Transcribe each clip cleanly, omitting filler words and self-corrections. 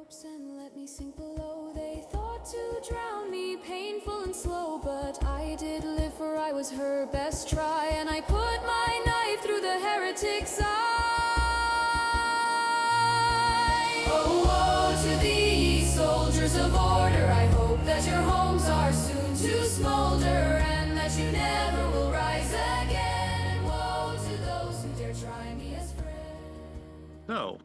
ropes and let me sink below. They thought to drown me, painful and slow, but I did live, for I was her best try, and I put my knife through the heretic's eye. Oh, woe to thee, soldiers of order, I hope that your homes are soon to smolder, and that you never will rise again, and woe to those who dare try me as friend. So,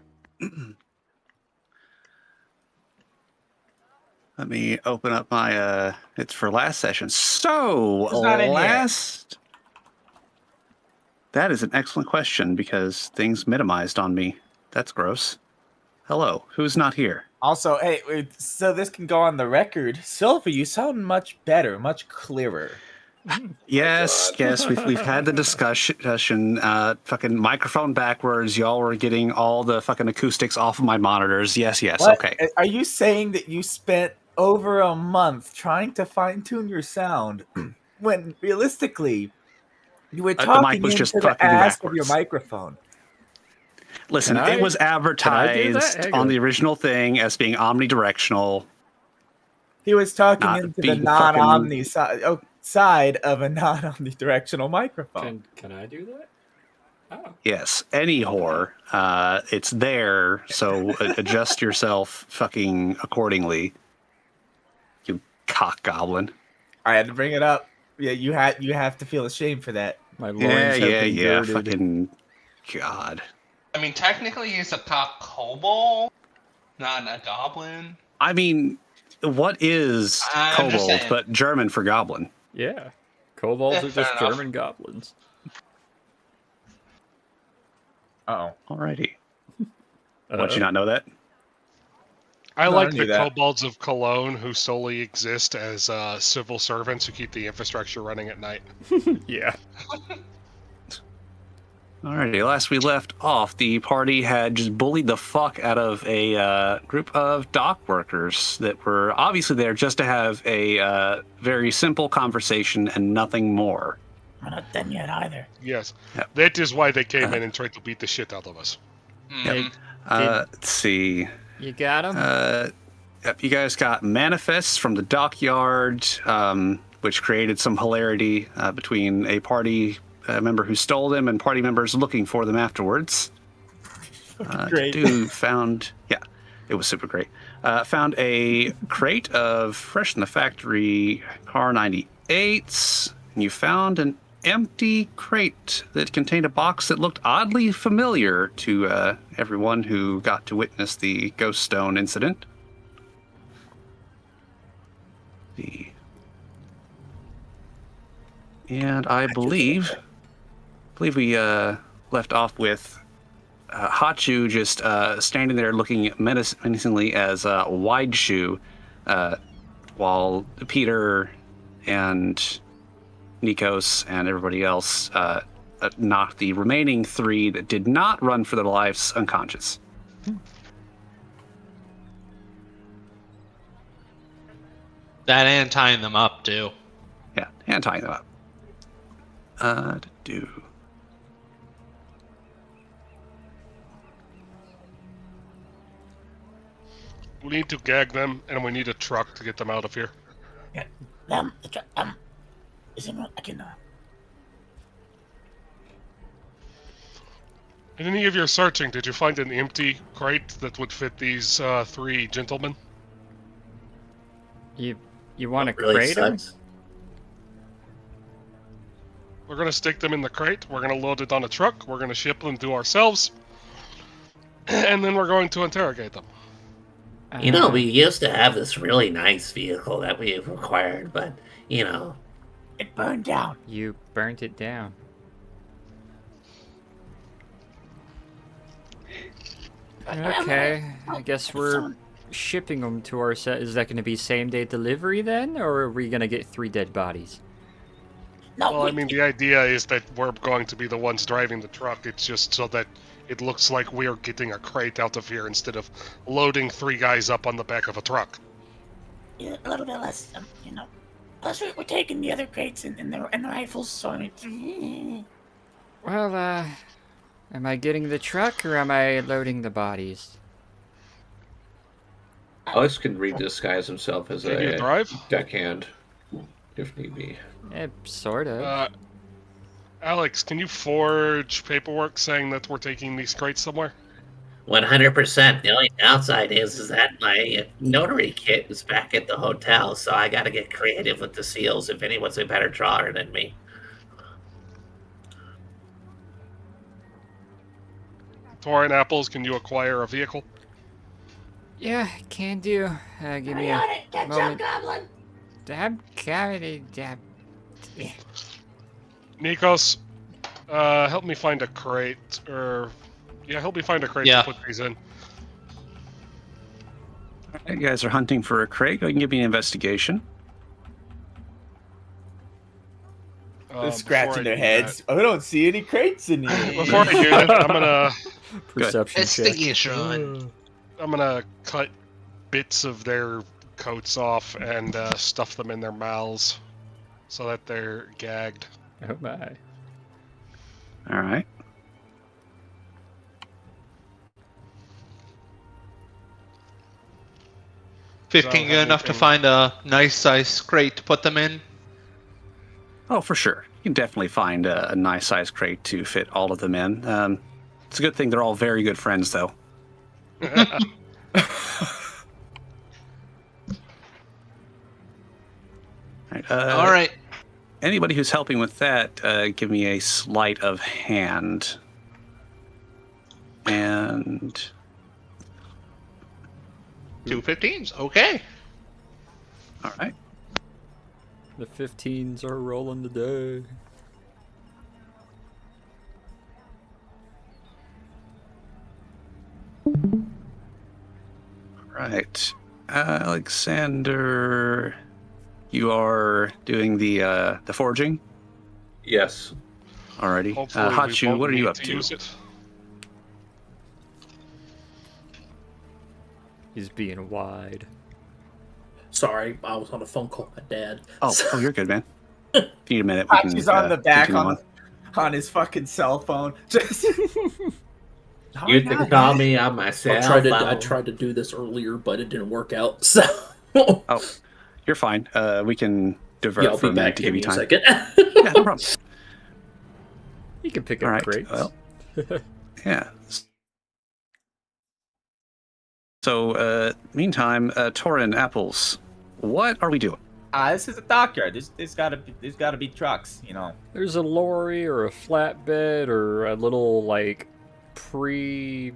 let me open up my, it's for last session. So, Who's not in last... That is an excellent question, because things minimized on me. That's gross. Hello, who's not here? Also, hey, so this can go on the record. Silver, you sound much better, much clearer. Yes, we've had the discussion. Fucking microphone backwards. Y'all were getting all the fucking acoustics off of my monitors. Yes, What? okay. Are you saying that you spent over a month trying to fine-tune your sound when realistically you were The talking mic was just into the fucking ass of your backwards. microphone? Listen, Can it was I do advertised that? on the original thing as being omnidirectional. He was talking Not into the being non-omni side of a non-omnidirectional microphone. Can I do that? Oh. Yes, any whore. It's there, so adjust yourself fucking accordingly. You cock goblin. I had to bring it up. Yeah, you have to feel ashamed for that. My loins have been girded. Fucking God. I mean, technically he's a cock kobold, not a goblin. I mean, what is I'm just kobold saying. but German for goblin? Yeah. Kobolds Yeah, are just fair enough. German goblins. Uh-oh. Alrighty. Don't you not know that? I No, I like knew the that. kobolds of Cologne who solely exist as civil servants who keep the infrastructure running at night. Yeah. Alrighty, last we left off, the party had just bullied the fuck out of a group of dock workers that were obviously there just to have a very simple conversation and nothing more. I'm not done yet either. Yes. Yep. That is why they came in and tried to beat the shit out of us. Mhm. Let's see. You got him? Yep, you guys got manifests from the dockyard, which created some hilarity between a party member who stole them and party members looking for them afterwards. Great. Dude found, it was super great. Found a crate of fresh in the factory car 98s, and you found an empty crate that contained a box that looked oddly familiar to everyone who got to witness the ghost stone incident. And I believe we left off with Hachu just standing there looking menacingly as Wide Shoe, while Peter and Nikos and everybody else knocked the remaining three that did not run for their lives unconscious. That and tying them up, too. Yeah, and tying them up. We need to gag them, and we need a truck to get them out of here. Yeah. Is anyone I can In any of your searching, did you find an empty crate that would fit these three gentlemen? You want to Really crate him? sucks. We're gonna stick them in the crate, we're gonna load it on a truck, we're gonna ship them to ourselves, and then we're going to interrogate them. You know, we used to have this really nice vehicle that we acquired, but, you know. It burned down. You burnt it down. Okay, I guess we're shipping them to our set. Is that going to be same-day delivery then, or are we going to get 3 dead bodies? No, Well, I mean, the idea is that we're going to be the ones driving the truck. It's just so that it looks like we're getting a crate out of here instead of loading 3 guys up on the back of a truck. yeah, a little bit less, you know. Plus, we're taking the other crates and the rifles, so I mean. Well, am I getting the truck, or am I loading the bodies? Alex can redisguise himself as Maybe a a drive? deckhand, if need be. Sort of. Alex, can you forge paperwork saying that we're taking these crates somewhere? 100%. The only downside is that my notary kit is back at the hotel, so I gotta get creative with the seals if anyone's a better drawer than me. Torin Apples, can you acquire a vehicle? Yeah, can do. Give me a moment. Dab, dab. Nikos, help me find a crate, help me find a crate Yeah. to put these in. You guys are hunting for a crate. Go ahead and give me an investigation. They're Before I scratching their do heads. I don't see any crates in that- here. Before I do that, Perception check. Investigation. I'm gonna cut bits of their coats off and stuff them in their mouths so that they're gagged. Oh my. All right. $15 good enough to find a nice size crate to put them in? Oh, for sure. You can definitely find a nice size crate to fit all of them in. It's a good thing they're all very good friends, though. All right. Anybody who's helping with that, give me a sleight of hand. And 2 15s. Okay. all right. The 15s are rolling today. Right. Alexander, you are doing the forging? Yes. Alrighty. Hopefully we Hachu, won't what are you need up to? use it. He's being wide. Sorry, I was on a phone call with my dad. Oh, you're good, man. If you need a minute, we can He's on the back continue on his fucking cell phone. Just You can call me on my cell I phone. tried to do this earlier, but it didn't work out. So Oh, you're fine. We can divert yeah, I'll for be a minute back. to Give give you me a time. second. Yeah, no problem. He can pick All up right. crates. Well, yeah. So, meantime, Torin Apples, what are we doing? this is a dockyard. There's gotta be trucks. You know. There's a lorry or a flatbed or a little like Great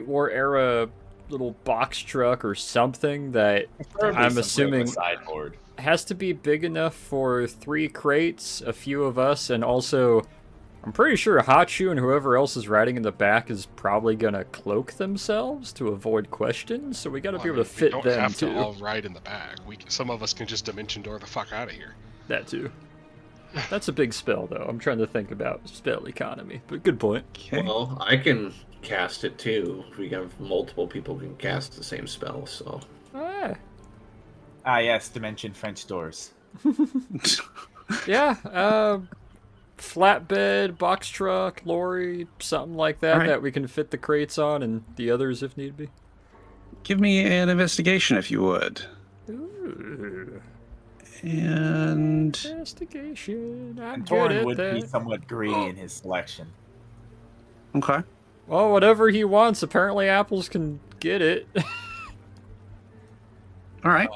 War era little box truck or something that I'm assuming sideboard. has to be big enough for 3 crates, a few of us, and also I'm pretty sure Hachu and whoever else is riding in the back is probably gonna cloak themselves to avoid questions, so we gotta be able to fit we don't them have too. to all ride in the back. Some of us can just dimension door the fuck out of here. That too. That's a big spell, though. I'm trying to think about spell economy, but good point. Okay. Well, I can cast it too. We have multiple people who can cast the same spell, so. Ah, yes, dimension French doors. Yeah, flatbed, box truck, lorry, something like that Alright. that we can fit the crates on and the others if need be. Give me an investigation if you would. Ooh, And investigation. I'm And good Torin at would be that. somewhat greedy in his selection. okay. Well, whatever he wants. Apparently, apples can get it. All right.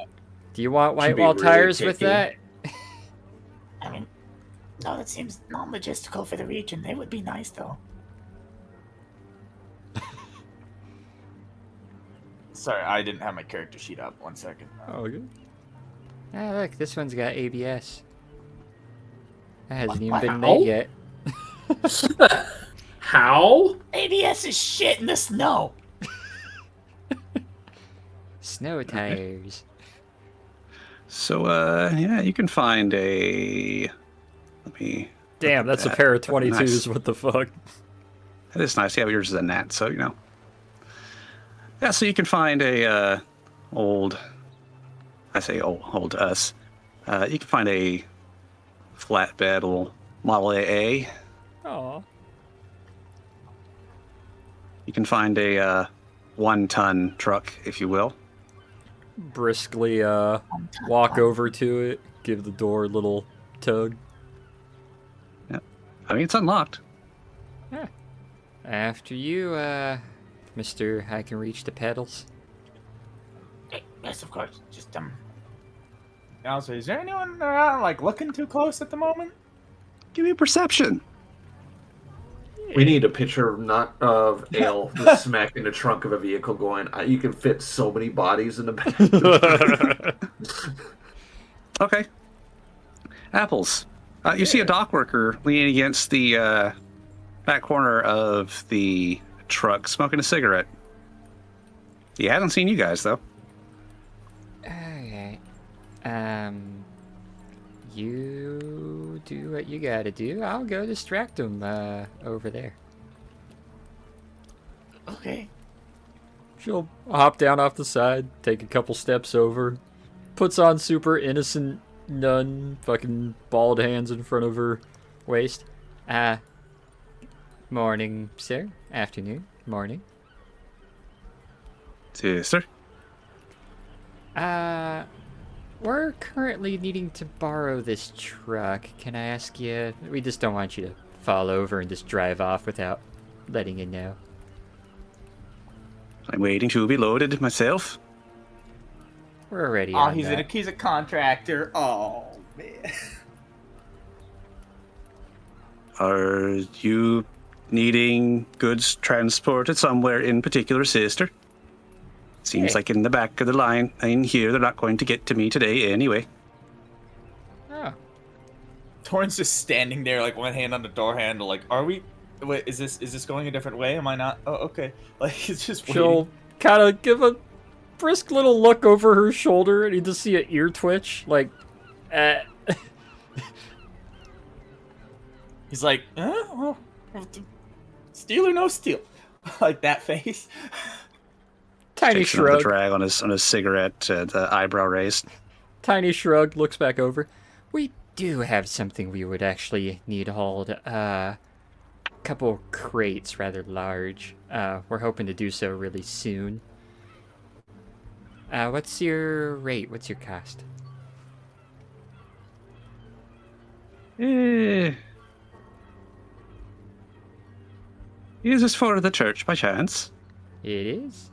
Do you want white be wall really tires with picky. that? I mean, no, that seems non-logistical for the region. They would be nice, though. Sorry, I didn't have my character sheet up. 1 second. Oh, good. Ah, look, this one's got ABS. That hasn't even been Wow. made yet. How? ABS is shit in the snow. Snow tires. So, yeah, you can find a. Let me. Damn, that's a that. pair of 22s. Nice. What the fuck? That is nice. Yeah, but yours is a gnat, so you know. Yeah, so you can find a old. I say old to us. You can find a flatbed little Model AA. Aw. You can find a 1-ton truck, if you will. Briskly walk over to it, give the door a little tug. I mean, it's unlocked. Yeah. After you, Mr. I can reach the pedals. Yes, of course. Just Also, is there anyone around, like, looking too close at the moment? Give me a perception. We need a picture not of Ale just smacked in the trunk of a vehicle going, you can fit so many bodies in the back. Okay. Apples. You see a dock worker leaning against the back corner of the truck, smoking a cigarette. He hasn't seen you guys, though. Alright. You do what you gotta do. I'll go distract him over there. okay. She'll hop down off the side, take a couple steps over, puts on super innocent nun, fucking bald hands in front of her waist. Morning, sir. Afternoon. Morning. Sister. We're currently needing to borrow this truck. Can I ask you? We just don't want you to fall over and just drive off without letting you know. I'm waiting to be loaded myself. We're already Oh, on he's that. he's a contractor. Oh man. Are you needing goods transported somewhere in particular, sister? Seems Hey. like in the back of the line in here, they're not going to get to me today anyway. Oh. Torrin's just standing there, like one hand on the door handle. Like, are we? Wait, is this going a different way? Am I not? Oh, okay. Like, he's just waiting. She'll kind of give a brisk little look over her shoulder, and you just see an ear twitch, like, He's like, well, steal or no steal? Like that face. tiny Takes another shrug. drag on his cigarette, the eyebrow raised. Tiny shrug, looks back over. We do have something we would actually need hauled. Couple crates, rather large. We're hoping to do so really soon. What's your rate? What's your cost? Is this for the church by chance? It is.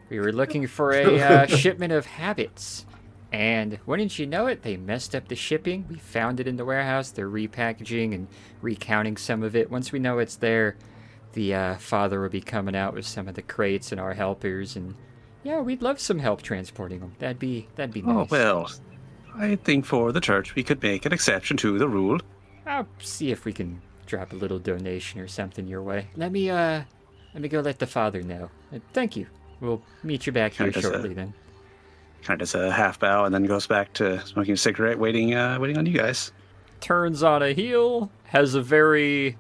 We were looking for a shipment of habits. And wouldn't you know it, they messed up the shipping. We found it in the warehouse. They're repackaging and recounting some of it. Once we know it's there, the father will be coming out with some of the crates and our helpers. And yeah, we'd love some help transporting them. That'd be nice. Oh, well, I think for the church we could make an exception to the rule. I'll see if we can drop a little donation or something your way. Let me go let the father know. Thank you. We'll meet you back here Kinda does shortly then. Kind of does a half bow and then goes back to smoking a cigarette, waiting on you guys. Turns on a heel, has a very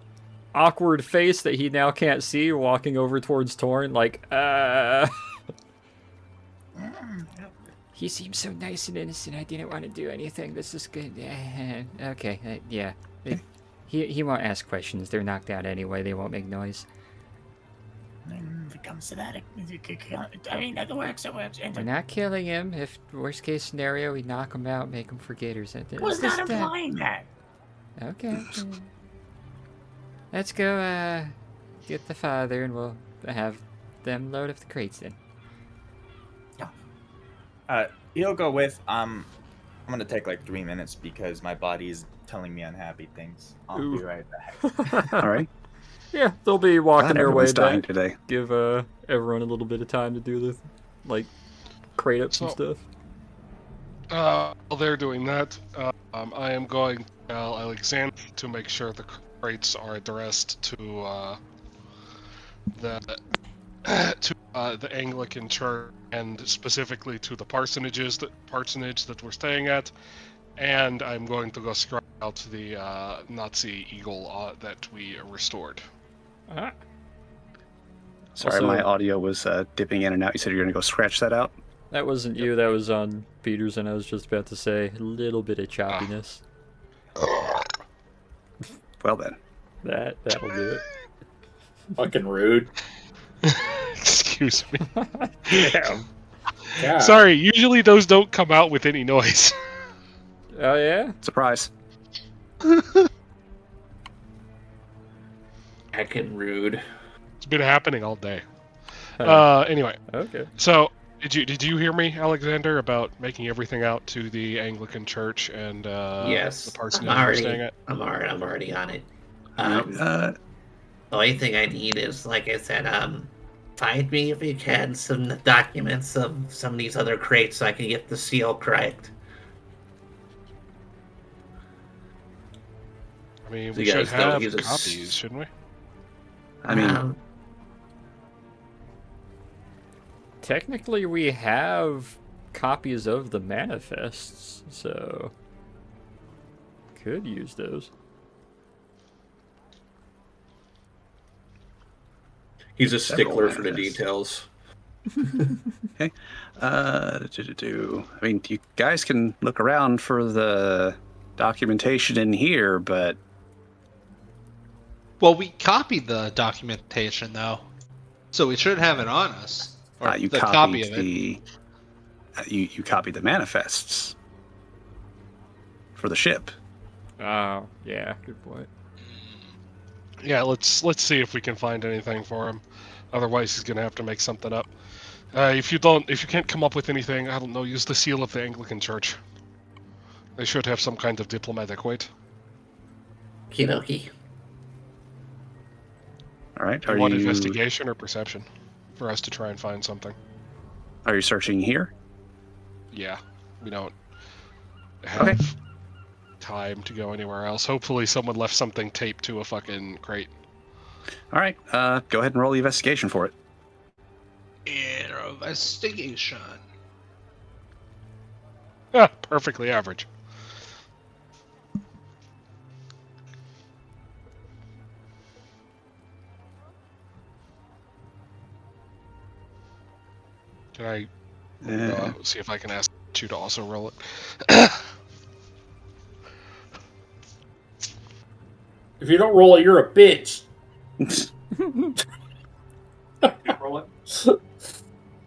awkward face that he now can't see, walking over towards Torn, like, He seems so nice and innocent, I didn't want to do anything. This is good. Okay, yeah. He won't ask questions. They're knocked out anyway. They won't make noise. If it comes to that, I mean, that works. It works. We're not killing him. If worst case scenario, we knock him out, make him forget or something. I was It's not just, implying that. Okay. Let's go get the father, and we'll have them load up the crates then. He'll go with. I'm gonna take like 3 minutes because my body is telling me unhappy things. I'll Ooh. be right back. All right. Yeah, they'll be walking God, their way everyone's dying back. today. Give everyone a little bit of time to do the crate ups and stuff. While they're doing that, I am going to tell Alexander to make sure the crates are addressed to the Anglican Church and specifically to the parsonage that we're staying at. And I'm going to go scratch out the Nazi eagle that we restored. Sorry, Also- my audio was dipping in and out. You said you're going to go scratch that out? That wasn't you, that was on Peters, and I was just about to say a little bit of choppiness. Well then. That'll do it. Fucking rude. Excuse Excuse me. Damn. God. Sorry, usually those don't come out with any noise. Oh yeah. Surprise. Heckin' rude. It's been happening all day. Huh. Anyway, Okay. so did you hear me, Alexander, about making everything out to the Anglican Church and Yes, the I'm parsonage we're staying at? I'm already on it. All right, The only thing I need is, like I said, find me if you can some documents of some of these other crates so I can get the seal correct. I mean, So we you should guys know have he's a copies, shouldn't we? I mean, Technically, we have copies of the manifests, so could use those. He's a Several stickler for the manifests. details. okay. I mean, you guys can look around for the documentation in here, but Well, we copied the documentation though, so we should have it on us. Or you the copied copy of it. the you copied the manifests for the ship. Oh, yeah, good point. Yeah, let's see if we can find anything for him. Otherwise, he's gonna have to make something up. If you can't come up with anything, I don't know, use the seal of the Anglican Church. They should have some kind of diplomatic weight. Kidoki. All right. Do you want investigation or perception for us to try and find something? Are you searching here? Yeah, we don't have Okay. time to go anywhere else. Hopefully, someone left something taped to a fucking crate. All right. Go ahead and roll the investigation for it. Investigation. Ah, perfectly average. Can I see if I can ask you to also roll it? If you don't roll it, you're a bitch. Roll it.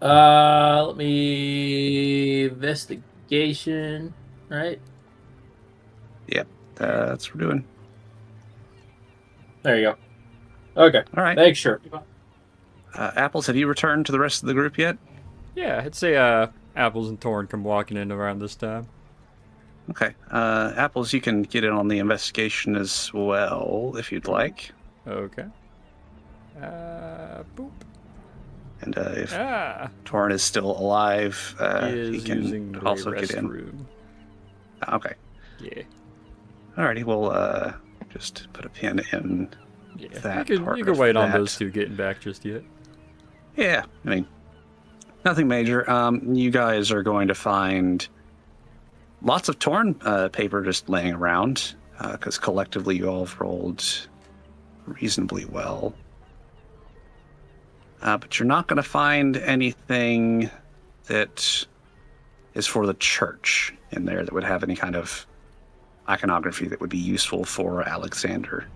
Let me investigation, right? Yep. That's what we're doing. There you go. Okay. All right. Thanks, sure. Apples, have you returned to the rest of the group yet? Yeah, I'd say Apples and Torn come walking in around this time. Okay. Apples, you can get in on the investigation as well if you'd like. Okay. Boop. And if Ah, Torn is still alive, he is using can the also get in. restroom. Okay. Yeah. Alrighty, we'll just put a pin in Yeah. that You part can of wait on that. those two getting back just yet. Yeah, I mean, nothing major. You guys are going to find lots of torn paper just laying around because collectively you all have rolled reasonably well. But you're not going to find anything that is for the church in there that would have any kind of iconography that would be useful for Alexander.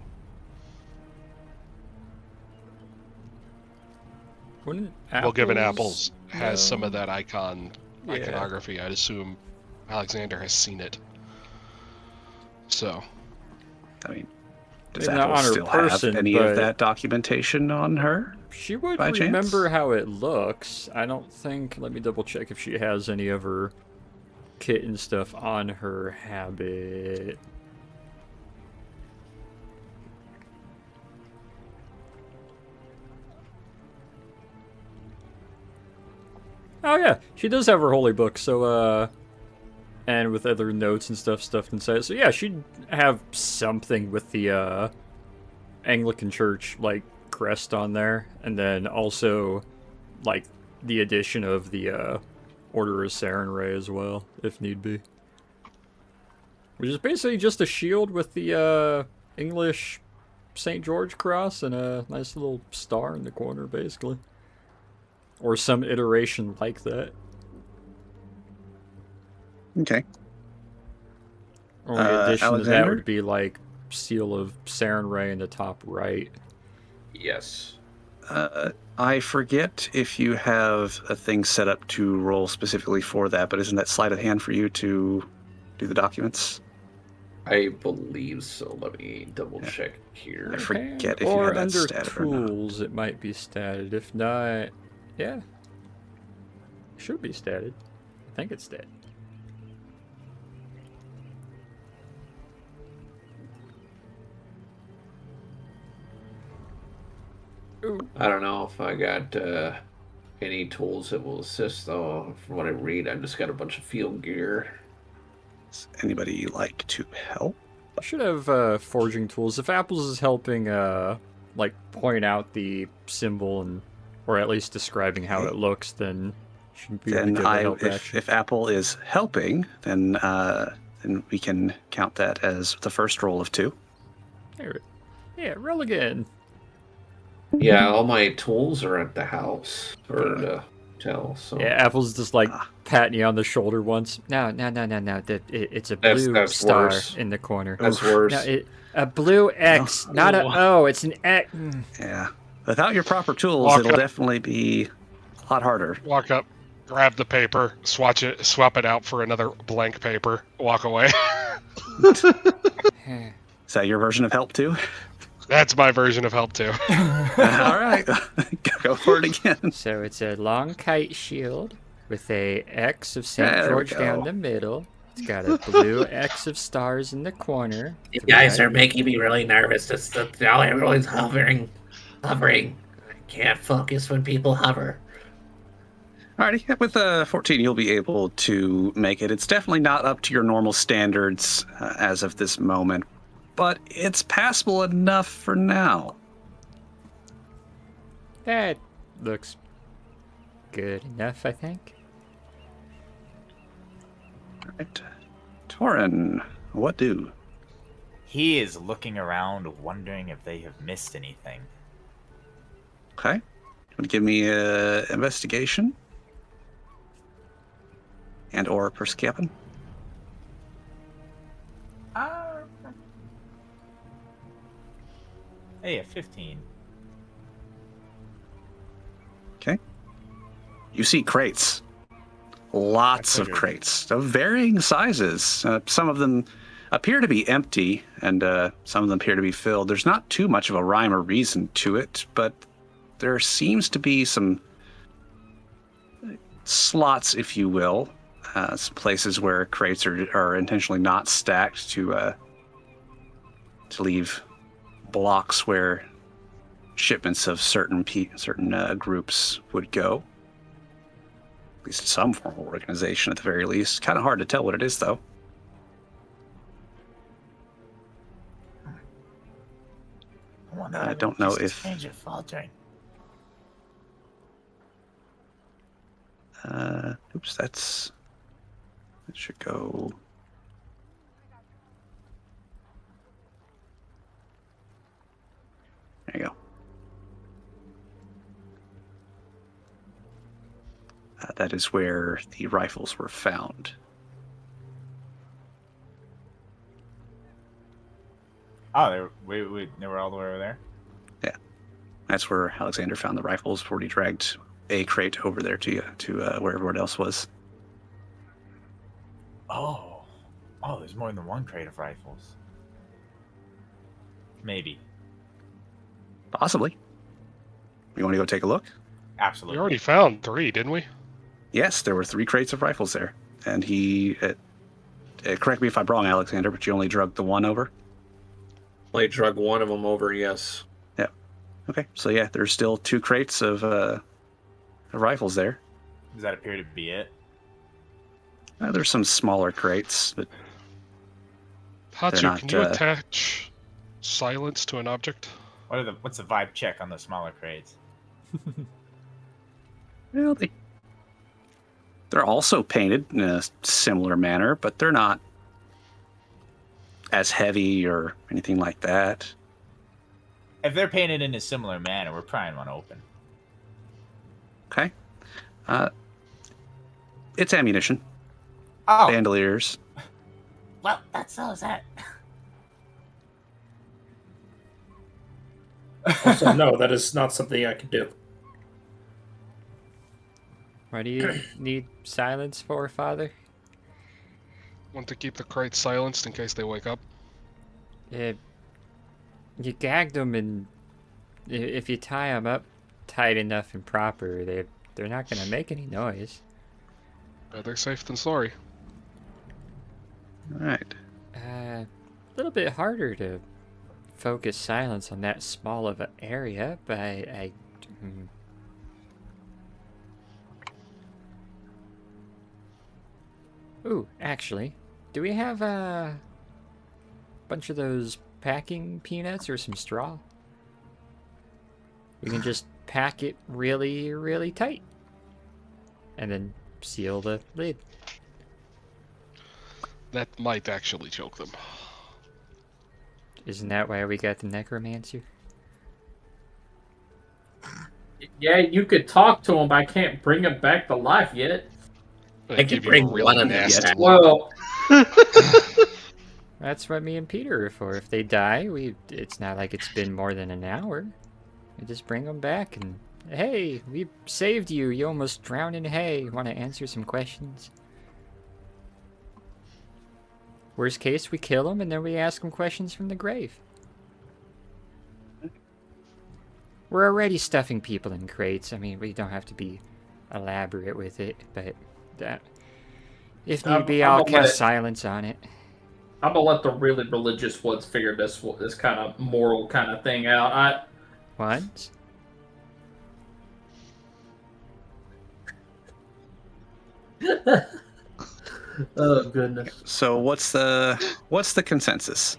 Wouldn't Well, given Apples Apples has some of know? that iconography, I'd assume Alexander has seen it. So, I mean, does Maybe not Apple on her still person, have any but of that documentation on her? She would by chance? remember how it looks. I don't think. Let me double check if she has any of her kit and stuff on her habit. Oh yeah, she does have her holy book. So and with other notes and stuff stuffed inside. So yeah, she'd have something with the Anglican Church like crest on there, and then also like the addition of the Order of Sarenrae as well, if need be. Which is basically just a shield with the English St. George cross and a nice little star in the corner, basically. Or some iteration like that. Okay. Only addition to that Alexander? would be like Seal of Sarenrae in the top right. Yes. I forget if you have a thing set up to roll specifically for that, but isn't that sleight of hand for you to do the documents? I believe so. Let me double check here. I forget if you or had that under statted or not. tools, it might be statted. If not, yeah, should be statted. I think it's statted. Ooh. I don't know if I got any tools that will assist, though. From what I read, I just got a bunch of field gear. Does anybody like to help? I should have forging tools. If Apples is helping, like point out the symbol and, or at least describing how it looks, then should be able to Then give a help action. if Apple is helping, then we can count that as the first roll of 2. Yeah, roll again. Yeah, all my tools are at the house or the hotel. So Yeah, Apple's just like patting you on the shoulder once. No. It's a blue that's star worse. in the corner. That's worse. No, a blue X, not a O. It's an X. Yeah. Without your proper tools, Walk it'll up. definitely be a lot harder. Walk up, grab the paper, swap it out for another blank paper, walk away. Is that your version of help too? That's my version of help too. All right, go for it again. So it's a long kite shield with a X of St. There we George down go. the middle. It's got a blue X of stars in the corner. You guys are making me really nervous. It's now everyone's hovering. I can't focus when people hover. Alrighty, with 14, you'll be able to make it. It's definitely not up to your normal standards as of this moment, but it's passable enough for now. That looks good enough, I think. All right, Torin, what do? He is looking around, wondering if they have missed anything. Okay, you want to give me an investigation and or perception? Hey, a 15. Okay. You see crates. Lots of crates of varying sizes. Some of them appear to be empty, and some of them appear to be filled. There's not too much of a rhyme or reason to it, but there seems to be some slots, if you will, some places where crates are intentionally not stacked to leave blocks where shipments of certain groups would go. At least some formal organization, at the very least. Kind of hard to tell what it is, though. I don't know if. Oops, that should go. There you go. That is where the rifles were found. Oh, they were all the way over there? Yeah. That's where Alexander found the rifles before he dragged a crate over there to where everyone else was. Oh, there's more than one crate of rifles. Maybe. Possibly. You want to go take a look? Absolutely. We already found 3, didn't we? Yes, there were 3 crates of rifles there. And he... correct me if I'm wrong, Alexander, but you only drug the one over? I drug one of them over, yes. Yeah. Okay, so yeah, there's still 2 crates of rifles there. Does that appear to be it? There's some smaller crates, but... Hatsu, can you attach silence to an object? What's the vibe check on the smaller crates? Well, they're also painted in a similar manner, but they're not as heavy or anything like that. If they're painted in a similar manner, we're prying one open. Okay. It's ammunition. Oh. Bandoliers. Well, that settles that. Also, no, that is not something I can do. What do you need silence for, Father? Want to keep the crates silenced in case they wake up? You gagged them, and if you tie them up tight enough and proper, they're not gonna make any noise. Better safe than sorry. All right. A little bit harder to focus silence on that small of an area, but Ooh, actually, do we have a bunch of those packing peanuts or some straw? We can just pack it really, really tight. And then seal the lid. That might actually choke them. Isn't that why we got the necromancer? Yeah, you could talk to him, but I can't bring him back to life yet. I can bring one of them back. Well, That's what me and Peter are for. If they die, it's not like it's been more than an hour. We just bring them back and, hey, we saved you. You almost drowned in hay. Want to answer some questions? Worst case, we kill them and then we ask them questions from the grave. We're already stuffing people in crates. I mean, we don't have to be elaborate with it, but that, if need be, I'll cast silence on it. I'm gonna let the really religious ones figure this kind of moral kind of thing out. What? Oh goodness. So what's the consensus?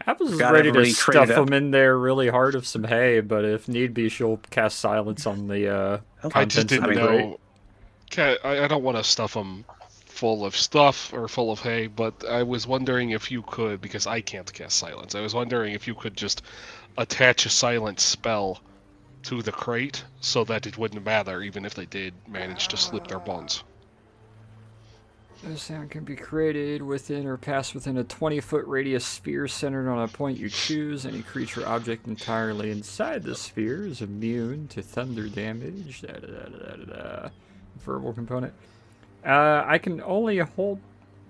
I was Got ready to everybody stuff crated up? them in there really hard of some hay, but if need be, she'll cast silence on the I just contents of didn't the crate. know. I don't want to stuff them full of stuff or full of hay, but I was wondering if you could, because I can't cast silence. I was wondering if you could just attach a silence spell to the crate so that it wouldn't matter even if they did manage to slip their bones. The sound can be created within or passed within a 20-foot radius sphere centered on a point you choose. Any creature or object entirely inside the sphere is immune to thunder damage. Verbal component. I can only hold...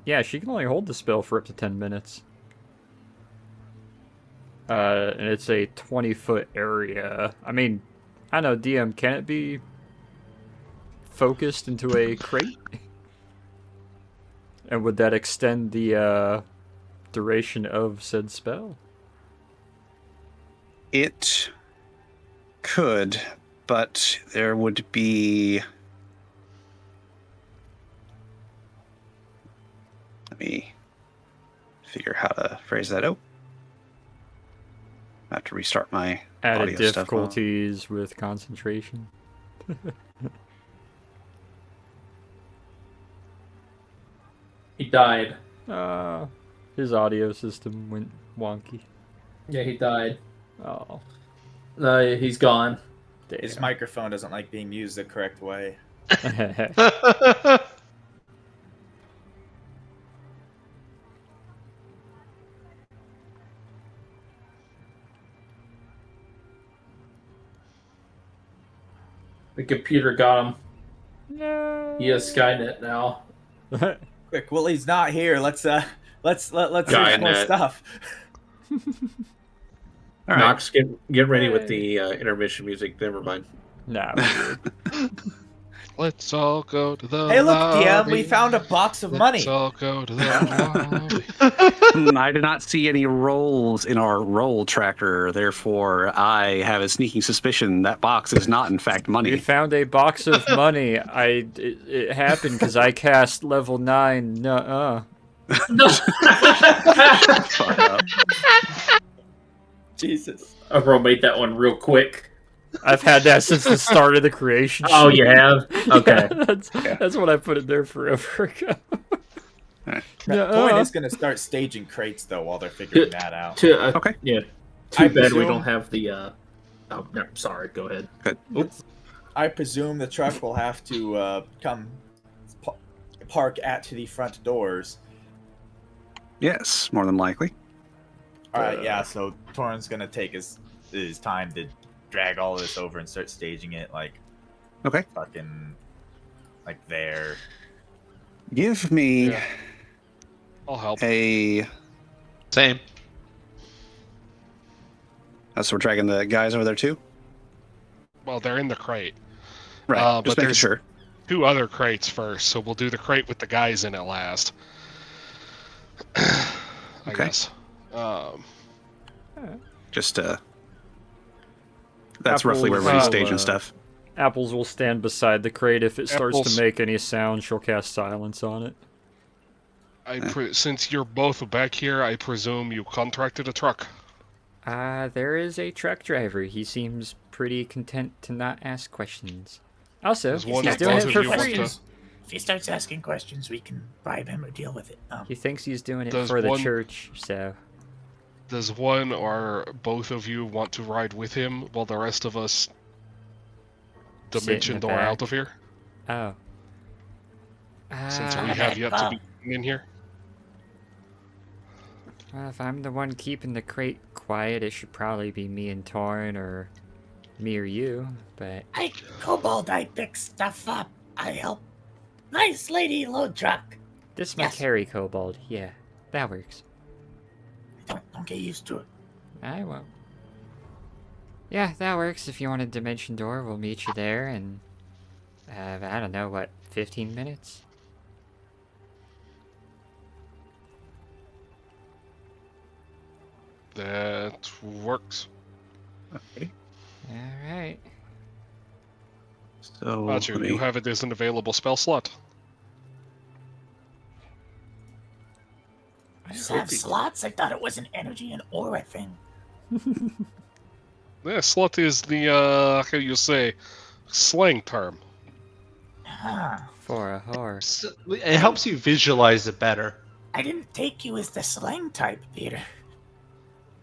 Yeah, she can only hold the spell for up to 10 minutes. And it's a 20-foot area. I mean, I don't know, DM, can it be focused into a crate? And would that extend the duration of said spell? It could, but there would be... Let me figure how to phrase that out. I have to restart my Added audio stuff. difficulties with concentration. He died. His audio system went wonky. Yeah, he died. Oh. He's gone. His microphone doesn't like being used the correct way. The computer got him. No. He has Skynet now. Quick, well, he's not here. Let's search more Skynet. stuff. All right. Knox, get ready with the intermission music. Never mind. Nah. Let's all go to the Hey, look, lobby. DM, we found a box of money. Let's all go to the lobby. I did not see any rolls in our roll tracker, therefore I have a sneaking suspicion that box is not in fact We money. found a box of money. It happened because I cast level 9. Nuh-uh. Fuck up. Jesus. Bro made that one real quick. I've had that since the start of the creation. Oh, you have? Okay. That's what I put in there forever ago. Point is going to start staging crates, though, while they're figuring that out. Okay. Yeah. I Too bad we presume- don't have the. Oh, no, sorry. Go ahead. Good. Oops. I presume the truck will have to come park at the front doors. Yes, more than likely. All right, yeah. So Torrin's gonna take his time to drag all this over and start staging it like Okay. fucking like there. Give me Yeah. I'll help. a. Same. So we're dragging the guys over there too. Well, they're in the crate. Right. But Just making there's sure. 2 other crates first, so we'll do the crate with the guys in it last. I Okay. guess. Just That's roughly where Apples, everybody's staging uh, stuff. Apples will stand beside the crate. If it starts Apples. to make any sound, she'll cast silence on it. Since you're both back here, I presume you contracted a truck. There is a truck driver. He seems pretty content to not ask questions. Also, There's one he's of doing both it of for you want free. to- If he starts asking questions, we can bribe him or deal with it. He thinks he's doing it Does for the one- church, so... Does one or both of you want to ride with him while the rest of us Sit in dimension the door back. out of here? Oh. Since we Uh, have yet to be in here? well, if I'm the one keeping the crate quiet, it should probably be me and Torn, or me or you, but... Kobold, I pick stuff up. I help. Nice lady load truck. This might Yes. carry Kobold. Yeah, that works. Don't get used to it. I won't. Yeah, that works. If you want a dimension door, we'll meet you there in, I don't know, what, 15 minutes? That works. Okay. Alright. So Roger, let me- you have it as an available spell slot. I just have slots. I thought it was an energy and aura thing. Yeah, slot is the, how you say, slang term. Ah, For a horse. So, it helps you visualize it better. I didn't take you as the slang type, Peter.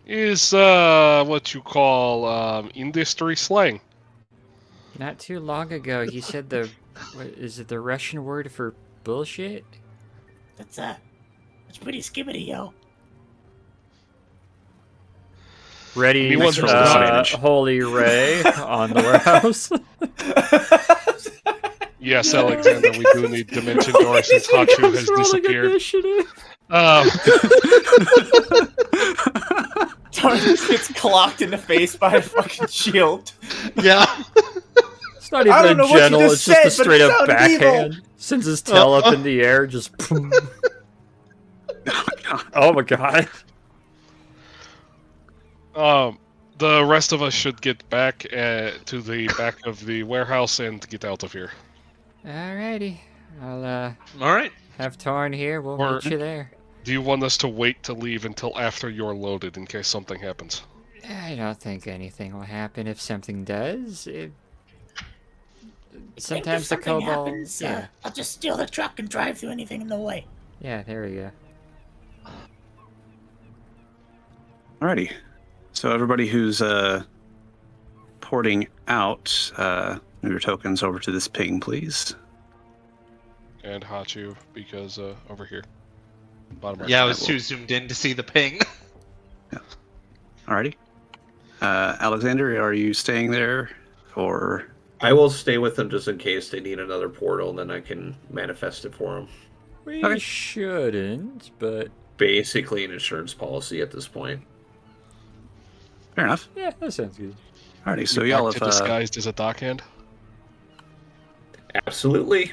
Is, what you call, industry slang. Not too long ago, you said the... What, is it the Russian word for bullshit? That's pretty skibbity, yo. Ready, Anyone from disadvantage. Holy Ray on the warehouse. Yes, Alexander, we do need dimension door since Hachu has disappeared. Initiative. Torrin just gets clocked in the face by a fucking shield. Yeah. It's not I even don't a know what you gentle, just it's just a said, but it straight up sounded evil. backhand. Sends his tail up in the air, just... Oh my god. The rest of us should get back to the back of the warehouse and get out of here. Alrighty. I'll, All right. have Torn here. We'll Or- meet you there. Do you want us to wait to leave until after you're loaded in case something happens? I don't think anything will happen. If something does, sometimes the If something kobold... happens, Yeah. I'll just steal the truck and drive through anything in the way. Yeah, there we go. Alrighty. So everybody who's porting out, move your tokens over to this ping, please. And Hachu, because over here. Bottom right. Yeah, I was too zoomed in to see the ping. Alrighty. Alexander, are you staying there, or? I will stay with them just in case they need another portal, and then I can manifest it for them. We Okay. shouldn't, but... Basically an insurance policy at this point. Fair enough. Yeah, that sounds good. Alrighty, so You y'all back have to disguised as a dockhand? Absolutely.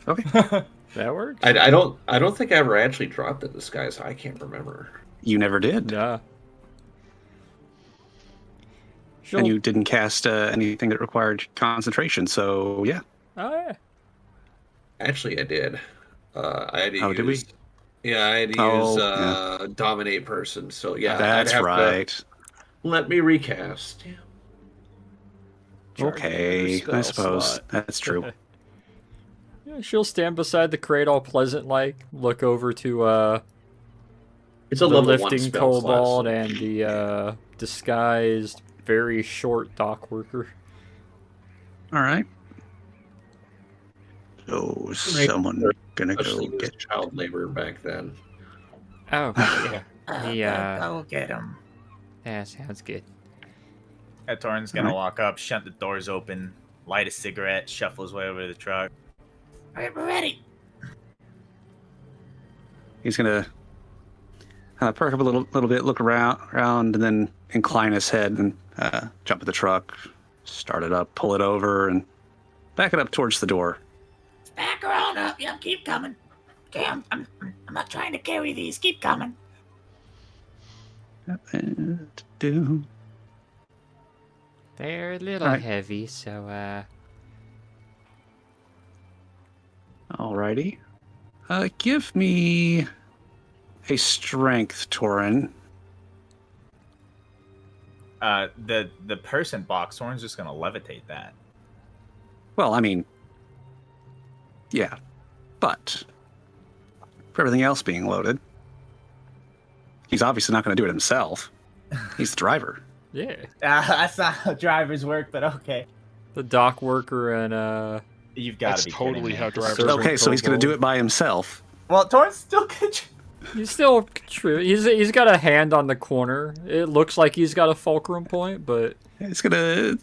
okay. That works? I don't think I ever actually dropped the disguise. I can't remember. You never did, Nah. and you didn't cast anything that required concentration. So yeah. Oh, yeah. Actually, I did. I had to Oh, use. did we? Yeah, I had to Oh, use dominate person. So yeah, That's I'd have right. To let me recast. Yeah. Okay, Charging I your spell suppose slot. that's true. Yeah, she'll stand beside the crate all pleasant-like, look over to It's a the level 1 lifting spell slot, kobold so- and the disguised, very short dock worker. All right. So someone gonna go Especially get. with child labor back then. Oh, yeah. Go get him. Yeah, sounds good. Torin's gonna walk up, shut the doors open, light a cigarette, shuffle his way over to the truck. All right, we're ready. He's gonna perk up a little bit, look around, and then incline his head and jump in the truck, start it up, pull it over, and back it up towards the door. Back around up. Yep, keep coming. Okay, I'm not trying to carry these. Keep coming. They're a little Right. heavy, so Alrighty. Give me a strength, Torin. The person box, Torin's just gonna levitate that. Well, I mean, yeah, but for everything else being loaded, he's obviously not going to do it himself. He's the driver. yeah. That's not how drivers work, but okay. The dock worker and You've got That's to be totally kidding how me. drivers Serving Okay, so he's going to do it by himself. Well, Torin's still good. he's still true. He's got a hand on the corner. It looks like he's got a fulcrum point, but It's gonna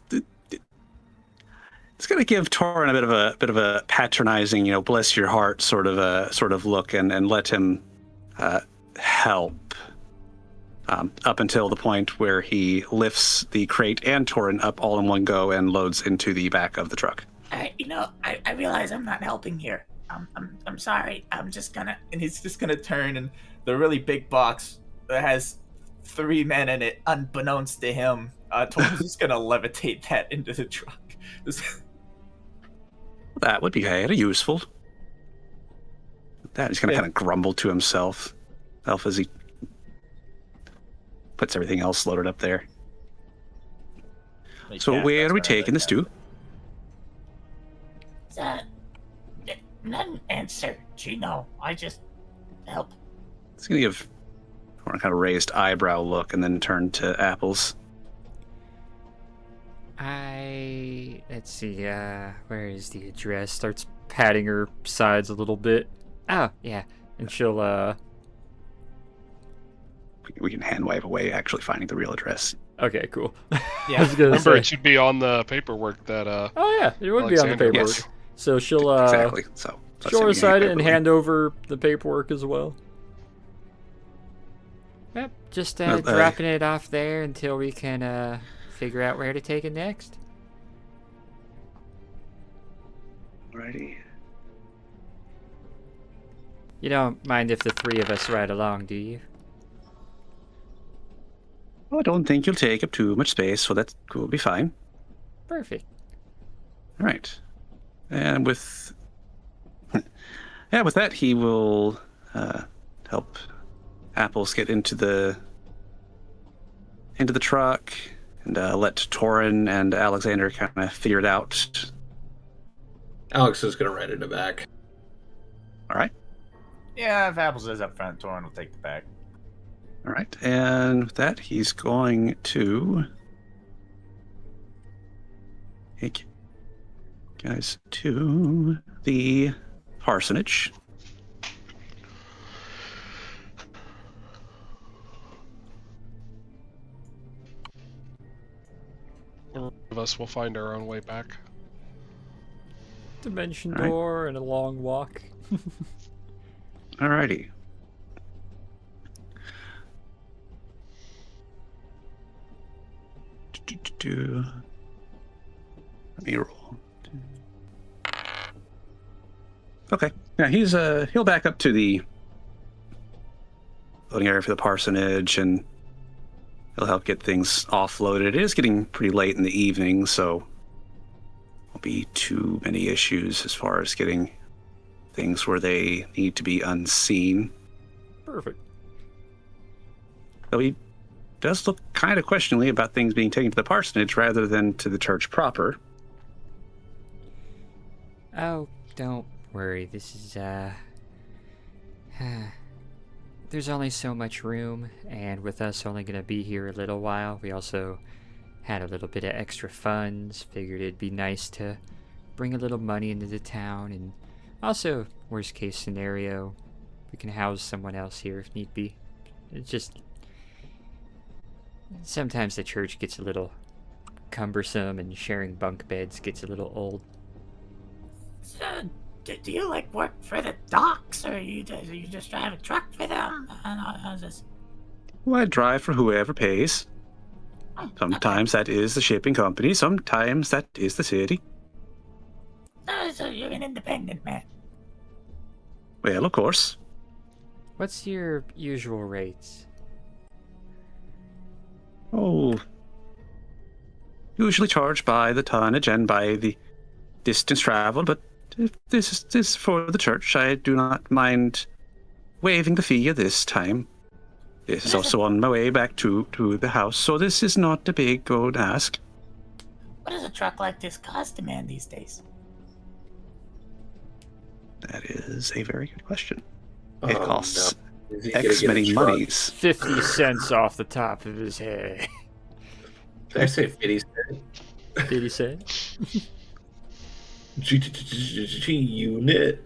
give Torin a bit of a patronizing, bless your heart sort of look, and let him help up until the point where he lifts the crate and Torin up all in one go and loads into the back of the truck. All right, I realize I'm not helping here. I'm sorry. I'm just gonna. And he's just gonna turn, and the really big box that has 3 men in it, unbeknownst to him, Torin's just gonna levitate that into the truck. That would be very useful. That he's gonna kind of grumble to himself as he puts everything else loaded up there. So where are we taking this to? None answer, Gino. I just help. It's gonna give Torin a kind of raised eyebrow look, and then turn to Apples. let's see, where is the address? Starts patting her sides a little bit. Oh, yeah. And she'll, We can hand wave away actually finding the real address. Okay, cool. Yeah. I was gonna Remember, say. it should be on the paperwork that. Oh yeah, it would be on the Alexander- paperwork. Yes. So she'll Exactly. So let's she'll see, we recite can it and paperwork. hand over the paperwork as well. Yep, just dropping it off there until we can figure out where to take it next. Alrighty. You don't mind if the three of us ride along, do you? Well, I don't think you'll take up too much space, so that will be fine. Perfect. All right. And with that, he will help Apples get into the truck and let Torin and Alexander kind of figure it out. Alex is going to ride in the back. All right. Yeah, if Apples is up front, Torin will take the back. All right. And with that, he's going to take you guys to the parsonage. One of us will find our own way back. Dimension All right. door and a long walk. Alrighty. Let me roll. Okay. Yeah, he'll back up to the loading area for the parsonage, and he'll help get things offloaded. It is getting pretty late in the evening, so won't be too many issues as far as getting things where they need to be unseen. Perfect. Though he does look kind of questioningly about things being taken to the parsonage rather than to the church proper. Oh, don't worry. This is, there's only so much room, and with us only gonna be here a little while, we also had a little bit of extra funds. Figured it'd be nice to bring a little money into the town, and also, worst case scenario, we can house someone else here if need be. It's just sometimes the church gets a little cumbersome, and sharing bunk beds gets a little old. So, do you like work for the docks, or you just drive a truck for them? How's this? Well, I drive for whoever pays. Oh, Sometimes that is the shipping company. Sometimes that is the city. So you're an independent man. Well, of course. What's your usual rates? Oh, usually charged by the tonnage and by the distance traveled, but if this is for the church, I do not mind waiving the fee at this time. This is also on my way back to the house, so this is not a big old ask. What does a truck like this cost a man these days? That is a very good question. Oh, It costs no. Is he gonna X get a many truck? monies. 50 cents off the top of his head. Did I say 50 cents? 50 cents? Unit.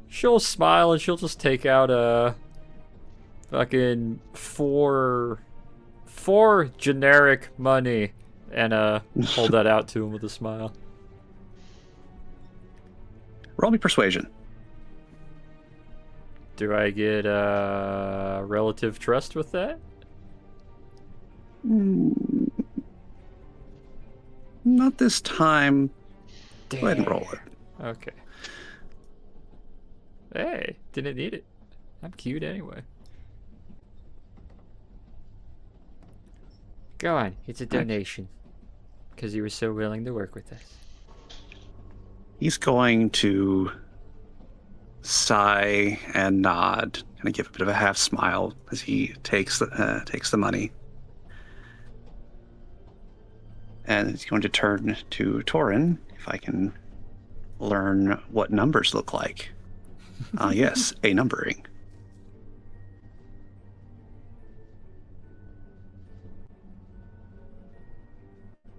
She'll smile and she'll just take out a fucking four generic money and hold that out to him with a smile. Roll me persuasion. Do I get relative trust with that? Not this time. Damn. Go ahead and roll it. Okay. Hey, didn't need it. I'm cute anyway. Go on, it's a donation. Because you were so willing to work with us. He's going to sigh and nod, and give a bit of a half smile as he takes the money. And he's going to turn to Torin, if I can learn what numbers look like. Yes, a numbering.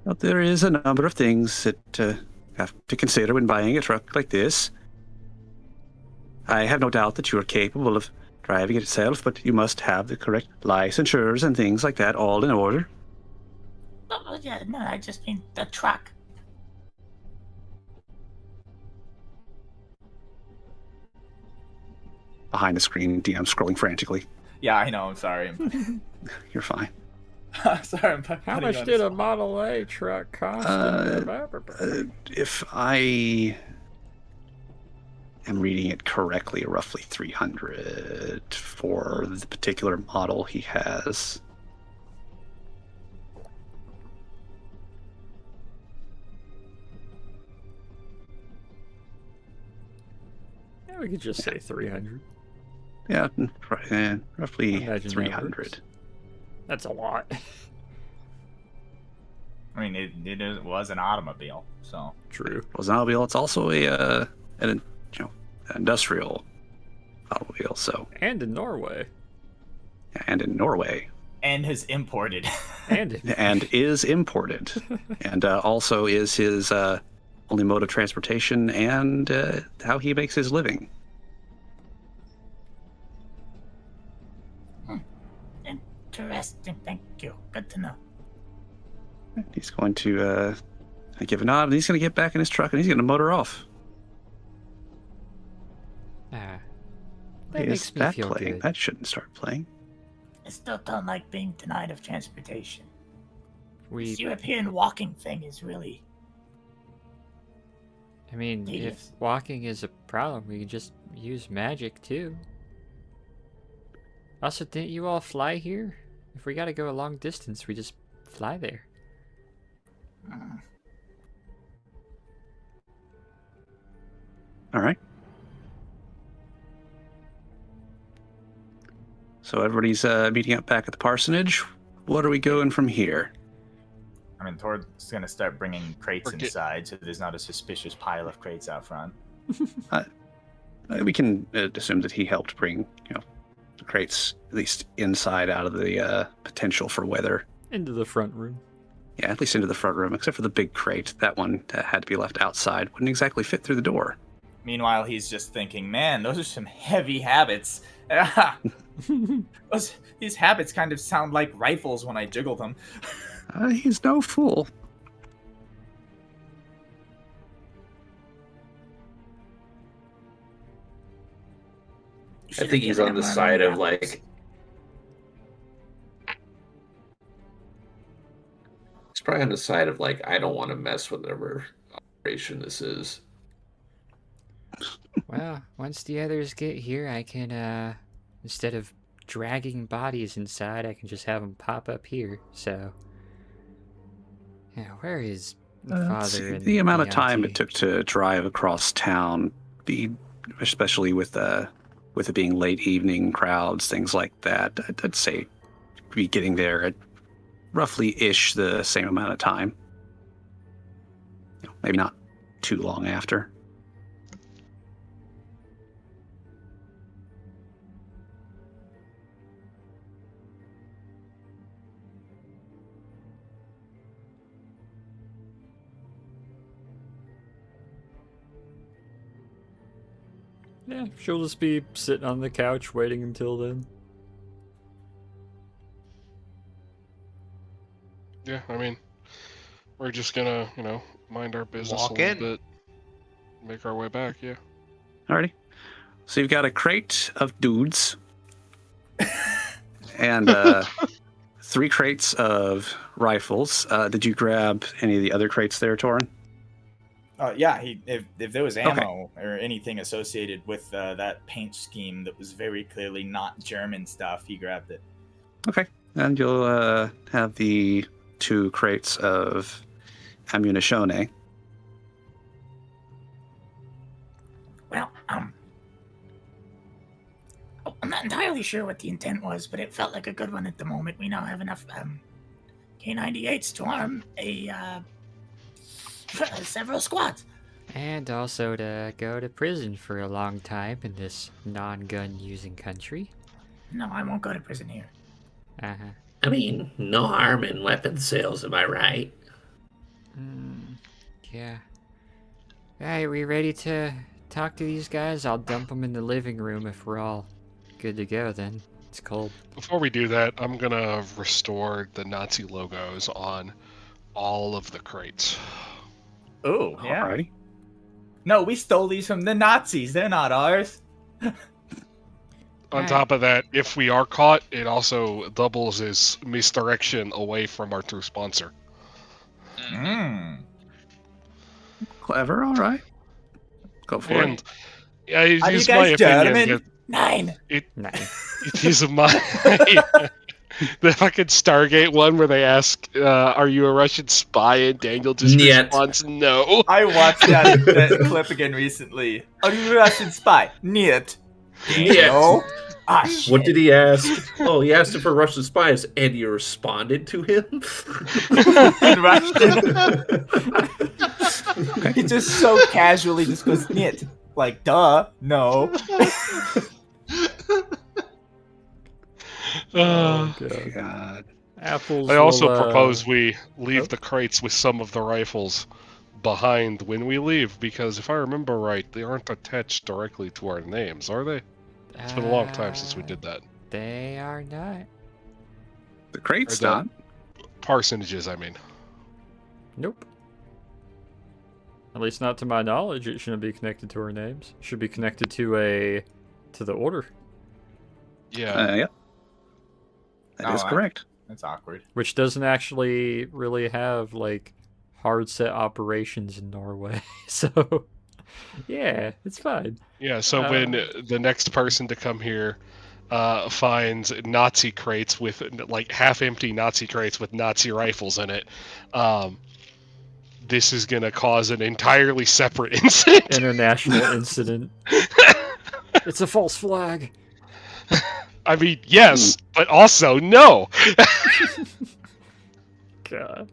Well, there is a number of things that have to consider when buying a truck like this. I have no doubt that you are capable of driving it yourself, but you must have the correct licensures and things like that all in order. Oh, yeah, no, I just mean the truck. Behind the screen, DM scrolling frantically. Yeah, I know. I'm sorry. You're fine. Sorry, I'm How much did a Model A truck cost? If I am reading it correctly, roughly 300 for the particular model he has. Yeah, we could just say 300. Yeah, roughly Imagine 300. That's a lot. I mean, it was an automobile, so True. It was an automobile. It's also an industrial automobile. So And in Norway. and in Norway. and has imported. And is imported, and also is his only mode of transportation and how he makes his living. Interesting, thank you. Good to know. He's going to give a nod, and he's going to get back in his truck, and he's going to motor off. That Is makes me that feel playing? good. That shouldn't start playing. I still don't like being denied of transportation. We, This European walking thing is really... I mean, if Yes. walking is a problem, we can just use magic too. Also, didn't you all fly here? If we gotta go a long distance, we just fly there. All right. So everybody's meeting up back at the parsonage. What are we going from here? I mean, Tord's gonna start bringing crates Forget- inside, so there's not a suspicious pile of crates out front. We can assume that he helped bring, the crates at least inside out of the potential for weather. Into the front room. Yeah, at least into the front room, except for the big crate. That one had to be left outside. Wouldn't exactly fit through the door. Meanwhile, he's just thinking, man, those are some heavy habits. Yeah. These habits kind of sound like rifles when I jiggle them. He's no fool. I think he's on the side of like. He's probably on the side of like, I don't want to mess with whatever operation this is. Well, once the others get here, I can, instead of dragging bodies inside, I can just have them pop up here. So, yeah, where is father and the amount of time auntie? it took to drive across town, especially with it being late evening crowds, things like that, I'd say be getting there at roughly-ish the same amount of time. Maybe not too long after. Yeah, she'll just be sitting on the couch waiting until then. Yeah, I mean, we're just gonna, mind our business Walk a little in. bit, make our way back. Yeah. Alrighty. So you've got a crate of dudes and 3 crates of rifles. Did you grab any of the other crates there, Torin? Yeah, if there was ammo or anything associated with that paint scheme that was very clearly not German stuff, he grabbed it. Okay. And you'll have the 2 crates of ammunition. Well, I'm not entirely sure what the intent was, but it felt like a good one at the moment. We now have enough K-98s to arm several squads. And also to go to prison for a long time in this non-gun using country. No, I won't go to prison here. Uh-huh. I mean, no harm in weapons sales, am I right? Yeah. Alright, we ready to talk to these guys? I'll dump them in the living room if we're all good to go then. It's cold. Before we do that, I'm gonna restore the Nazi logos on all of the crates. Oh, yeah. Alrighty. No, we stole these from the Nazis. They're not ours. On top of that, if we are caught, it also doubles as misdirection away from our true sponsor. Clever, alright. Go for And it. yeah, it Are you is guys my opinion German? that 9. it is my the fucking Stargate one where they ask, "Are you a Russian spy?" and Daniel just responds, "No." I watched that clip again recently. Are you a Russian spy? Niet. No. Ah, shit. What did he ask? Oh, he asked if we're Russian spies, and you responded to him? In Russian. He just so casually just goes, Niet. Like, duh, no. Oh, God. Apples. I also will, propose we leave the crates with some of the rifles behind when we leave, because if I remember right, they aren't attached directly to our names, are they? It's been a long time since we did that. They are not. The crates Or the not. Parsonages, I mean. Nope. At least not to my knowledge. It shouldn't be connected to our names. It should be connected to the order. Yeah. Yep. That is correct. That's awkward. Which doesn't actually really have like hard set operations in Norway. So yeah, it's fine. Yeah, so when the next person to come here finds Nazi crates with, like, half-empty Nazi crates with Nazi rifles in it, this is going to cause an entirely separate incident. International incident. It's a false flag. I mean, yes, but also no. God.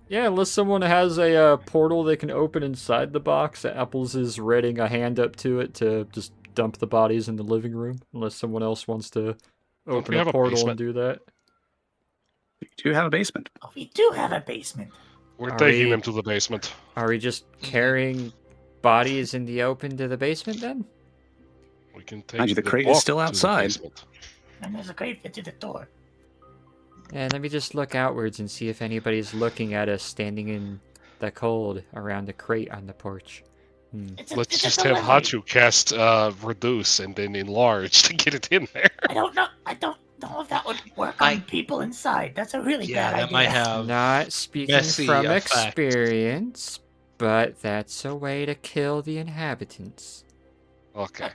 Yeah, unless someone has a portal they can open inside the box, Apples is readying a hand up to it to just dump the bodies in the living room. Unless someone else wants to open we a have a portal basement? and do that. You do have a basement. Oh, we do have a basement. We're Are taking we- them to the basement. Are we just carrying bodies in the open to the basement then? We can take Mind you, the crate is book still to the outside. basement. And there's a crate fit through the door. And let me just look outwards and see if anybody's looking at us standing in the cold around the crate on the porch. Let's just have Hachu cast reduce and then enlarge to get it in there. I don't know if that would work on people inside. That's a really bad idea. that might have Not speaking messy from effect. experience, but that's a way to kill the inhabitants. Okay.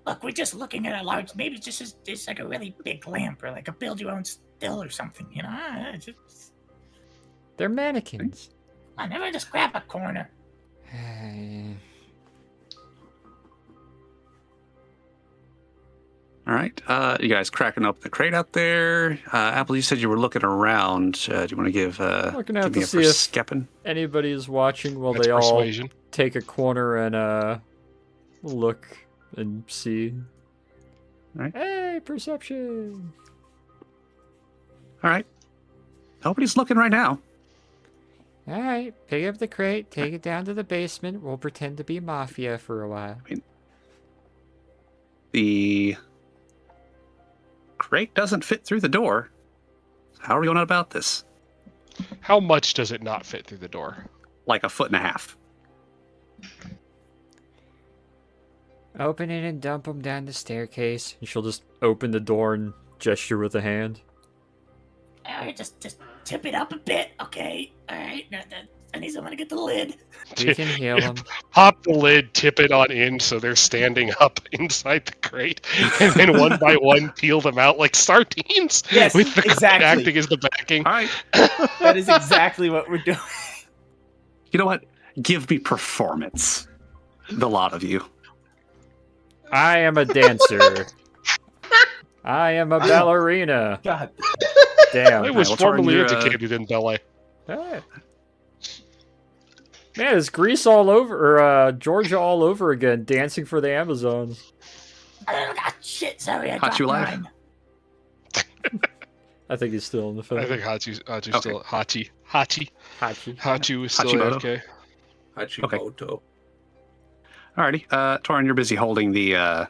Look, we're just looking at a large, maybe just like a really big lamp or like a build-your-own still or something, you know? They're mannequins. I never just grab a corner. All right. You guys cracking up the crate out there. Apple, you said you were looking around. Do you want to give, Looking out give me to a see if perception? anybody's watching while That's they persuasion. all take a corner and look and see. All right. Hey, perception. All right. Nobody's looking right now. All right, pick up the crate, take it down to the basement. We'll pretend to be mafia for a while. The crate doesn't fit through the door. How are we going about this? How much does it not fit through the door? Like 1.5 feet. Open it and dump them down the staircase. And she'll just open the door and gesture with a hand. Alright, just tip it up a bit, okay? Alright, I need someone to get the lid. We can heal them. Pop the lid, tip it on in so they're standing up inside the crate, and then one by one peel them out like sardines. Yes, with the crate exactly. acting as the backing. All right. That is exactly what we're doing. You know what? Give me performance. The lot of you. I am a dancer. I am a ballerina. God. Damn. I was Well, Torin, formerly you're, educated in ballet. Hey. Man, it's Greece all over, or Georgia all over again, dancing for the Amazons. Oh, God, shit, sorry, I Hot dropped you alive? mine. I think he's still in the film. I think Hachi's Okay. still Hachi is still Hachimoto. AFK. Hachimoto. Alrighty. Torin, you're busy holding the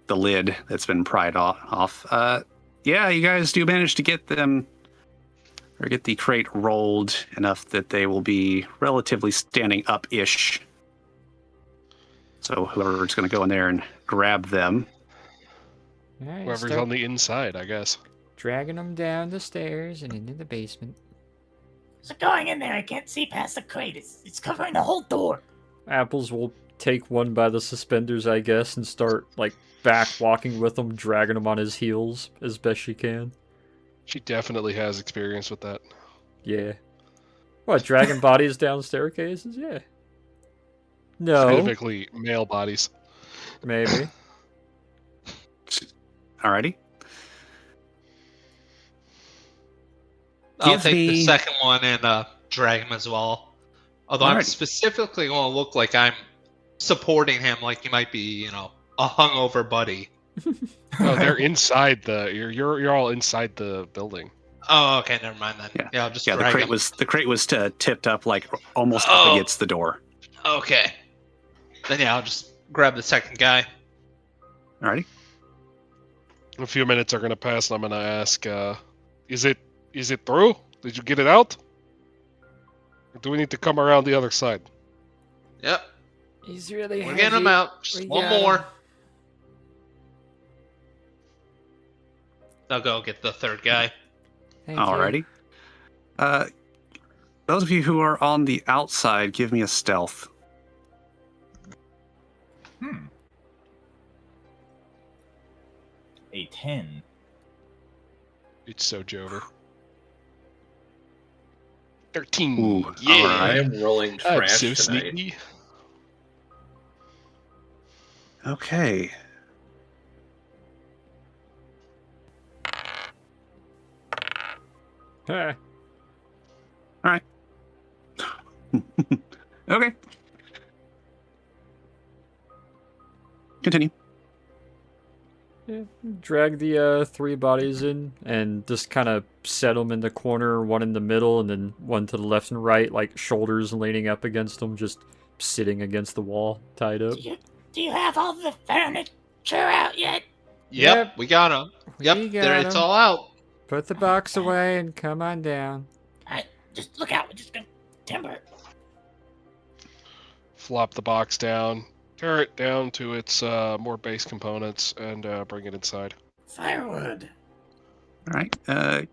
lid that's been pried off. Yeah, you guys do manage to get them, or get the crate rolled enough that they will be relatively standing up-ish. So whoever's going to go in there and grab them. All right, Whoever's start on the inside, I guess. dragging them down the stairs and into the basement. So going in there, I can't see past the crate. It's covering the whole door. Apples will take one by the suspenders, I guess, and start, like, back walking with him, dragging him on his heels as best she can. She definitely has experience with that. Yeah. What, dragging bodies down staircases? Yeah. No. Specifically, male bodies. Maybe. Alrighty. I'll Give take the me- second one and drag him as well. Although I'm Alright. specifically going to look like I'm supporting him, like he might be, you know, a hungover buddy. Oh, they're inside the. You're all inside the building. Oh, okay, never mind then. Yeah, I'll just Yeah, the drag crate him. was tipped up like almost Oh. up against the door. Okay. Then yeah, I'll just grab the second guy. Alrighty. A few minutes are gonna pass, and I'm gonna ask, is it through? Did you get it out? Or do we need to come around the other side? Yep. He's really We're getting him out. Just one more. I'll go get the third guy. Alrighty. Those of you who are on the outside, give me a stealth. A 10. It's so Jover. 13. Ooh, Yeah. I am rolling I'm trash so tonight. sneaky. Okay. Heh. Alright. Okay. Continue. Yeah, drag the three bodies in and just kind of set them in the corner, one in the middle, and then one to the left and right, like shoulders leaning up against them, just sitting against the wall, tied up. Do you have all the sure out yet? Yep, we got him. Yep, We there, got it's 'em. all out. Put the box away and come on down. Alright, just look out. We're just gonna timber it. Flop the box down, tear it down to its more base components, and bring it inside. Firewood. All right.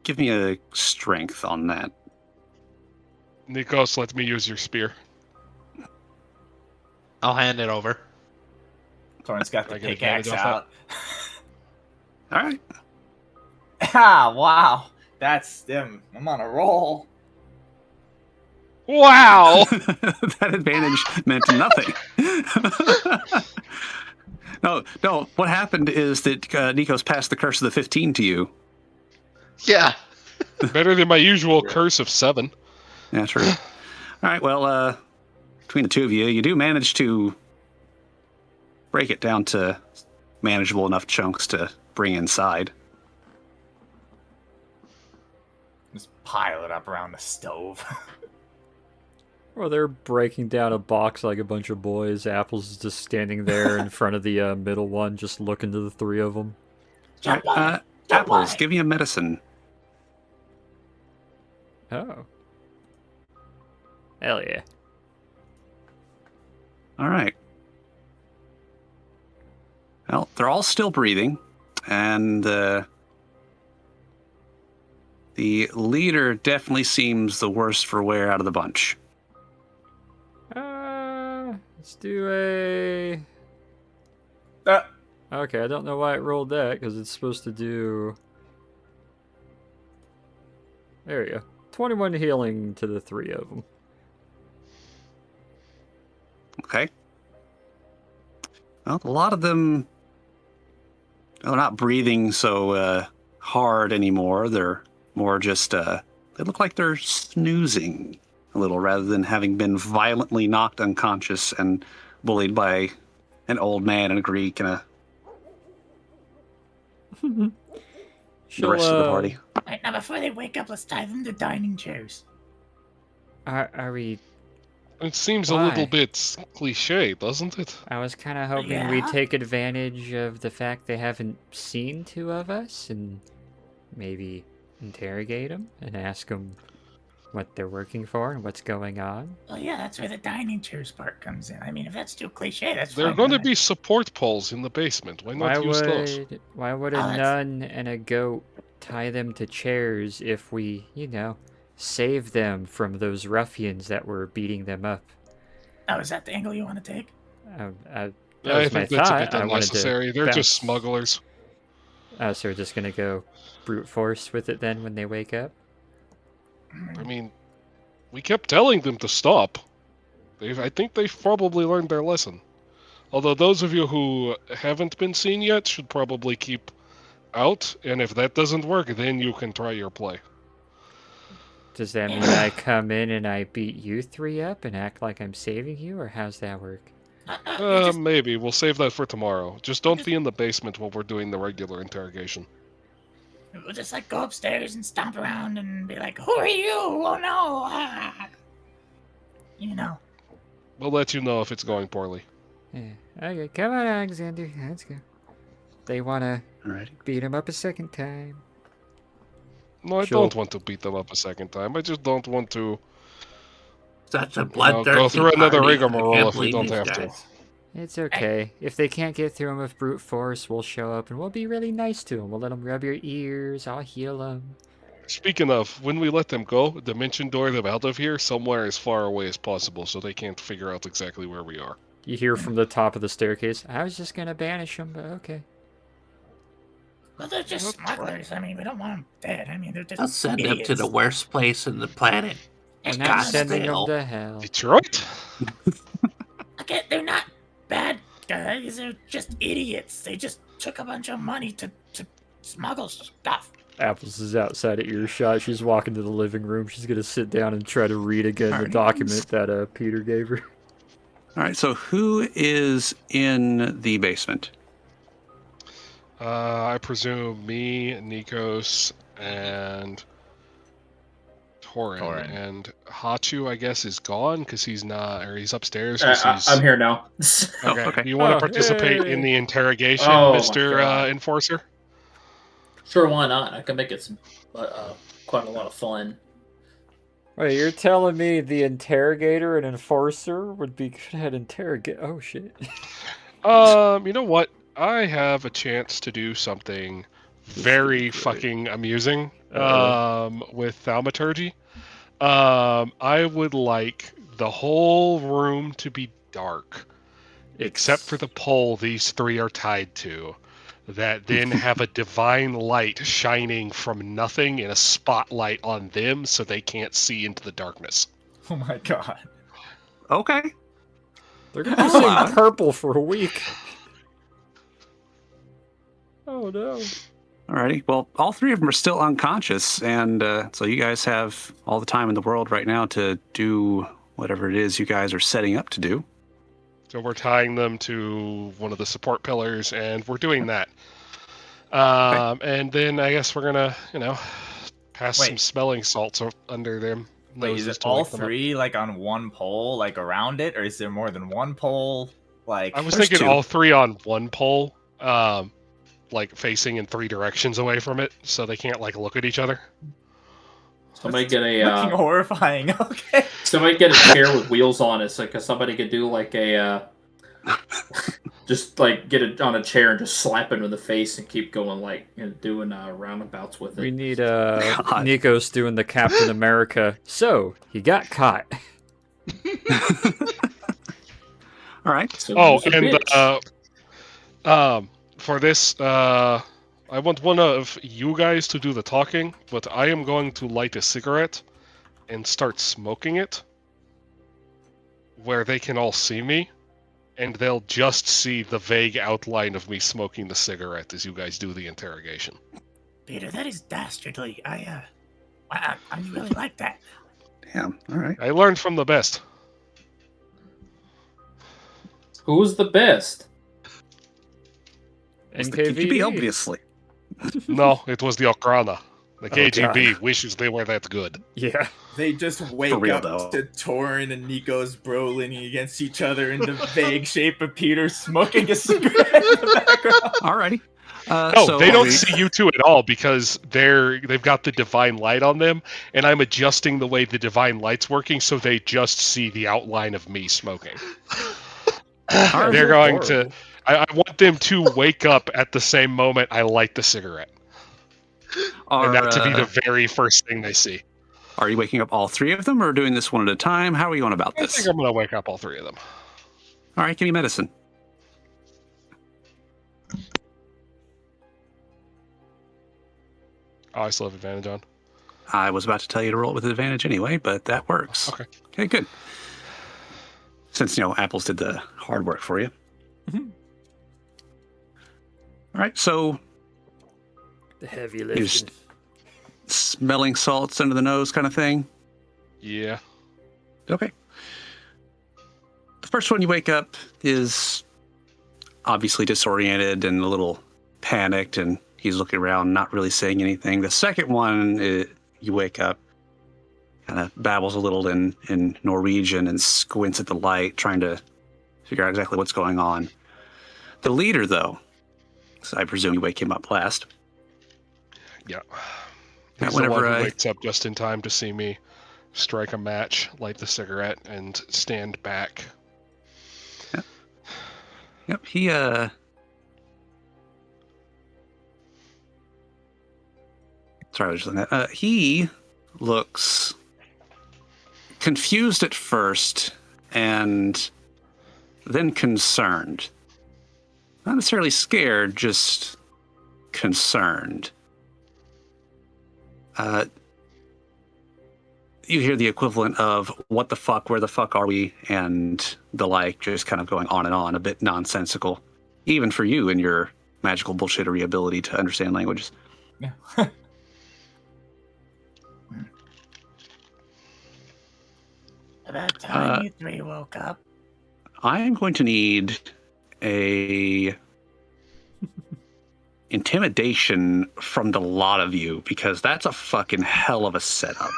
Give me a strength on that. Nikos, let me use your spear. I'll hand it over. Torrance got Can the I get advantage pickaxe off out. All right. Ah, wow. That's them. I'm on a roll. Wow! That advantage meant nothing. No. What happened is that Nikos passed the curse of the 15 to you. Yeah. Better than my usual curse of 7. Yeah, true. All right. Well, between the two of you, you do manage to break it down to manageable enough chunks to bring inside. Just pile it up around the stove. Well, they're breaking down a box like a bunch of boys. Apples is just standing there in front of the middle one, just looking to the three of them. Jump on it. Jump Apples, on it. give me a medicine. Oh. Hell yeah. All right. Well, they're all still breathing, and the leader definitely seems the worst for wear out of the bunch. Let's do a... Okay, I don't know why it rolled that, because it's supposed to do... There you go. 21 healing to the three of them. Okay. Well, a lot of them are not breathing so hard anymore. They're more just, they look like they're snoozing a little rather than having been violently knocked unconscious and bullied by an old man and a Greek and the rest of the party. Right, now before they wake up, let's tie them to dining chairs. Are we... It seems Why? a little bit cliche, doesn't it? I was kind of hoping we'd take advantage of the fact they haven't seen two of us and maybe interrogate them and ask them what they're working for and what's going on. Well, yeah, that's where the dining chairs part comes in. I mean, if that's too cliche, that's There are fine. going to be support poles in the basement. Why not use those? Why would a nun and a goat tie them to chairs if we, save them from those ruffians that were beating them up? Oh, is that the angle you want to take? That I was my think that's a thought. bit I wanted to unnecessary. They're just smugglers. Oh, so we're just gonna go brute force with it then when they wake up? I mean, we kept telling them to stop. I think they've probably learned their lesson. Although those of you who haven't been seen yet should probably keep out, and if that doesn't work, then you can try your play. Does that mean I come in and I beat you three up and act like I'm saving you, or how's that work? Maybe. We'll save that for tomorrow. Just don't be in the basement while we're doing the regular interrogation. We'll just go upstairs and stomp around and be like, "Who are you? Oh no!" We'll let you know if it's going poorly. Yeah. Okay, come on, Alexander. Let's go. They wanna beat him up a second time. No, I don't want to beat them up a second time. I just don't want to Such a bloodthirsty go through another party. I rigmarole can't if we believe don't these have guys. It's okay. If they can't get through him with brute force, we'll show up and we'll be really nice to him. We'll let them rub your ears. I'll heal them. Speaking of, when we let them go, dimension door them out of here somewhere as far away as possible so they can't figure out exactly where we are. You hear from the top of the staircase, I was just gonna banish them, but okay. Well, they're just smugglers. I mean, we don't want them dead. I mean, they're just I'll send them idiots. to the worst place in the planet. We're not sending them to hell. Detroit? Okay, they're not bad guys. They're just idiots. They just took a bunch of money to smuggle stuff. Apples is outside of earshot. She's walking to the living room. She's gonna sit down and try to read again the document that Peter gave her. All right, so who is in the basement? I presume me, Nikos, and Torin. And Hachu, I guess, is gone because he's not, or he's upstairs because he's. I'm here now. Okay. okay. Do you want to participate yay. in the interrogation, Oh, my Mr. God. Enforcer? Sure, why not? I can make it some, quite a lot of fun. Wait, you're telling me the interrogator and enforcer would be good at interrogate? Oh shit. You know what? I have a chance to do something very fucking amusing with thaumaturgy. I would like the whole room to be dark, except for the pole these three are tied to, that then have a divine light shining from nothing in a spotlight on them so they can't see into the darkness. Oh my god. Okay. They're gonna be seeing purple for a week. Oh no. Alrighty. Well, all three of them are still unconscious, and so you guys have all the time in the world right now to do whatever it is you guys are setting up to do. So we're tying them to one of the support pillars, and we're doing that. And then I guess we're gonna, pass some smelling salts under them. Wait, is it all three like on one pole, like around it, or is there more than one pole? Like I was thinking all three on one pole, like facing in three directions away from it, so they can't like look at each other. Somebody get a fucking horrifying. Okay. Somebody get a chair with wheels on it, so somebody could do like a just like get it on a chair and just slap it in the face and keep going like doing roundabouts with it. We need Nikos doing the Captain America. So he got caught. All right. So for this, I want one of you guys to do the talking, but I am going to light a cigarette and start smoking it where they can all see me, and they'll just see the vague outline of me smoking the cigarette as you guys do the interrogation. Peter, that is dastardly. I really like that. Damn. All right. I learned from the best. Who's the best? It's the KGB, obviously. No, it was the Okrana. The Oh, KGB God. wishes they were that good. Yeah. They just wake For real, up though. to Torin and Nico's bro leaning against each other in the vague shape of Peter smoking a cigarette in the background. Alrighty. No, they don't see you two at all because they've got the divine light on them, and I'm adjusting the way the divine light's working so they just see the outline of me smoking. They're going to. I want them to wake up at the same moment I light the cigarette, and that to be the very first thing they see. Are you waking up all three of them, or doing this one at a time? How are you going about I this? think I'm going to wake up all three of them. All right, give me medicine. Oh, I still have advantage on. I was about to tell you to roll it with advantage anyway, but that works. Okay. Okay, good. Since, Apples did the hard work for you. Mm-hmm. All right, so The heavy you're lifting. smelling salts under the nose kind of thing? Yeah. Okay. The first one you wake up is obviously disoriented and a little panicked, and he's looking around, not really saying anything. The second one, you wake up, kind of babbles a little in Norwegian and squints at the light, trying to figure out exactly what's going on. The leader, though, so I presume you wake him up last. Yeah. Yeah, He's whenever the one I- who wakes up just in time to see me strike a match, light the cigarette, and stand back. Yep, he sorry, I was just looking at he looks confused at first and then concerned. Not necessarily scared, just concerned. You hear the equivalent of what the fuck, where the fuck are we, and the like, just kind of going on and on, a bit nonsensical, even for you and your magical bullshittery ability to understand languages. Yeah. About time you three woke up. I am going to need a intimidation from the lot of you, because that's a fucking hell of a setup.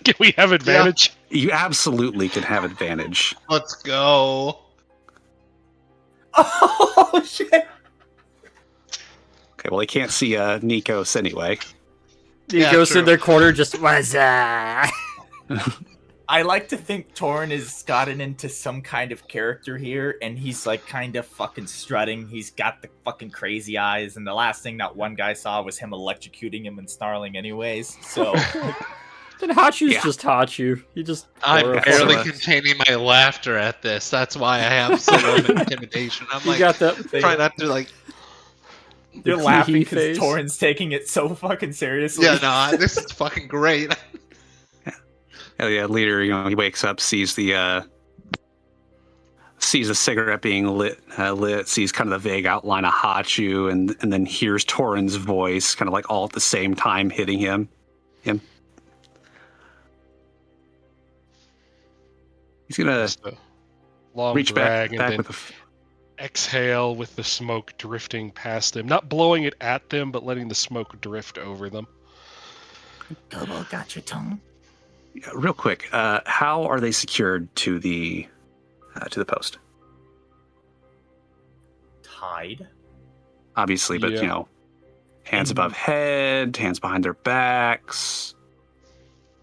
Can we have advantage? You absolutely can have advantage. Let's go. Oh shit! Okay, well, he can't see Nikos anyway. Nico's true. in the corner just was I like to think Torin has gotten into some kind of character here, and he's like kind of fucking strutting. He's got the fucking crazy eyes, and the last thing that one guy saw was him electrocuting him and snarling anyways. So Then Hachu's just Hachu. He just I'm glorifies barely us. containing my laughter at this. That's why I have so low of intimidation. I'm You like, got that try not to like. you're the laughing hee-hee because face. Torin's taking it so fucking seriously. Yeah, no, this is fucking great. Hell yeah, leader, he wakes up, sees the cigarette being lit, sees kind of the vague outline of Hachu, and then hears Torin's voice, kind of like all at the same time hitting him. He's gonna Just a long reach drag back and then with the. exhale with the smoke drifting past them. Not blowing it at them, but letting the smoke drift over them. Gobo got your tongue. Real quick, how are they secured to the post? Tied. Obviously, but Yeah. hands above head, hands behind their backs.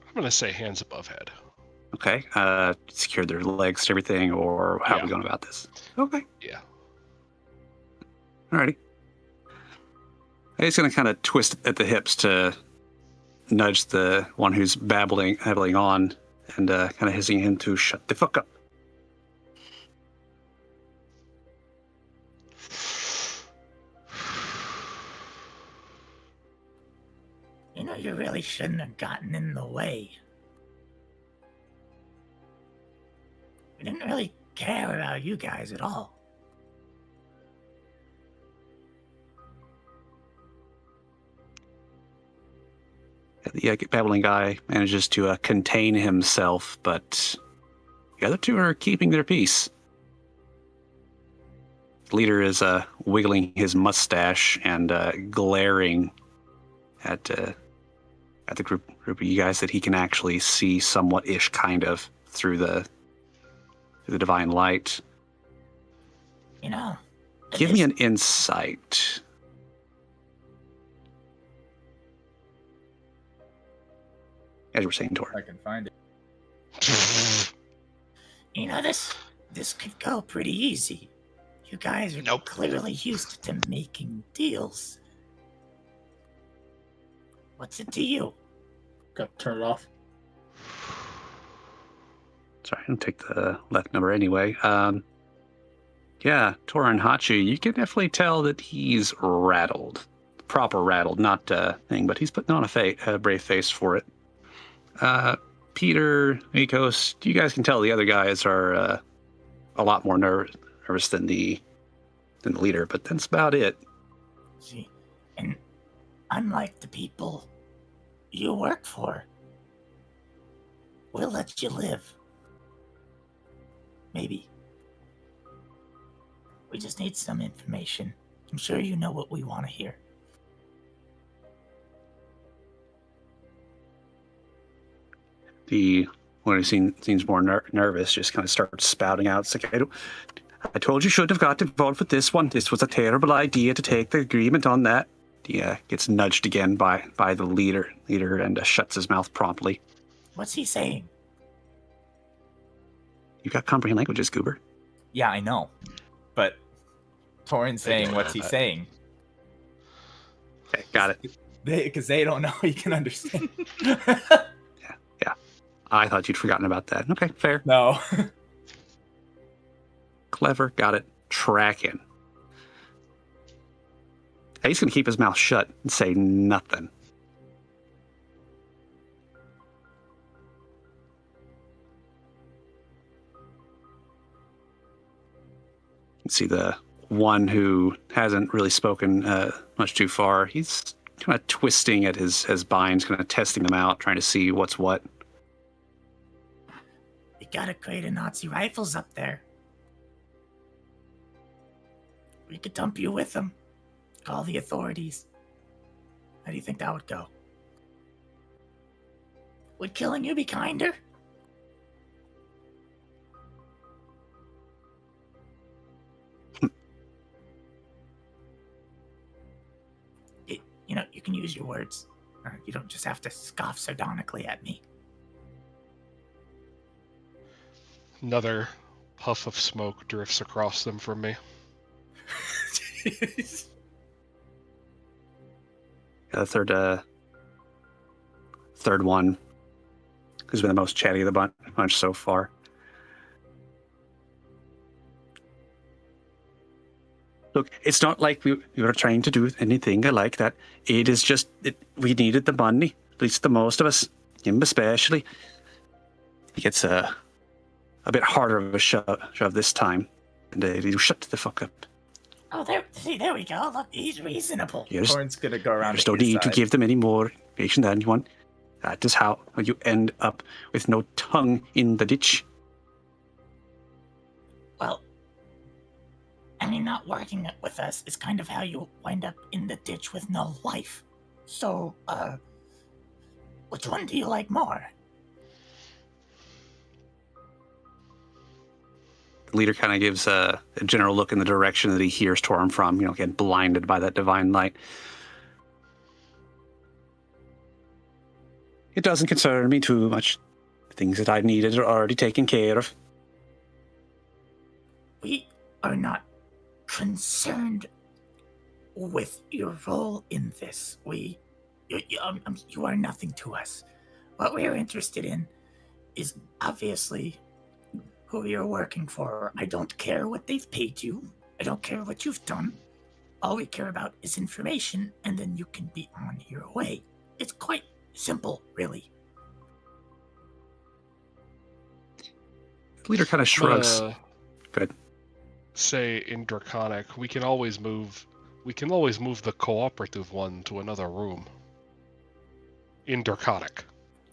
I'm going to say hands above head. Okay, secured their legs to everything, or how are we going about this? Okay, Yeah. alrighty. He's gonna kind of twist at the hips to nudge the one who's babbling on, and kind of hissing him to shut the fuck up. You know, you really shouldn't have gotten in the way. We didn't really care about you guys at all. The babbling guy manages to contain himself, but the other two are keeping their peace. The leader is wiggling his mustache and glaring at the group of you guys that he can actually see somewhat-ish, kind of, through the divine light. You know. Give me an insight. As you were saying, Tor. I can find it. You know, this could go pretty easy. You guys are clearly used to making deals. What's it to you? Got to turn it off. Sorry, I'll take the left number anyway. Yeah, Torin Hachu, you can definitely tell that he's rattled. Proper rattled, not thing, but he's putting on a brave face for it. Peter, Nikos, you guys can tell the other guys are a lot more nervous than the leader, but that's about it. See, and unlike the people you work for, we'll let you live. Maybe. We just need some information. I'm sure you know what we want to hear. The one who seems more nervous just kind of starts spouting out. It's like, I told you shouldn't have got involved with this one. This was a terrible idea to take the agreement on that. He gets nudged again by the leader and shuts his mouth promptly. What's he saying? You got comprehend languages, Goober. Yeah, I know. But Torin's saying, what's he saying? Okay, got it. Because they don't know he can understand. Yeah. I thought you'd forgotten about that. Okay, fair. No. Clever, got it. Tracking. Hey, he's going to keep his mouth shut and say nothing. You can see the one who hasn't really spoken much too far. He's kind of twisting at his binds, kind of testing them out, trying to see what's what. We got a crate of Nazi rifles up there. We could dump you with them. Call the authorities. How do you think that would go? Would killing you be kinder? You can use your words. You don't just have to scoff sardonically at me. Another puff of smoke drifts across them from me. The third one who's been the most chatty of the bunch so far. Look, it's not like we were trying to do anything like that. It is just we needed the money, at least the most of us, him especially. He gets a bit harder of a shove this time, and he shut the fuck up. Oh, there we go. Look, he's reasonable. Torn's gonna go around. There's no need to give them any more information than you want. That is how you end up with no tongue in the ditch. Well, I mean, not working with us is kind of how you wind up in the ditch with no life. So, which one do you like more? The leader kind of gives a general look in the direction that he hears Torm from, getting blinded by that divine light. It doesn't concern me too much. The things that I needed are already taken care of. We are not concerned with your role in this. You are nothing to us. What we're interested in is obviously who you're working for. I don't care what they've paid you. I don't care what you've done. All we care about is information, and then you can be on your way. It's quite simple, really. The leader kind of shrugs. Good. Say in Draconic, we can always move the cooperative one to another room. In Draconic.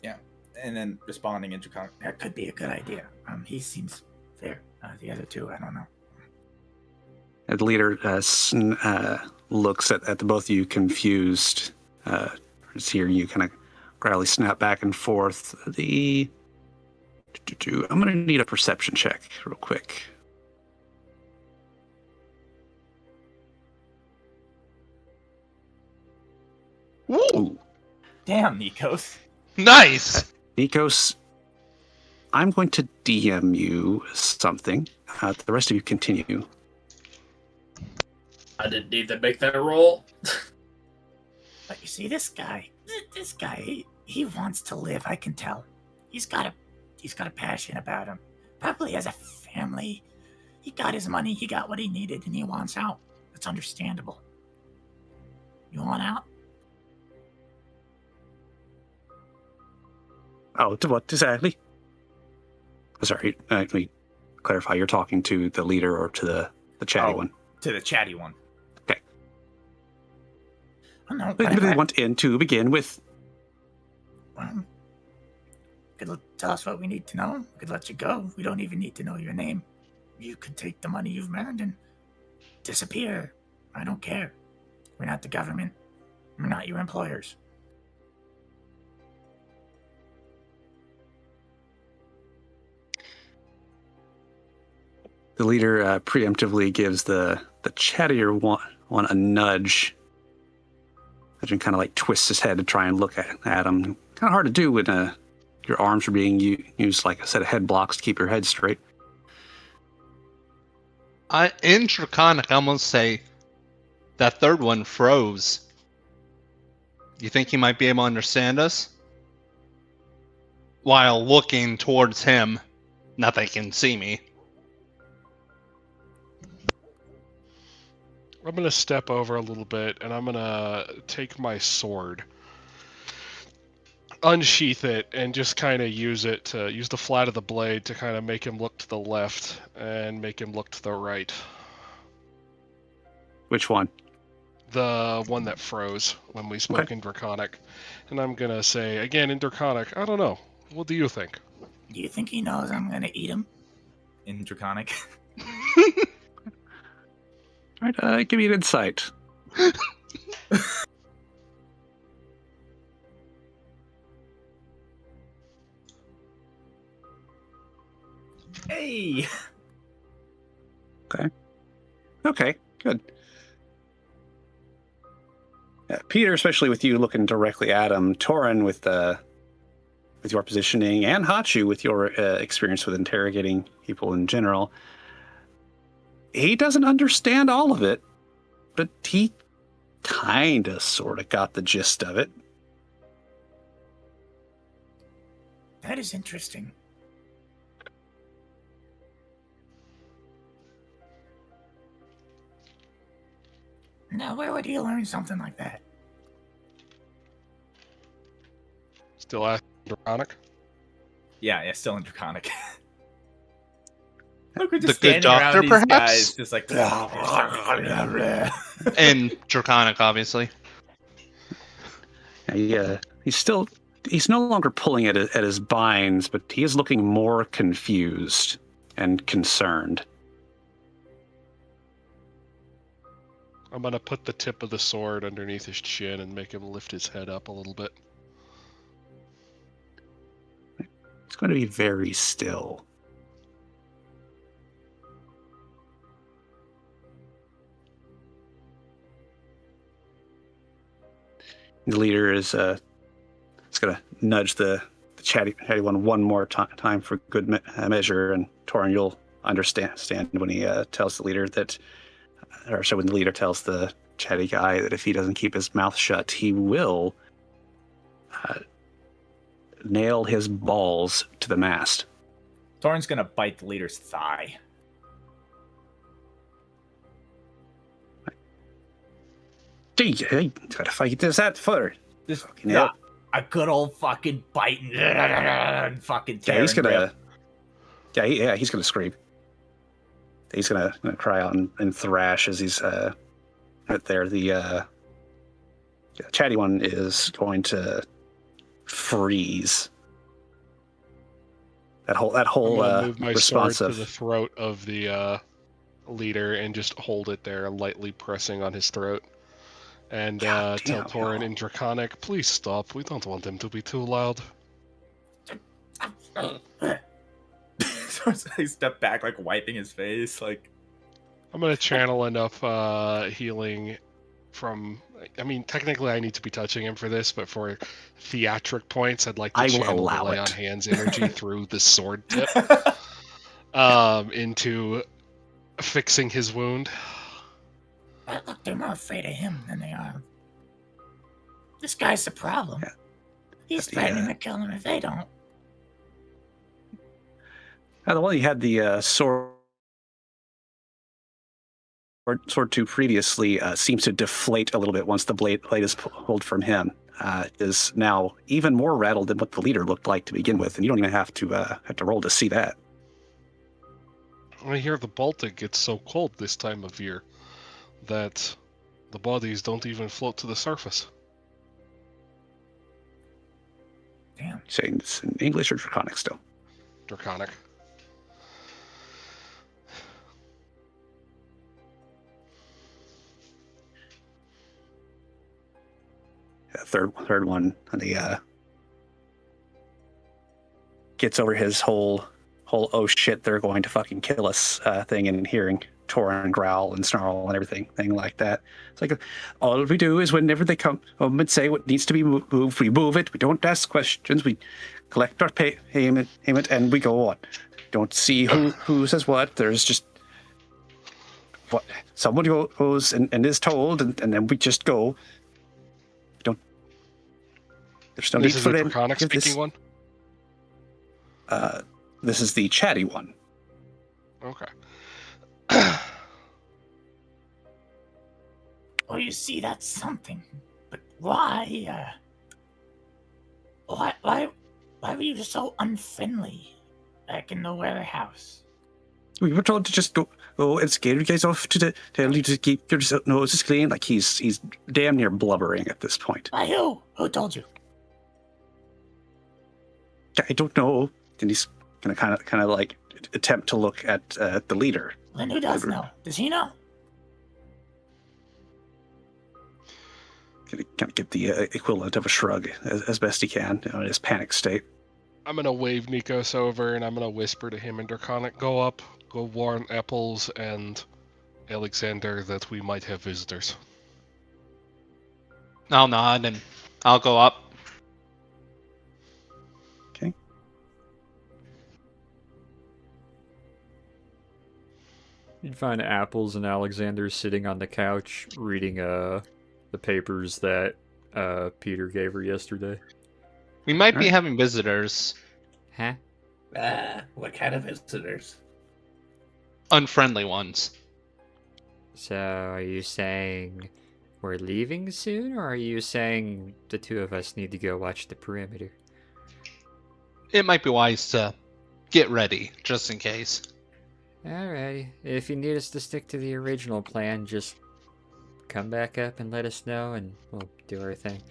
Yeah, and then responding in Draconic. That could be a good idea. He seems fair. The other two, I don't know. The leader looks at the both of you confused. Just hearing you kind of gradually snap back and forth. I'm going to need a perception check real quick. Ooh. Damn, Nikos. Nice! Nikos, I'm going to DM you something. The rest of you continue. I didn't need to make that roll. But you see, this guy, he wants to live. I can tell. He's got a passion about him. Probably has a family. He got his money. He got what he needed, and he wants out. That's understandable. You want out? Oh, to what exactly? Sorry, let me clarify. You're talking to the leader or to the chatty one? To the chatty one. Okay. Oh, no, What do they want in to begin with? Well, could tell us what we need to know. We could let you go. We don't even need to know your name. You could take the money you've earned and disappear. I don't care. We're not the government. We're not your employers. The leader preemptively gives the chattier one a nudge. And kind of like twists his head to try and look at him. Kind of hard to do when your arms are being used like a set of head blocks to keep your head straight. In Draconic, I'm gonna say that third one froze. You think he might be able to understand us? While looking towards him, not that he can see me. I'm going to step over a little bit, and I'm going to take my sword, unsheath it, and just kind of use the flat of the blade to kind of make him look to the left and make him look to the right. Which one? The one that froze when we spoke in Draconic. And I'm going to say, again, in Draconic, I don't know. What do you think? Do you think he knows I'm going to eat him? In Draconic. All right, give me an insight. Hey. Okay, good. Peter, especially with you looking directly at him, Torin with your positioning, and Hachu with your experience with interrogating people in general, he doesn't understand all of it, but he kind of sort of got the gist of it. That is interesting. Now, where would you learn something like that? Still asking Draconic? Yeah, still in Draconic. Look, we're The just good standing around doctor, these perhaps? guys, just like. Blah, blah, blah, blah. And Draconic, obviously. He's no longer pulling at his binds, but he is looking more confused and concerned. I'm gonna put the tip of the sword underneath his chin and make him lift his head up a little bit. It's going to be very still. The leader is going to nudge the chatty one more time for good measure, and Torin, you'll understand when he tells the leader that, or so when the leader tells the chatty guy that if he doesn't keep his mouth shut, he will nail his balls to the mast. Torin's gonna bite the leader's thigh. Hey, gotta fight this out for. Just hell. a good old fucking bite and fucking tear. Yeah, he's gonna. He's gonna scream. He's gonna cry out and thrash as he's right there. The chatty one is going to freeze. That whole I'm gonna move my sword response to of the throat of the leader and just hold it there, lightly pressing on his throat. And tell Torin in Draconic, please stop. We don't want him to be too loud. So I step back, like wiping his face. Like, I'm gonna channel enough healing from. I mean, technically, I need to be touching him for this, but for theatric points, I'd like to I will channel the allow lay it. on hands energy through the sword tip into fixing his wound. Look, they're more afraid of him than they are. This guy's the problem. Yeah. He's threatening to kill him if they don't. The one he had the sword to previously seems to deflate a little bit once the blade is pulled from him. Is now even more rattled than what the leader looked like to begin with, and you don't even have to roll to see that. I hear the Baltic gets so cold this time of year that the bodies don't even float to the surface. Damn. Saying it's in English or Draconic still. Draconic. Third one, and he gets over his whole oh shit, they're going to fucking kill us thing, and hearing Torin growl and snarl and everything like that. It's like, all we do is whenever they come and say what needs to be moved, we move it. We don't ask questions. We collect our payment, and we go on. Don't see who says what. There's just what someone goes and is told, and then we just go. There's no This need is for the them. Draconic speaking one? This is the chatty one. Okay. Well, you see, that's something. But why were you so unfriendly back in the warehouse? We were told to just go and scare you guys off to tell you to keep your noses clean. Like he's damn near blubbering at this point. By who? Who told you? I don't know. And he's gonna kind of like attempt to look at the leader. Then who does know? Does he know? Gonna kind of get the equivalent of a shrug as best he can in his panic state. I'm gonna wave Nikos over, and I'm gonna whisper to him and Draconic, go warn Apples and Alexander that we might have visitors. I'll nod and I'll go up. Okay. You'd find Apples and Alexander sitting on the couch reading the papers that Peter gave her yesterday. We might be Alright. having visitors. Huh? What kind of visitors? Unfriendly ones. So, are you saying we're leaving soon, or are you saying the two of us need to go watch the perimeter? It might be wise to get ready, just in case. Alrighty. If you need us to stick to the original plan, just come back up and let us know, and we'll do our thing.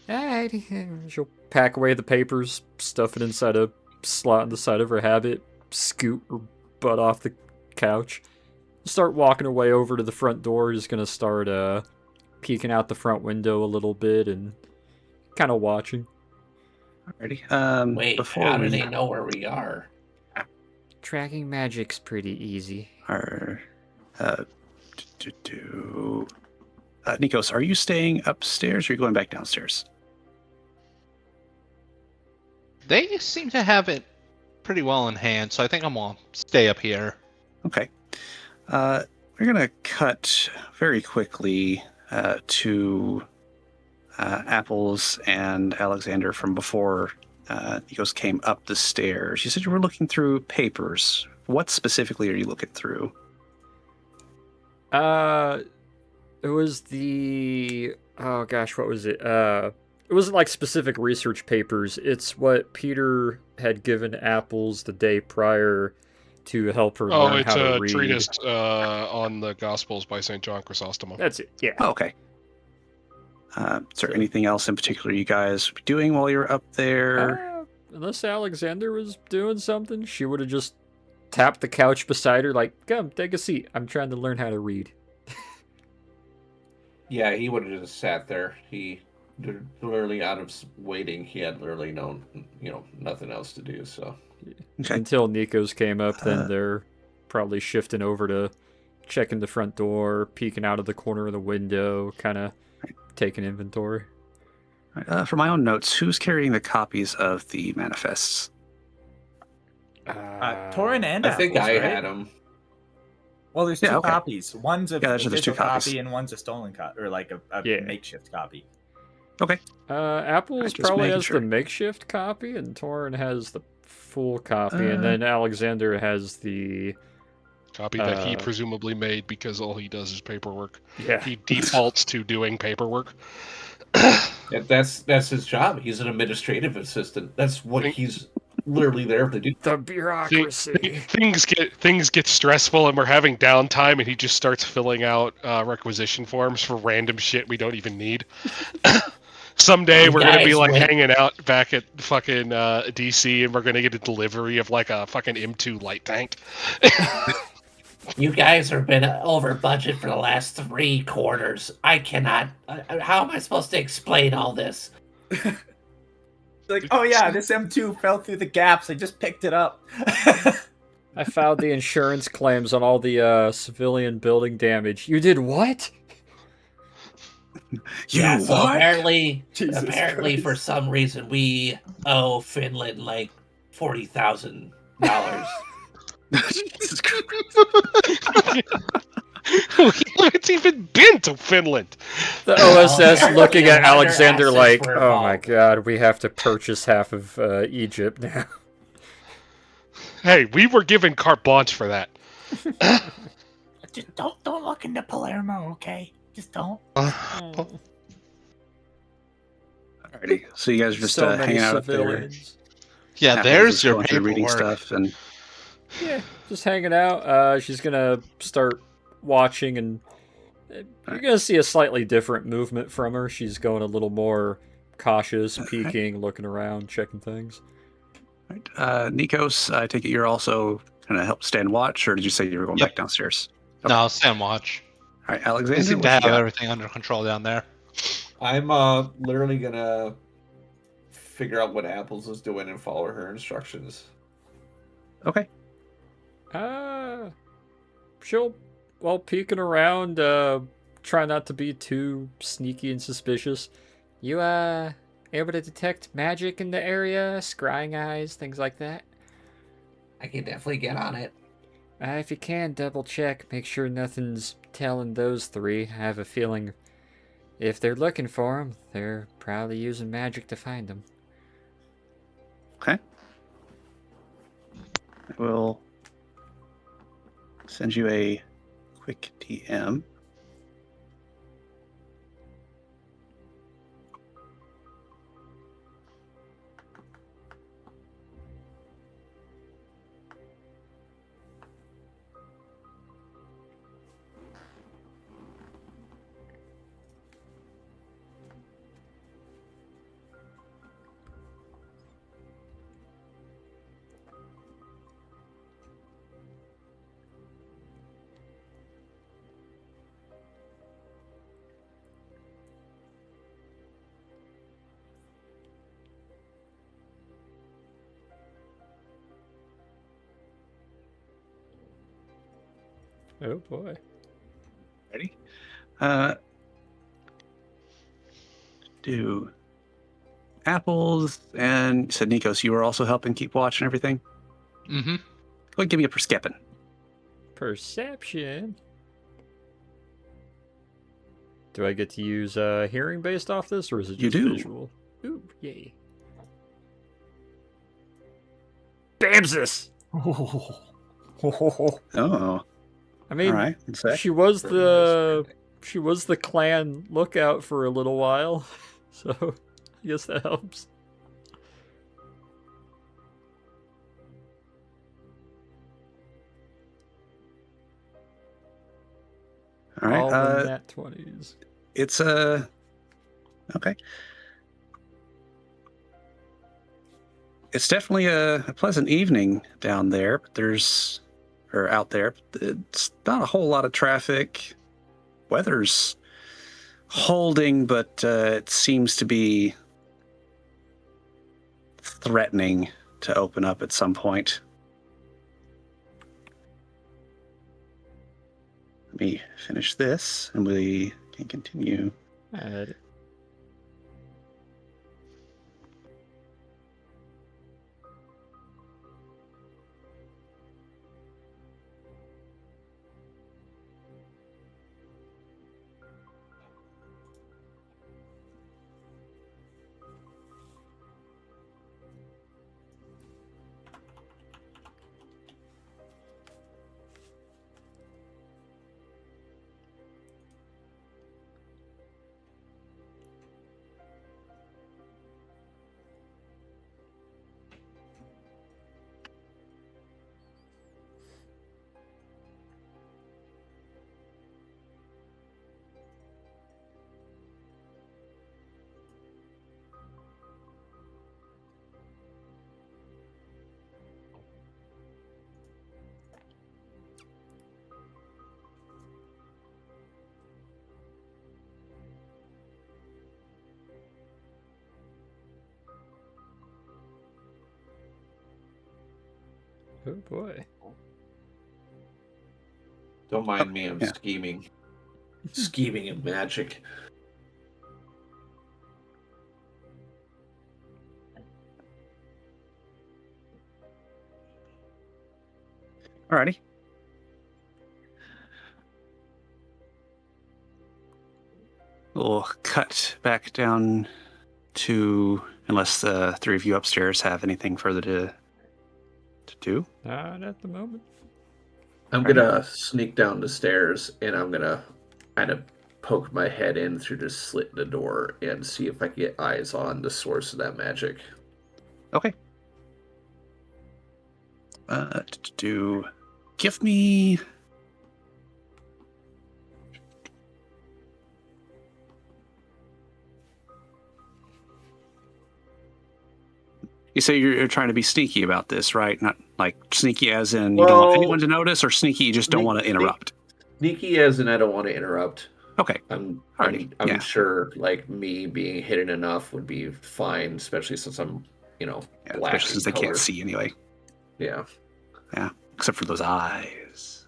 Alrighty. She'll pack away the papers, stuff it inside a slot on the side of her habit, scoot her butt off the couch, start walking her way over to the front door. Just gonna start peeking out the front window a little bit and kind of watching. Alrighty. Wait, Before how do we they know where we are? Tracking magic's pretty easy. are, Nikos, are you staying upstairs or are you going back downstairs? They seem to have it pretty well in hand, so I think I'm gonna stay up here. Okay. We're gonna cut very quickly to Apples and Alexander from before Nikos came up the stairs. You said you were looking through papers. What specifically are you looking through? It was oh gosh, what was it? It wasn't like specific research papers. It's what Peter had given Apples the day prior to help her learn It's how to a read. treatise on the Gospels by St. John Chrysostom. That's it. Yeah. Oh, okay. Is there anything else in particular you guys were doing while you were up there? Unless Alexander was doing something, she would have just tapped the couch beside her, like, "Come, take a seat. I'm trying to learn how to read." Yeah, he would have just sat there. He literally out of waiting. He had literally nothing else to do. So Okay. Until Nikos came up, then they're probably shifting over to checking the front door, peeking out of the corner of the window, kind of taking inventory. For my own notes, who's carrying the copies of the manifests? Torin and I think Apples, I right? had him. Well, there's two Yeah, okay. copies. One's a Yeah, there's official two copies. copy and one's a stolen copy, or like a Yeah. makeshift copy. Okay. Apples Just probably making has sure. the makeshift copy, and Torin has the full copy, and then Alexander has the Copy that he presumably made because all he does is paperwork. yeah. He defaults to doing paperwork. That's his job. He's an administrative assistant. That's what he's literally there to do. The bureaucracy. Things get stressful, and we're having downtime, and he just starts filling out requisition forms for random shit we don't even need. Someday we're gonna be Guys, like wait. hanging out back at fucking DC, and we're gonna get a delivery of like a fucking M2 light tank. You guys have been over budget for the last 3 quarters. I cannot. How am I supposed to explain all this? Like, oh yeah, this M2 fell through the gaps. I just picked it up. I filed the insurance claims on all the civilian building damage. You did what? Yeah, so what? apparently Jesus Christ. for some reason, we owe Finland like $40,000. Jesus Christ. It's even been to Finland. The OSS looking at Under Alexander access like, were oh my involved." god, we have to purchase half of Egypt now. Hey, we were given carte blanche for that. Just don't look into Palermo, okay? Just don't. Alrighty. So you guys are just So many hanging out up there. civilians. Yeah, Apples there's is your going through reading paperwork. stuff, and Yeah, just hanging out. She's gonna start watching, and you're gonna see a slightly different movement from her. She's going a little more cautious, peeking, looking around, checking things. Nikos, I take it you're also gonna help stand watch, or did you say you were going Yep. back downstairs? No, stand watch. All right, They Alexander, seem to what have you got? everything under control down there. I'm literally gonna figure out what Apples is doing and follow her instructions. Okay. She'll, while peeking around, try not to be too sneaky and suspicious. You, able to detect magic in the area? Scrying eyes, things like that? I can definitely get on it. If you can, double check. Make sure nothing's telling those three. I have a feeling if they're looking for them, they're probably using magic to find them. Okay. I will send you a quick DM. Oh boy. Ready? Do Apples and you said Nikos, you were also helping keep watch and everything? Mm-hmm. Go ahead and give me a perception. Perception. Do I get to use hearing based off this, or is it You just do. visual? Ooh, yay. Bamsis! Oh. I mean, All right. One sec. she was the clan lookout for a little while, so I guess that helps. All right. All the nat 20s. It's okay. It's definitely a pleasant evening down there, but out there. But it's not a whole lot of traffic. Weather's holding, but it seems to be threatening to open up at some point. Let me finish this, and we can continue. Alright. Oh boy. Don't mind me, I'm Yeah. scheming. Scheming and magic. Alrighty. We'll cut back down to, unless the three of you upstairs have anything further to do. Not at the moment. I'm gonna sneak down the stairs and I'm gonna kind of poke my head in through the slit in the door and see if I can get eyes on the source of that magic. Okay. Give me. You say you're trying to be sneaky about this, right? Not like sneaky as in you don't want Well, anyone to notice, or sneaky you just don't want to interrupt. Sneaky as in I don't want to interrupt. Okay. I'm Yeah. sure like me being hidden enough would be fine, especially since I'm, Yeah, black especially since in they can't color. see anyway. Yeah, Yeah, except for those eyes.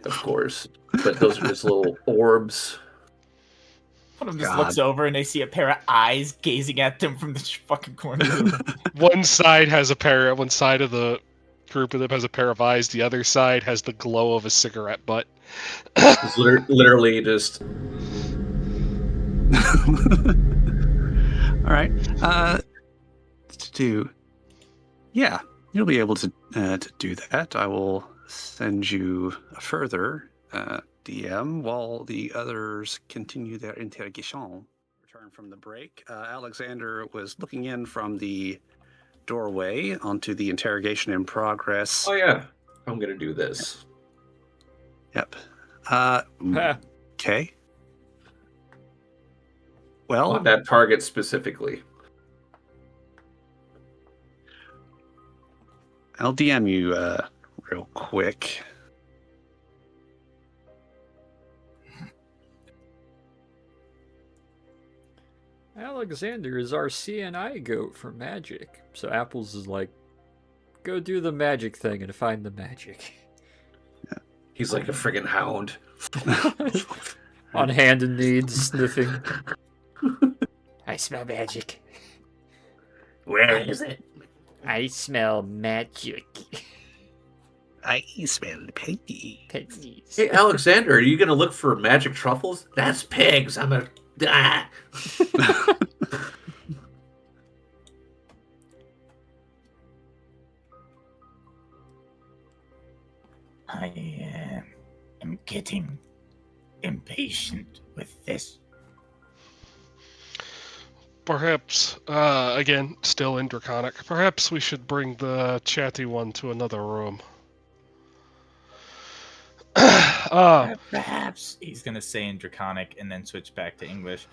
of course. But those are just little orbs. One of them just God. looks over and they see a pair of eyes gazing at them from the fucking corner of the room. One side of the group of them has a pair of eyes. The other side has the glow of a cigarette butt. It's literally just. All right. Yeah, you'll be able to do that. I will send you a further DM while the others continue their interrogation. Return from the break. Alexander was looking in from the doorway onto the interrogation in progress. Oh yeah, I'm gonna do this. Yep. Okay. Well, On that target specifically. I'll DM you real quick. Alexander is our CNI goat for magic. So Apples is like, go do the magic thing and find the magic. He's like a friggin' hound. On hand and knees, sniffing. I smell magic. Where is it? I smell magic. I smell piggy. Piggies. Hey Alexander, are you gonna look for magic truffles? That's pigs. I'm a. Ah. I am getting impatient with this. Perhaps, again, still in Draconic, perhaps we should bring the chatty one to another room. Perhaps He's gonna say in Draconic and then switch back to English.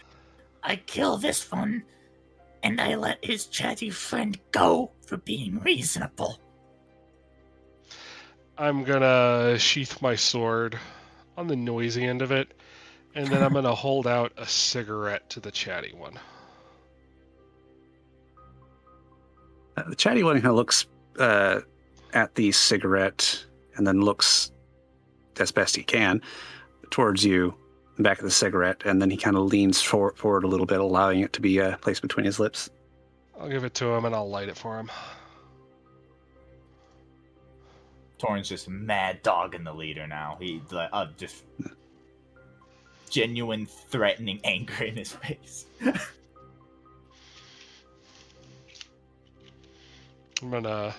I kill this one, and I let his chatty friend go for being reasonable. I'm gonna sheath my sword on the noisy end of it, and then I'm gonna hold out a cigarette to the chatty one. The chatty one kind of looks at the cigarette and then looks as best he can towards you, back of the cigarette, and then he kind of leans forward a little bit, allowing it to be placed between his lips. I'll give it to him and I'll light it for him. Torn's just mad dogging the leader now. He just genuine threatening anger in his face. I'm gonna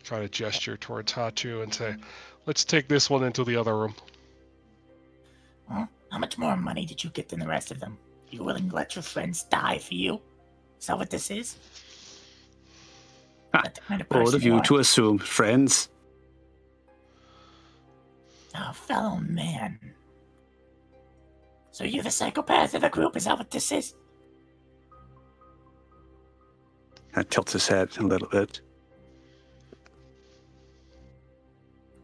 try to gesture towards Hachu and say, let's take this one into the other room. Well, how much more money did you get than the rest of them? You willing to let your friends die for you? Is that what this is? That the kind of Bold person of you are? to assume, friends. Oh, fellow man. So you're the psychopath of the group, is that what this is? Kind of tilts his head a little bit.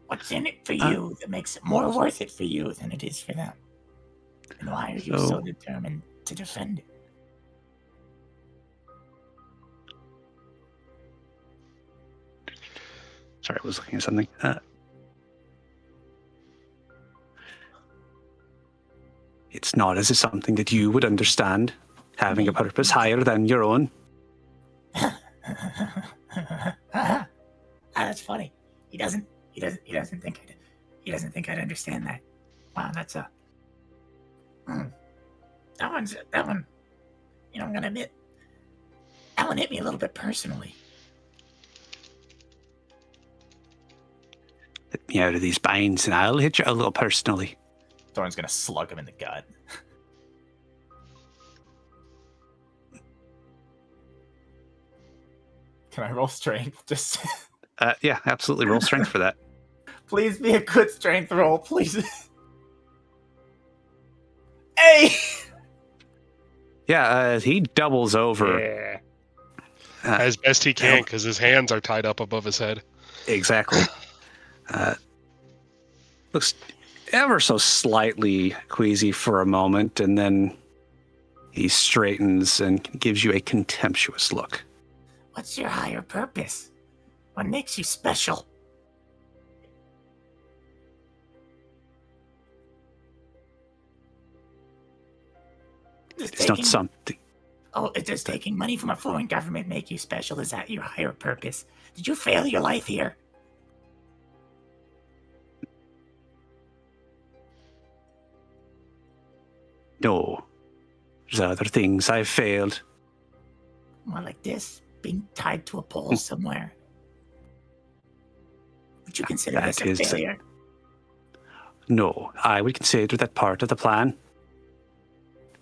What's in it for you that makes it more worth it for you than it is for them? And why are you so determined to defend it? Sorry, I was looking at something. It's not as if something that you would understand, having a purpose higher than your own. That's funny. He doesn't think I'd understand that. Wow, that's a. That one. You know, I'm gonna admit, that one hit me a little bit personally. Let me out of these binds, and I'll hit you a little personally. Thorn's gonna slug him in the gut. Can I roll strength? Just Yeah, absolutely. Roll strength for that. please be a good strength roll, please. Hey! Yeah, he doubles over. Yeah. As best he can, because his hands are tied up above his head. Exactly. Looks ever so slightly queasy for a moment, and then he straightens and gives you a contemptuous look. What's your higher purpose? What makes you special? It's not something. Oh, does taking money from a foreign government make you special? Is that your higher purpose? Did you fail your life here? No. There's other things I've failed. More like this, being tied to a pole somewhere. Would you consider this a failure? No, I would consider that part of the plan.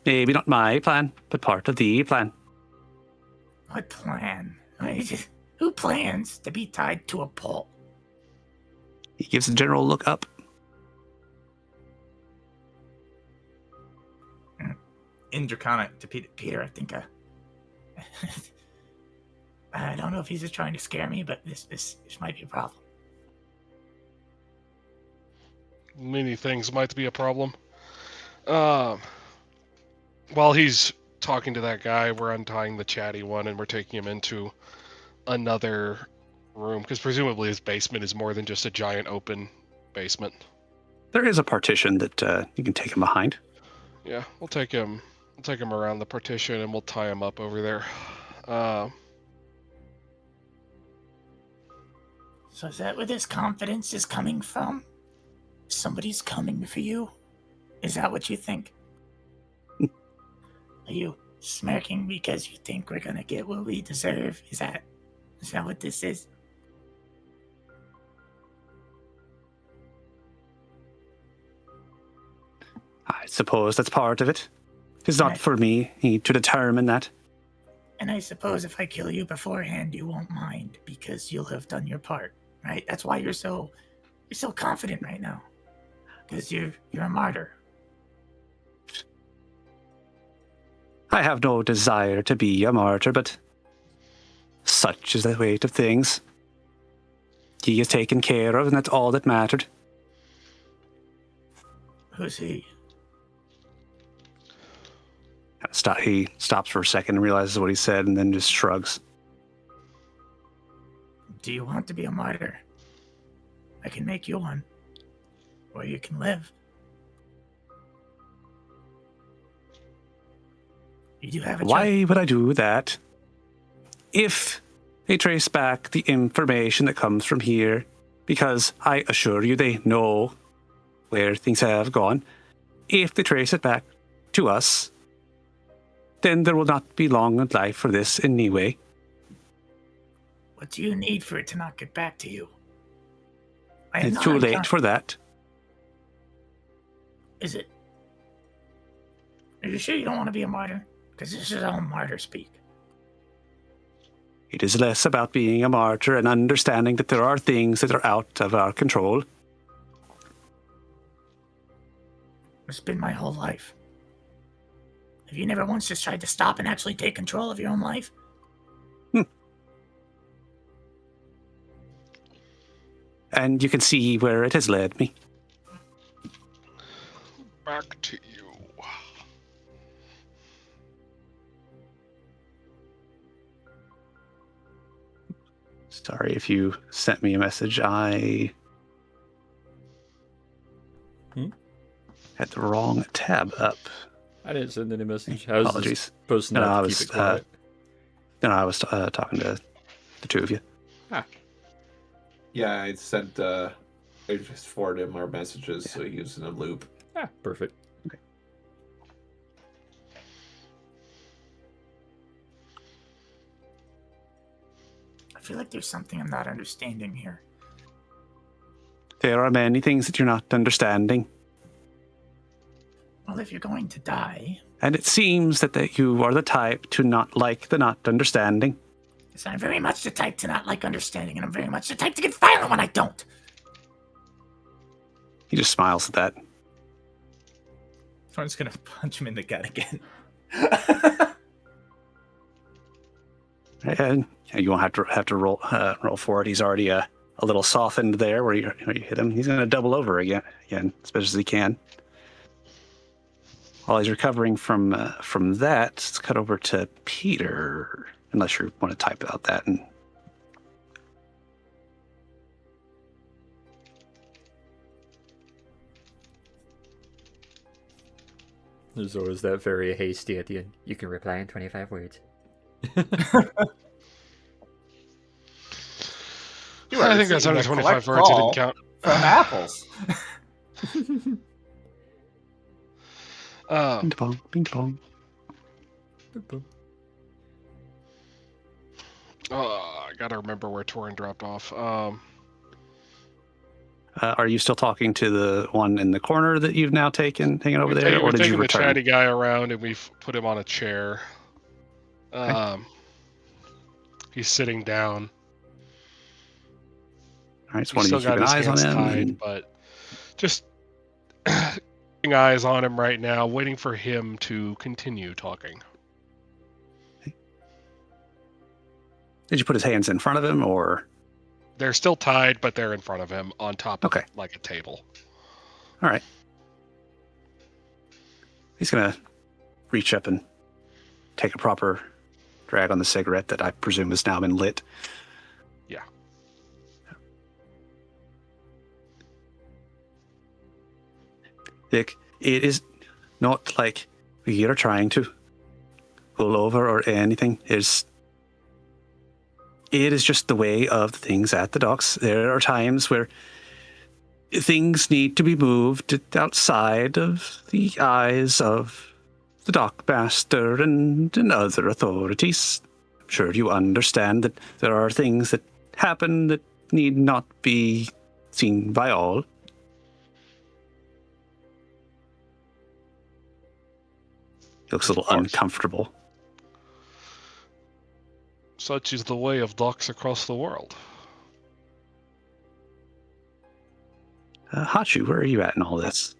Maybe not my plan, but part of the plan. What plan? Who plans to be tied to a pole? He gives a general look up. In Draconic to Peter, I think. I don't know if he's just trying to scare me, but this might be a problem. Many things might be a problem. While he's talking to that guy, we're untying the chatty one and we're taking him into another room, because presumably his basement is more than just a giant open basement. There is a partition that you can take him behind. Yeah, we'll take him around the partition and we'll tie him up over there. So is that where this confidence is coming from? Somebody's coming for you? Is that what you think? Are you smirking because you think we're gonna get what we deserve? Is that what this is? I suppose that's part of it. It's not for me to determine that. And I suppose if I kill you beforehand, you won't mind because you'll have done your part, right? That's why you're so confident right now, because you're a martyr. I have no desire to be a martyr, but such is the weight of things. He is taken care of, and that's all that mattered. Who's he? He stops for a second and realizes what he said, and then just shrugs. Do you want to be a martyr? I can make you one. Or you can live. You do have a choice. Why would I do that? If they trace back the information that comes from here, because I assure you they know where things have gone, if they trace it back to us, then there will not be long in life for this anyway. What do you need for it to not get back to you? It's too late for that. Is it? Are you sure you don't want to be a martyr? Because this is all martyr speak. It is less about being a martyr and understanding that there are things that are out of our control. It's been my whole life. Have you never once just tried to stop and actually take control of your own life? And you can see where it has led me. Back to you. Sorry if you sent me a message. I had the wrong tab up. I didn't send any message. I was Apologies. Supposed not to keep it quiet. I was talking to the two of you. Yeah, I sent. I just forwarded him our messages, so he was in a loop. Perfect. Okay. I feel like there's something I'm not understanding here. There are many things that you're not understanding. Well, if you're going to die... And it seems that you are the type to not like the not understanding. Yes, I'm very much the type to not like understanding, and I'm very much the type to get violent when I don't. He just smiles at that. I'm just gonna punch him in the gut again. And you won't have to roll for it. He's already a a little softened there where you hit him. He's going to double over again, as best as he can. While he's recovering from that, let's cut over to Peter, unless you want to type out that. And There's always that very hasty at the end. You can reply in 25 words. You are I think that's receiving under a 25 collect words. It call didn't count. from apples. Bing bong, bing bong. I gotta remember where Torin dropped off. Are you still talking to the one in the corner that you've now taken over there, or We've did you taken the return? chatty guy around and we've put him on a chair. He's sitting down. All right, so He's one of you still got keeping his eyes on hands him. tied, and- but just keeping eyes on him right now, waiting for him to continue talking. Did you put his hands in front of him, or? They're still tied, but they're in front of him on top of like a table. All right. He's gonna reach up and take a proper drag on the cigarette that I presume has now been lit. Yeah. Dick, it is not like we are trying to pull over or anything. It is just the way of things at the docks. There are times where things need to be moved outside of the eyes of the dockmaster and other authorities. I'm sure you understand that there are things that happen that need not be seen by all. He looks a little uncomfortable. Such is the way of docks across the world. Hachu, where are you at in all this?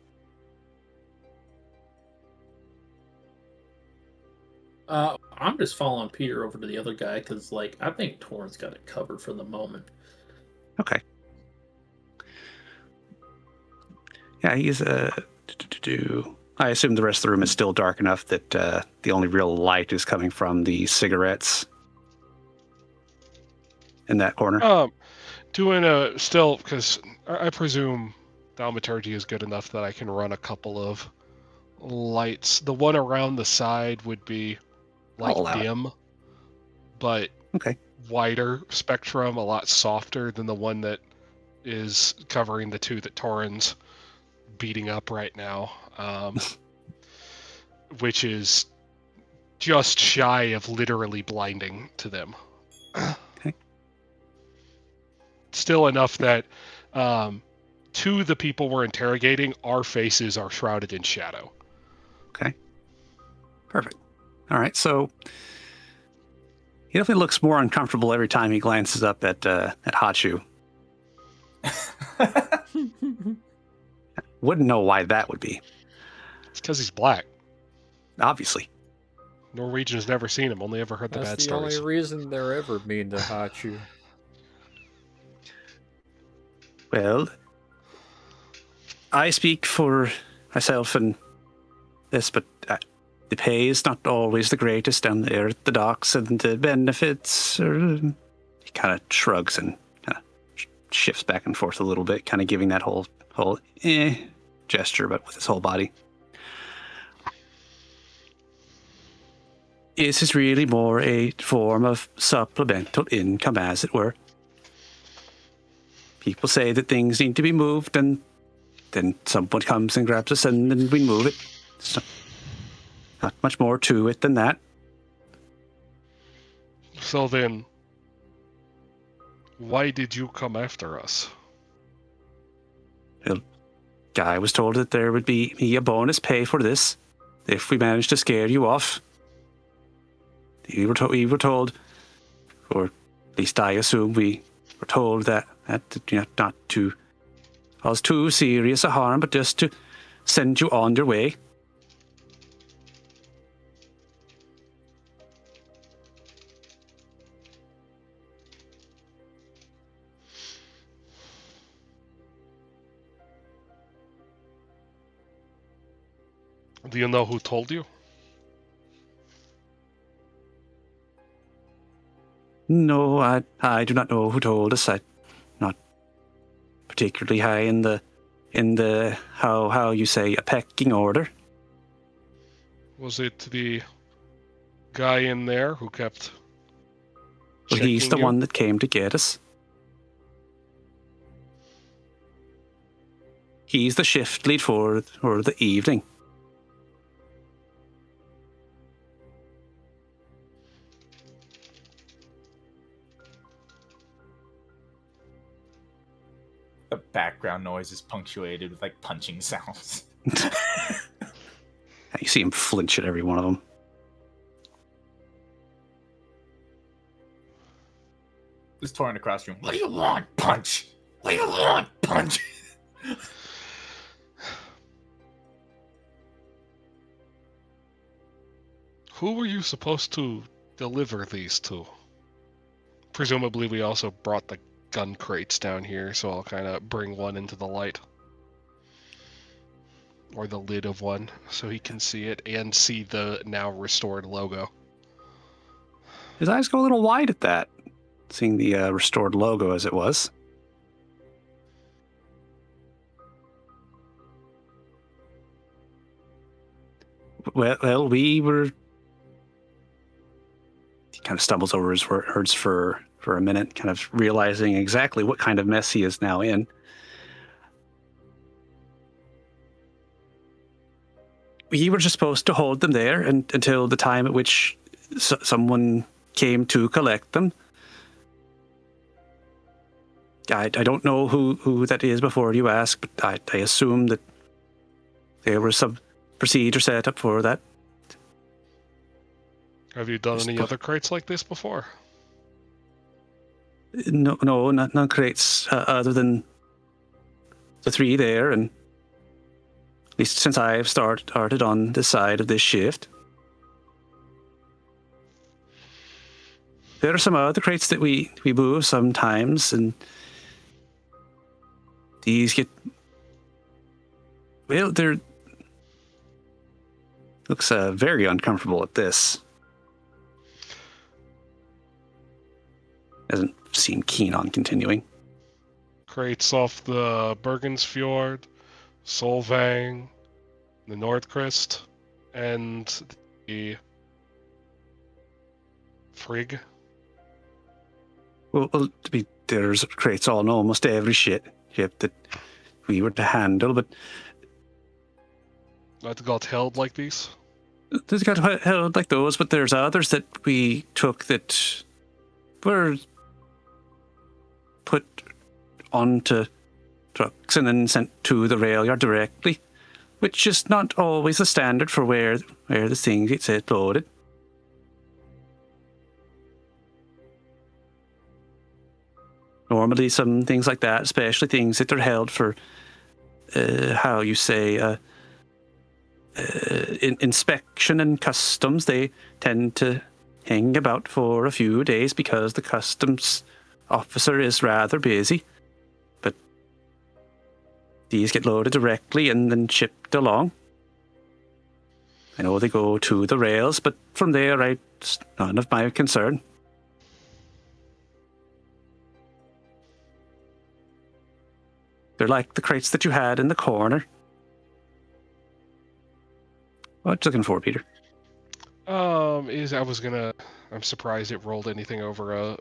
I'm just following Peter over to the other guy because, like, I think Torin's got it covered for the moment. Okay. Yeah, he's I assume the rest of the room is still dark enough that the only real light is coming from the cigarettes in that corner. Doing a still, because I presume thaumaturgy is good enough that I can run a couple of lights. The one around the side would be like dim, but wider spectrum, a lot softer than the one that is covering the two that Torin's beating up right now, which is just shy of literally blinding to them. Still enough that to the people we're interrogating, our faces are shrouded in shadow. Okay. Perfect. All right, so he definitely looks more uncomfortable every time he glances up at Hachu. Wouldn't know why that would be. It's because he's black. Obviously. Norwegians never seen him, only ever heard the bad That's the stories. only reason they're ever mean to Hachu. Well, I speak for myself and this, but the pay is not always the greatest down there at the docks, and the benefits are... He kind of shrugs and kind of shifts back and forth a little bit, kind of giving that whole gesture, but with his whole body. This is really more a form of supplemental income, as it were. People say that things need to be moved, and then someone comes and grabs us, and then we move it. It's not much more to it than that. So then, why did you come after us? Well, Guy was told that there would be a bonus pay for this if we managed to scare you off. We were told, or at least I assume we were told that not to cause too serious a harm, but just to send you on your way. Do you know who told you? No, I do not know who told us. I'm not particularly high in the how you say a pecking order. Was it the guy in there who kept Well, he's checking the you? one that came to get us. He's the shift lead for the evening. The background noise is punctuated with like punching sounds. You see him flinch at every one of them. Just torn across the room. What do you want? Punch. What do you want? Punch. Who were you supposed to deliver these to? Presumably we also brought the gun crates down here, so I'll kind of bring one into the light. Or the lid of one, so he can see it and see the now restored logo. His eyes go a little wide at that, seeing the restored logo as it was. Well, we were... He kind of stumbles over his words for a minute, kind of realizing exactly what kind of mess he is now in. We were just supposed to hold them there until the time at which someone came to collect them. I don't know who that is before you ask, but I assume that there was some procedure set up for that. Have you done any other crates like this before? No, not crates other than the three there, and at least since I've started on this side of this shift. There are some other crates that we move sometimes, and these get... Well, they're... Looks very uncomfortable at this. Doesn't seem keen on continuing. Crates off the Bergensfjord, Solvang, the Nordkrist, and the Frigg. Well, there's crates on almost every ship that we were to handle, but That got held like these? there's got held like those, but there's others that we took that were put onto trucks and then sent to the rail yard directly, which is not always the standard for where the thing gets loaded. Normally, some things like that, especially things that are held for, how you say, inspection and customs, they tend to hang about for a few days because the customs officer is rather busy. But these get loaded directly and then shipped along. I know they go to the rails, but from there, it's none of my concern. They're like the crates that you had in the corner. What you looking for, Peter? I'm surprised it rolled anything over a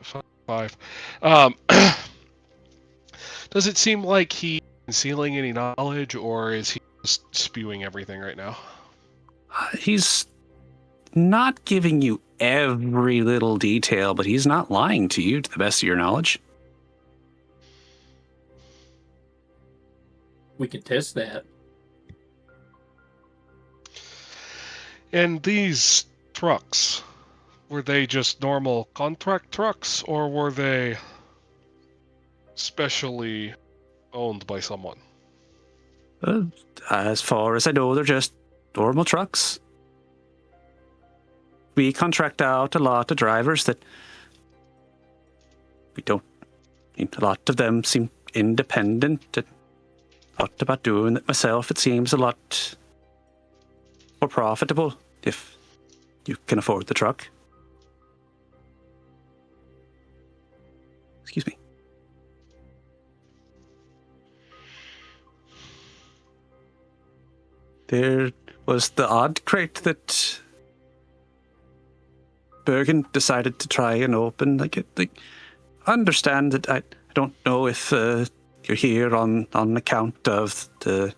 5. Does it seem like he's concealing any knowledge, or is he just spewing everything right now? He's not giving you every little detail, but he's not lying to you, to the best of your knowledge. We could test that. And these trucks, were they just normal contract trucks, or were they specially owned by someone? As far as I know, they're just normal trucks. We contract out a lot of drivers that we don't... A lot of them seem independent. Thought about doing it myself. It seems a lot more profitable if you can afford the truck. Excuse me. There was the odd crate that Bergen decided to try and open. I understand that I don't know if you're here on account of the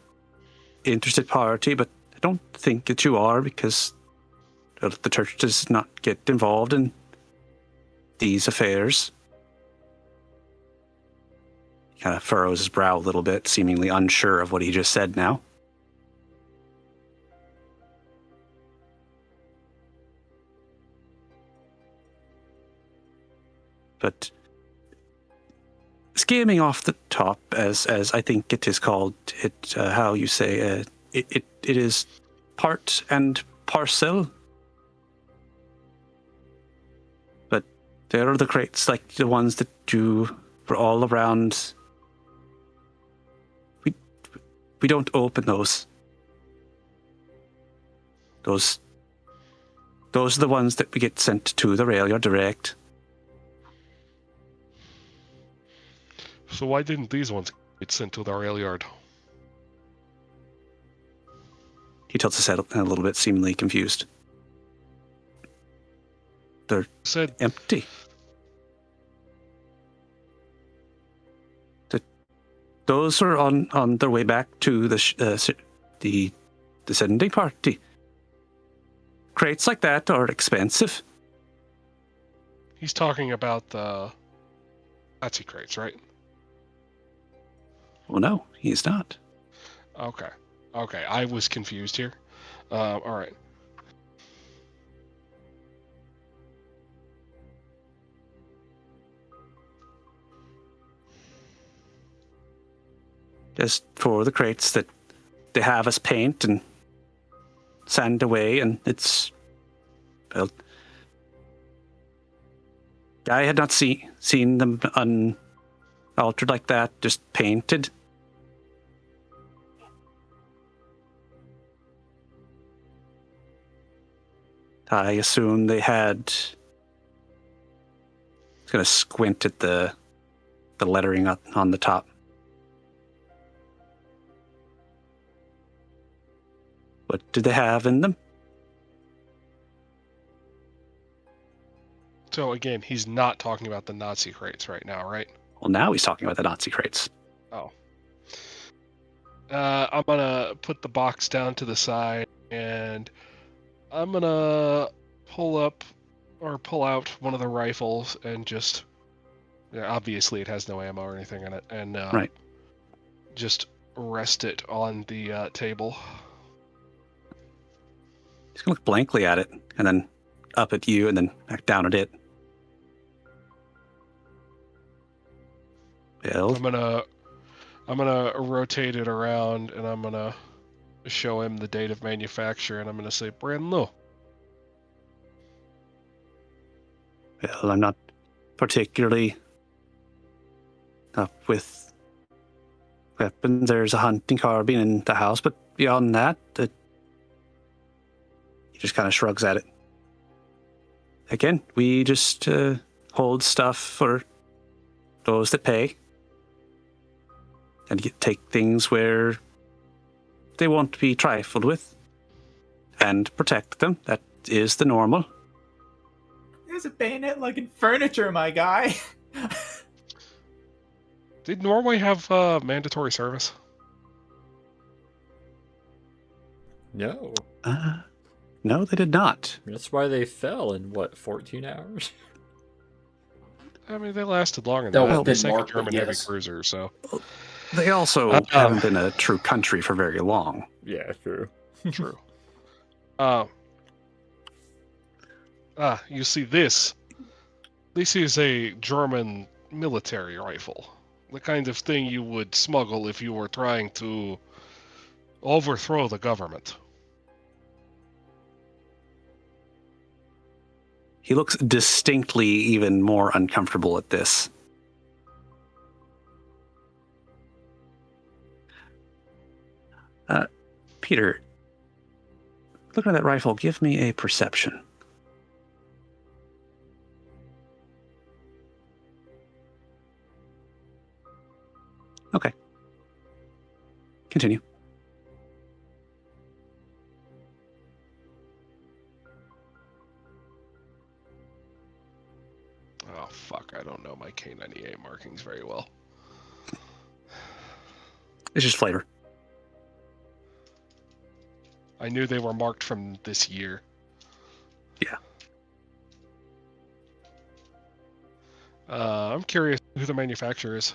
interested party, but I don't think that you are, because the church does not get involved in these affairs. He kind of furrows his brow a little bit, seemingly unsure of what he just said now. But skimming off the top, as I think it is called, how you say, it is part and parcel. But there are the crates like the ones that you were all around. We don't open those. Those are the ones that we get sent to the rail yard direct. So why didn't these ones get sent to the rail yard? He tilts his head a little bit, seemingly confused. They're empty. Those are on their way back to the sending party. Crates like that are expensive. He's talking about the Nazi crates, right? Well, no, he is not. Okay. I was confused here. All right. Just for the crates that they have us paint and sand away, and it's, well, I had not seen them unaltered like that, just painted. I assume they had. I was gonna squint at the lettering on the top. What did they have in them? So again, he's not talking about the Nazi crates right now, right? Well, now he's talking about the Nazi crates. Oh. I'm gonna put the box down to the side, and I'm gonna pull out one of the rifles and just, obviously it has no ammo or anything in it, and right. Just rest it on the table. He's gonna look blankly at it, and then up at you, and then back down at it. Well, I'm gonna rotate it around, and I'm gonna show him the date of manufacture, and I'm gonna say brand new. Well, I'm not particularly up with weapons. There's a hunting carbine in the house, but beyond that, he just kind of shrugs at it. Again, we just hold stuff for those that pay, and take things where they won't be trifled with, and protect them. That is the normal. There's a bayonet-lugging furniture, my guy. Did Norway have mandatory service? No. No, they did not. That's why they fell in, 14 hours? I mean, they lasted longer That than was that. The Denmark, second but German heavy yes. cruiser, so. They also haven't been a true country for very long. Yeah, true. True. You see this. This is a German military rifle. The kind of thing you would smuggle if you were trying to overthrow the government. He looks distinctly even more uncomfortable at this. Peter, Look at that rifle. Give me a perception. Okay. Continue. Oh, fuck. I don't know my K98 markings very well. It's just flavor. I knew they were marked from this year. Yeah. I'm curious who the manufacturer is.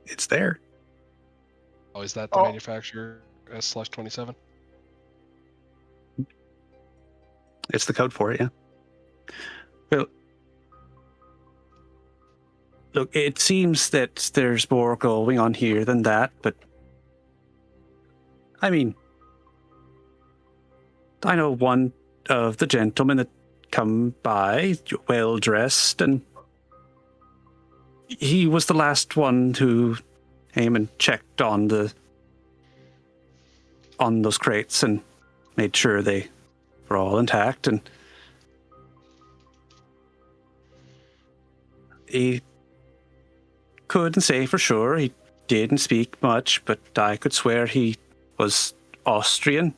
It's there. Oh, is that the manufacturer? S/27? It's the code for it, yeah. Well, look, it seems that there's more going on here than that, but I mean, I know one of the gentlemen that come by, well dressed, and he was the last one who came and checked on those crates and made sure they were all intact, and he couldn't say for sure. He didn't speak much, but I could swear he was Austrian.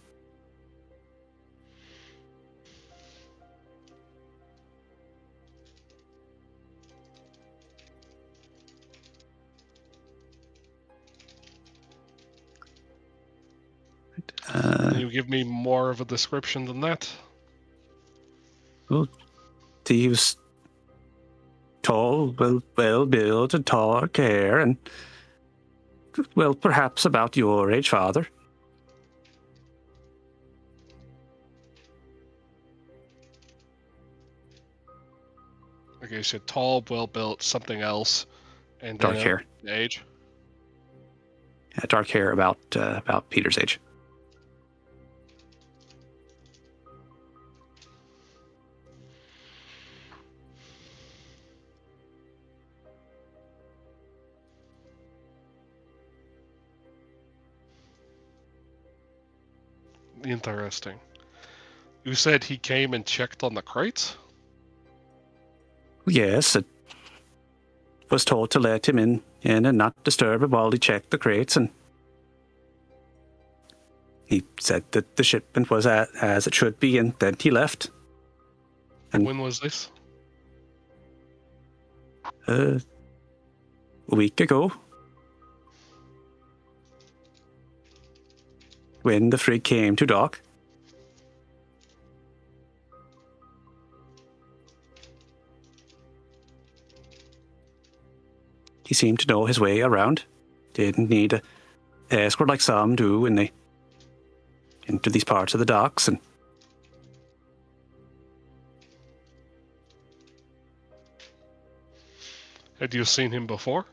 Can you give me more of a description than that? Well, he was tall, well built, and dark hair, and well, perhaps about your age, father. Okay, you said tall, well built, something else, and Dark then hair. Age. Yeah, dark hair, about Peter's age. Interesting. You said he came and checked on the crates? Yes, it was told to let him in and not disturb him while he checked the crates, and he said that the shipment was as it should be, and then he left. And when was this? A week ago. When the frig came to dock. He seemed to know his way around. Didn't need a escort like some do when they enter these parts of the docks. And Had you seen him before?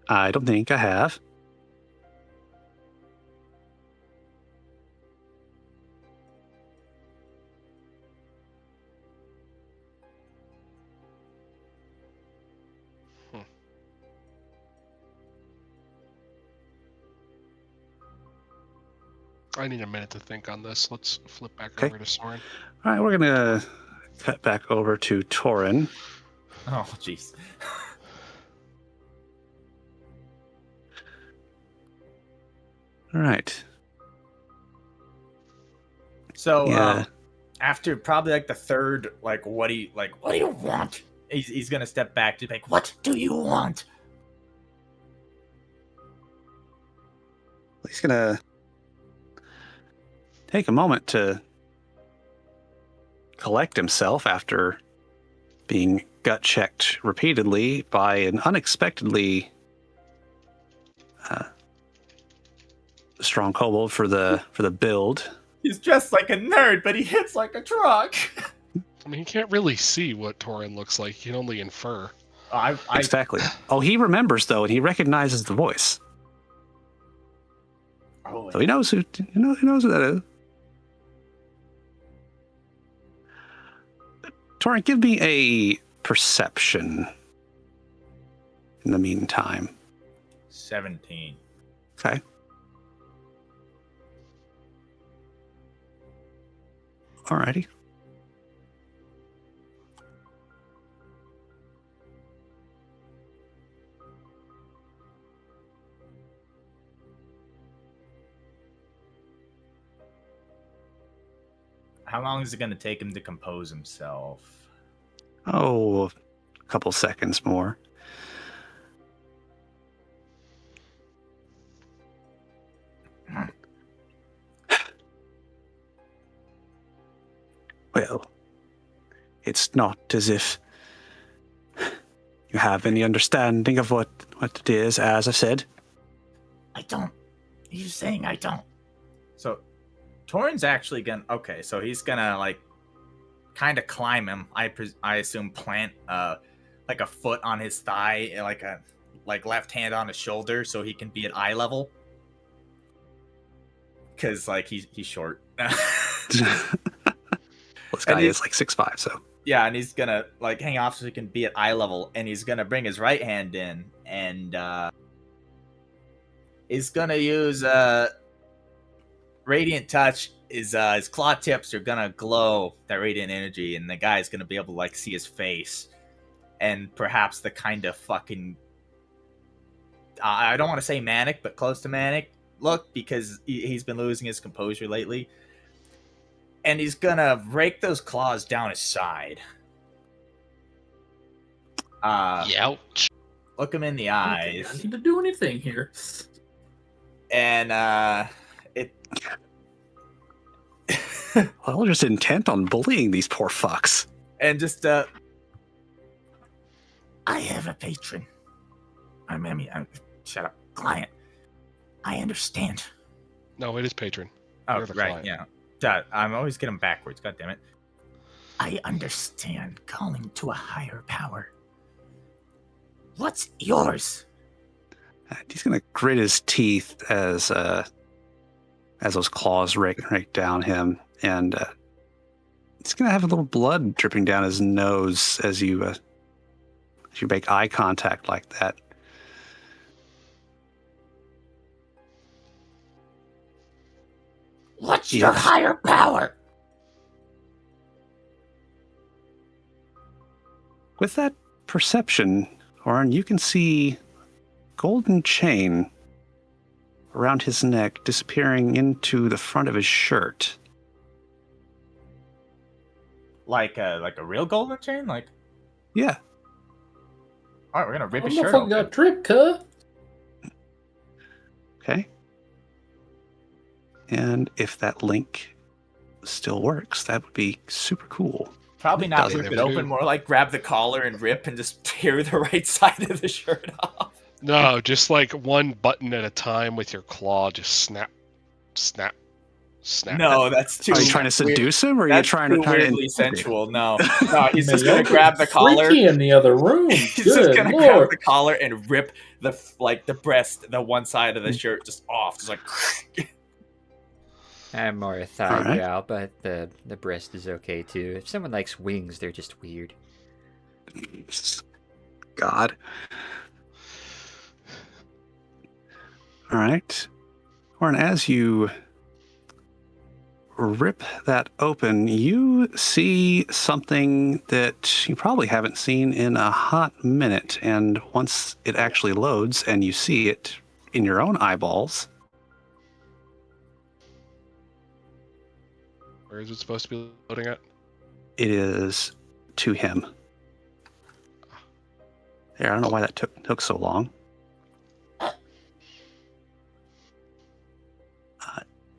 I don't think I have. I need a minute to think on this. Let's flip back Okay. over to Soren. All right, we're going to cut back over to Torin. Oh, jeez. All right. So, Yeah. after probably like the third, like, what do you want? He's gonna step back to be like, what do you want? He's going to take a moment to collect himself after being gut checked repeatedly by an unexpectedly strong kobold for the build. He's dressed like a nerd, but he hits like a truck. I mean, he can't really see what Torin looks like. He can only infer. Exactly. Oh, he remembers though, and he recognizes the voice. Oh, So he knows who that is. Torin, give me a perception in the meantime. 17. Okay. Alrighty. How long is it going to take him to compose himself? Oh, a couple seconds more. Well, it's not as if you have any understanding of what it is, as I said. I don't. You're saying I don't. So, Torin's actually gonna. Okay, so he's gonna like, kind of climb him. I assume plant like a foot on his thigh, and like left hand on his shoulder, so he can be at eye level. Cause like he's short. This guy is like 6'5", so. Yeah, and he's gonna like hang off so he can be at eye level, and he's gonna bring his right hand in, and he's gonna use radiant touch. His claw tips are gonna glow that radiant energy, and the guy's gonna be able to like see his face, and perhaps the kind of fucking I don't want to say manic, but close to manic look, because he's been losing his composure lately. And he's gonna rake those claws down his side. Ouch. Look him in the I don't think eyes. I need to do anything here. And it. Well, just intent on bullying these poor fucks. And just I have a patron. Shut up, client. I understand. No, it is patron. oh You're the right, client. yeah. Duh, I'm always getting backwards. God damn it. I understand calling to a higher power. What's yours? And he's gonna grit his teeth as those claws rake down him, and he's gonna have a little blood dripping down his nose as you make eye contact like that. What's your Yes. higher power? With that perception, Orin, you can see golden chain around his neck disappearing into the front of his shirt. Like a real golden chain? Like, Yeah. alright, we're gonna rip I his don't know shirt if I off. got tricked, huh? Okay. And if that link still works, that would be super cool. Probably not Doesn't rip it never open, do. more like grab the collar and rip and just tear the right side of the shirt off. No, just like one button at a time with your claw. Just snap, snap, snap. No, that's too. Are you trying to seduce him, or are you That's trying too to weirdly intimidate him? sensual. No, no, he's just Man, gonna y'all grab the getting collar. freaky in the other room. He's Good just gonna grab lord. the collar and rip the breast, the one side of the shirt, just off, just like. I'm more a thigh Alright. gal, but the breast is okay too. If someone likes wings, they're just weird. God. All right. Orin, as you rip that open, you see something that you probably haven't seen in a hot minute. And once it actually loads and you see it in your own eyeballs, Where is it supposed to be loading at? it is to him. There, I don't know why that took so long. I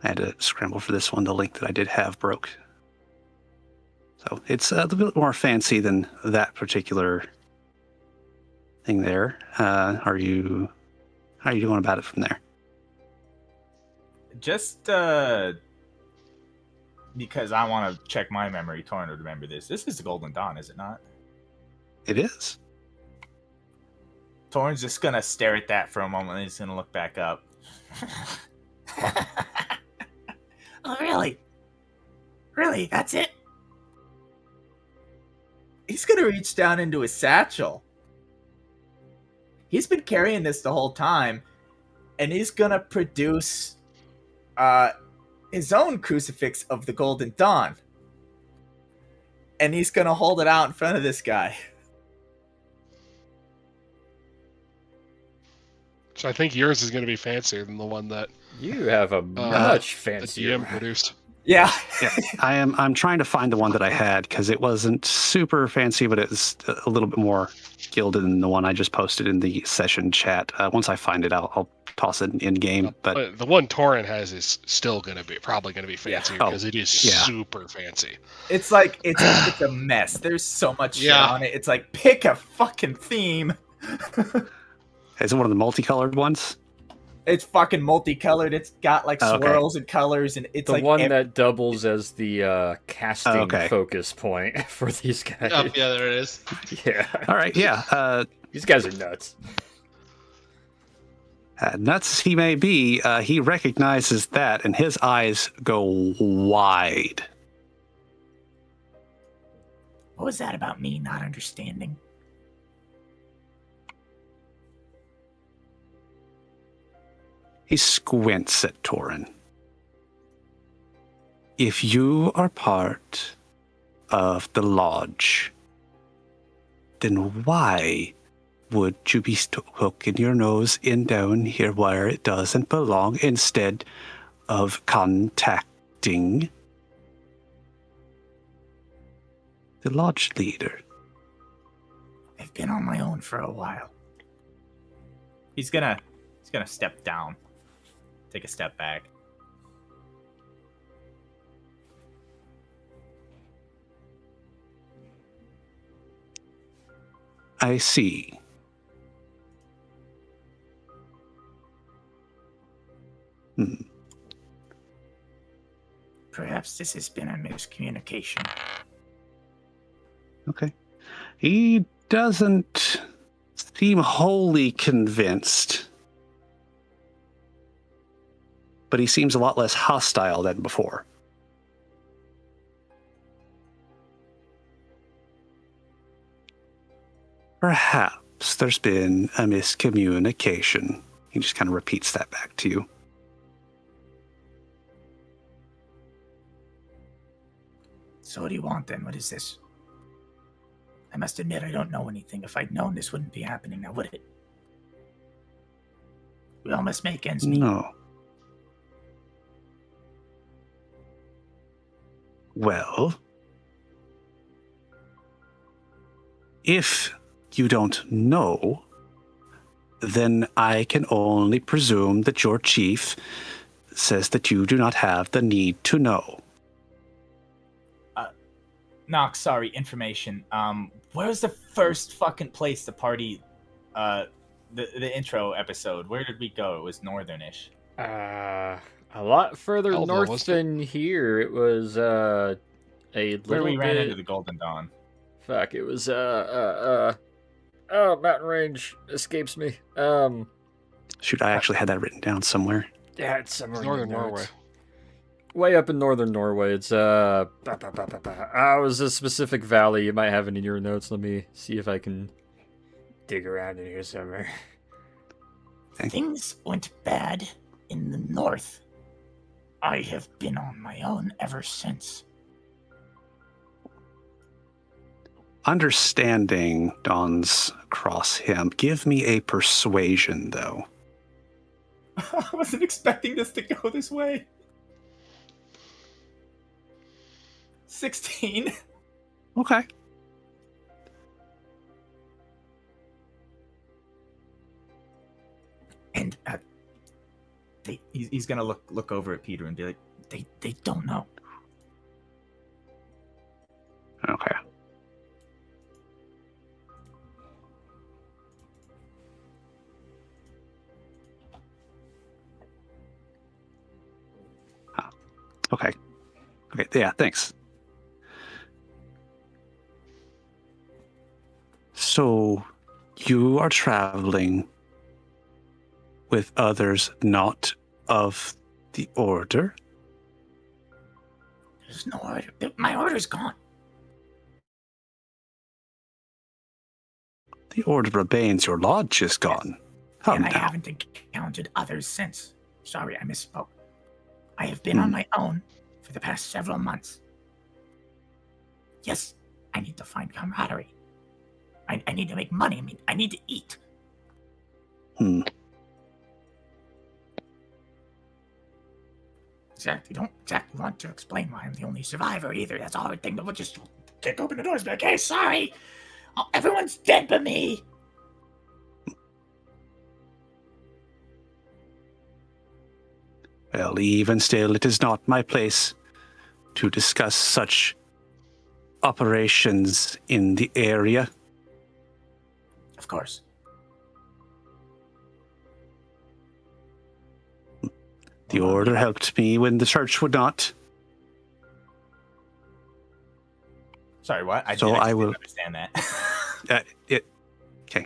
had to scramble for this one. The link that I did have broke. So it's a little bit more fancy than that particular thing there. How are you doing about it from there? Just because I want to check my memory, Torn would remember this. This is the Golden Dawn, is it not? It is. Torn's just gonna stare at that for a moment, and he's gonna look back up. Oh, really? Really? That's it? He's gonna reach down into his satchel. He's been carrying this the whole time, and he's gonna produce his own crucifix of the Golden Dawn. and he's gonna hold it out in front of this guy. So I think yours is going to be fancier than the one that You have a much the fancier. DM produced. Yeah. Yeah, I'm trying to find the one that I had because it wasn't super fancy, but it's a little bit more gilded than the one I just posted in the session chat. Once I find it, I'll toss it in game. But The one Torin has is still probably going to be fancier Yeah. because it is Yeah. super fancy. It's like it's a mess. There's so much shit Yeah. on it. It's like pick a fucking theme. is it one of the multicolored ones? It's fucking multicolored. It's got like Oh, okay. swirls and colors, and it's The like one that doubles as the casting okay. focus point for these guys. Oh, yeah, there it is. Yeah. All right, yeah. These guys are nuts. Nuts as he may be, he recognizes that, and his eyes go wide. What was that about me not understanding? He squints at Torin. If you are part of the lodge, then why would you be poking your nose in down here where it doesn't belong instead of contacting the lodge leader? I've been on my own for a while. he's gonna step down, take a step back. I see. Perhaps this has been a miscommunication. Okay. He doesn't seem wholly convinced, but he seems a lot less hostile than before. Perhaps there's been a miscommunication. He just kind of repeats that back to you. So what do you want then? What is this? I must admit I don't know anything. If I'd known this wouldn't be happening now, would it? We all must make ends meet. No. Well, if you don't know, then I can only presume that your chief says that you do not have the need to know. Nox, sorry, information. Where's the first fucking place the party, the intro episode? Where did we go? It was northernish. A lot further Elva, north wasn't than here. It was a little Where we ran bit. into the Golden Dawn. Fuck! It was oh, mountain range escapes me. Shoot, I actually had that written down somewhere. Yeah, it's somewhere in Northern the notes. Norway. Way up in northern Norway. It's it was a specific valley. You might have it in your notes. Let me see if I can dig around in here somewhere. Things went bad in the north. I have been on my own ever since. Understanding dawns across him. Give me a persuasion, though. I wasn't expecting this to go this way. 16. Okay. And He's gonna look over at Peter and be like, they don't know. Okay. Okay. Okay, yeah, thanks. So, you are traveling with others not of the order? There's no order. My order's gone. The order remains, your lodge is gone. Come And I now. haven't encountered others since. Sorry, I misspoke. I have been on my own for the past several months. Yes, I need to find camaraderie. I need to make money. I mean, I need to eat. Exactly. Don't exactly want to explain why I'm the only survivor either. That's a hard thing. We'll just kick open the doors and be like, hey, sorry. Oh, everyone's dead but me. Well, even still, it is not my place to discuss such operations in the area. Of course. The order helped me when the church would not. Sorry, what? I So didn't I will understand that. Okay.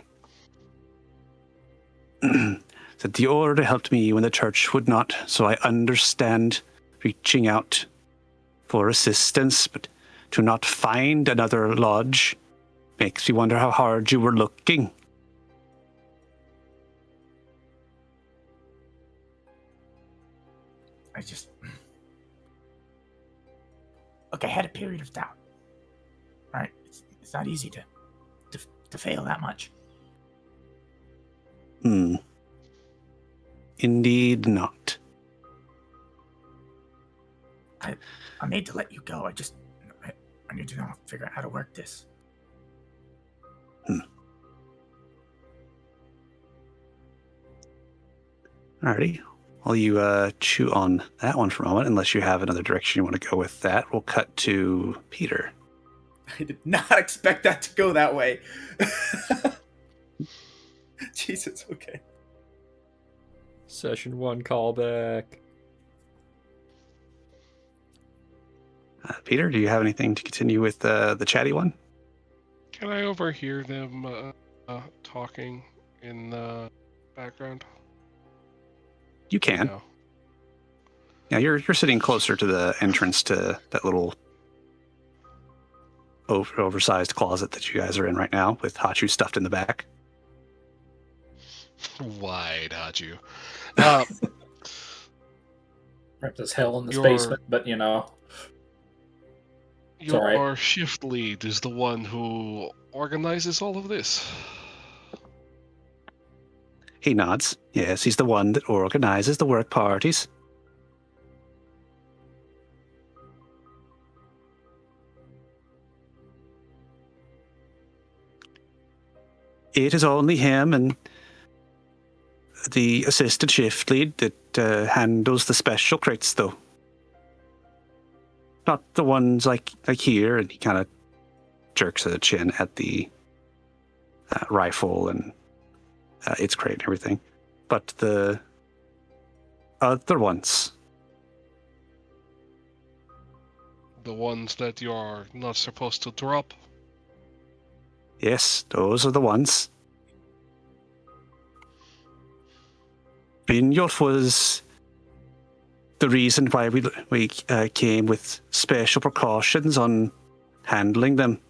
So the order helped me when the church would not, so I understand reaching out for assistance, but to not find another lodge makes me wonder how hard you were looking. Look, I had a period of doubt. All right, it's not easy to fail that much. Indeed not. I need to let you go. I need to know figure out how to work this. Alrighty. While you chew on that one for a moment, unless you have another direction you want to go with that, we'll cut to Peter. I did not expect that to go that way. Jesus, okay. Session 1 callback. Peter, do you have anything to continue with the chatty one? Can I overhear them talking in the background? You can. No. Yeah, you're sitting closer to the entrance to that little oversized closet that you guys are in right now, with Hachu stuffed in the back. Wide, Hachu. Wrapped as hell in this Your- basement, but you know. It's all right. Your shift lead is the one who organizes all of this. He nods. Yes, he's the one that organizes the work parties. It is only him and the assistant shift lead that handles the special crates, though. Not the ones like here, and he kind of jerks a chin at the rifle and its crate and everything. But the other ones. The ones that you're not supposed to drop. Yes, those are the ones. Brynjolf was the reason why we came with special precautions on handling them.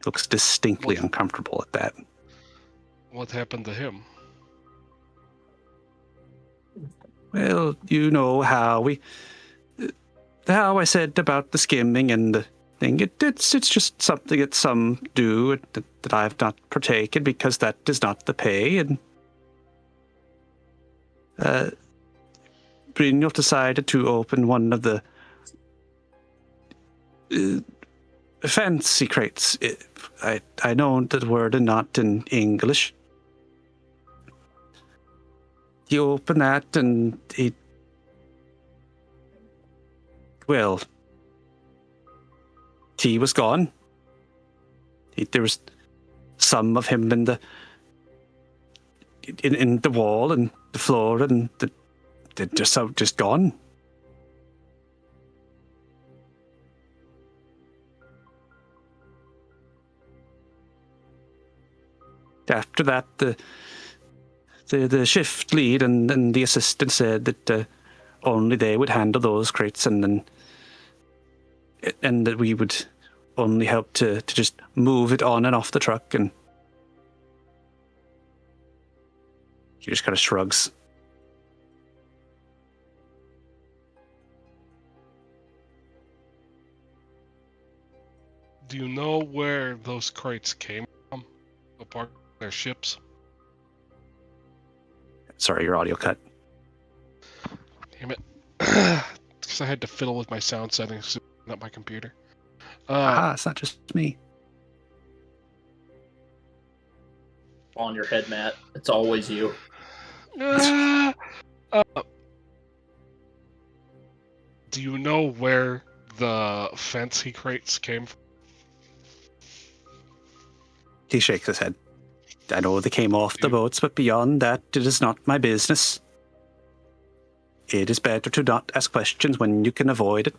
Looks distinctly uncomfortable at that. What happened to him? Well, you know how I said about the skimming and the thing. It's just something that some do that I have not partaken because that is not the pay. And Brynjolf decided to open one of the fancy crates. I know the word is not in English. He opened that and he was gone. There was some of him in the wall and the floor, and they're just gone. After that, the shift lead and the assistant said that only they would handle those crates, and that we would only help to just move it on and off the truck. And he just kind of shrugs. Do you know where those crates came from? Apart from their ships? Sorry, your audio cut. Damn it. Because I had to fiddle with my sound settings, not my computer. Aha, it's not just me. On your head, Matt. It's always you. Do you know where the fancy crates came from? He shakes his head. I know they came off the boats, but beyond that, it is not my business. It is better to not ask questions when you can avoid it.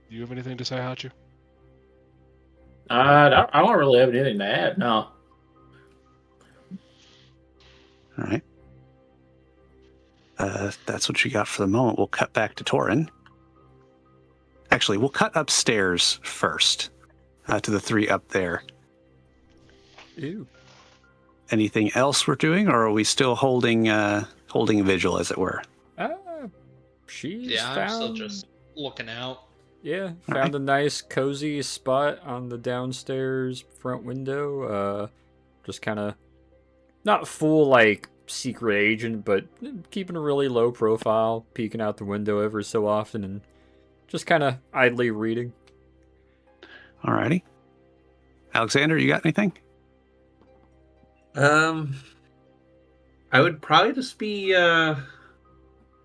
Do you have anything to say, Hachu? I don't really have anything to add, no. All right. That's what you got for the moment. We'll cut back to Torin. Actually, we'll cut upstairs first to the three up there. Ew. Anything else we're doing, or are we still holding vigil, as it were? She's Yeah, found... I'm still just looking out. Yeah, found a nice cozy spot on the downstairs front window. Just kind of not full like secret agent, but keeping a really low profile, peeking out the window every so often, and just kind of idly reading. Alrighty. Alexander, you got anything? I would probably just be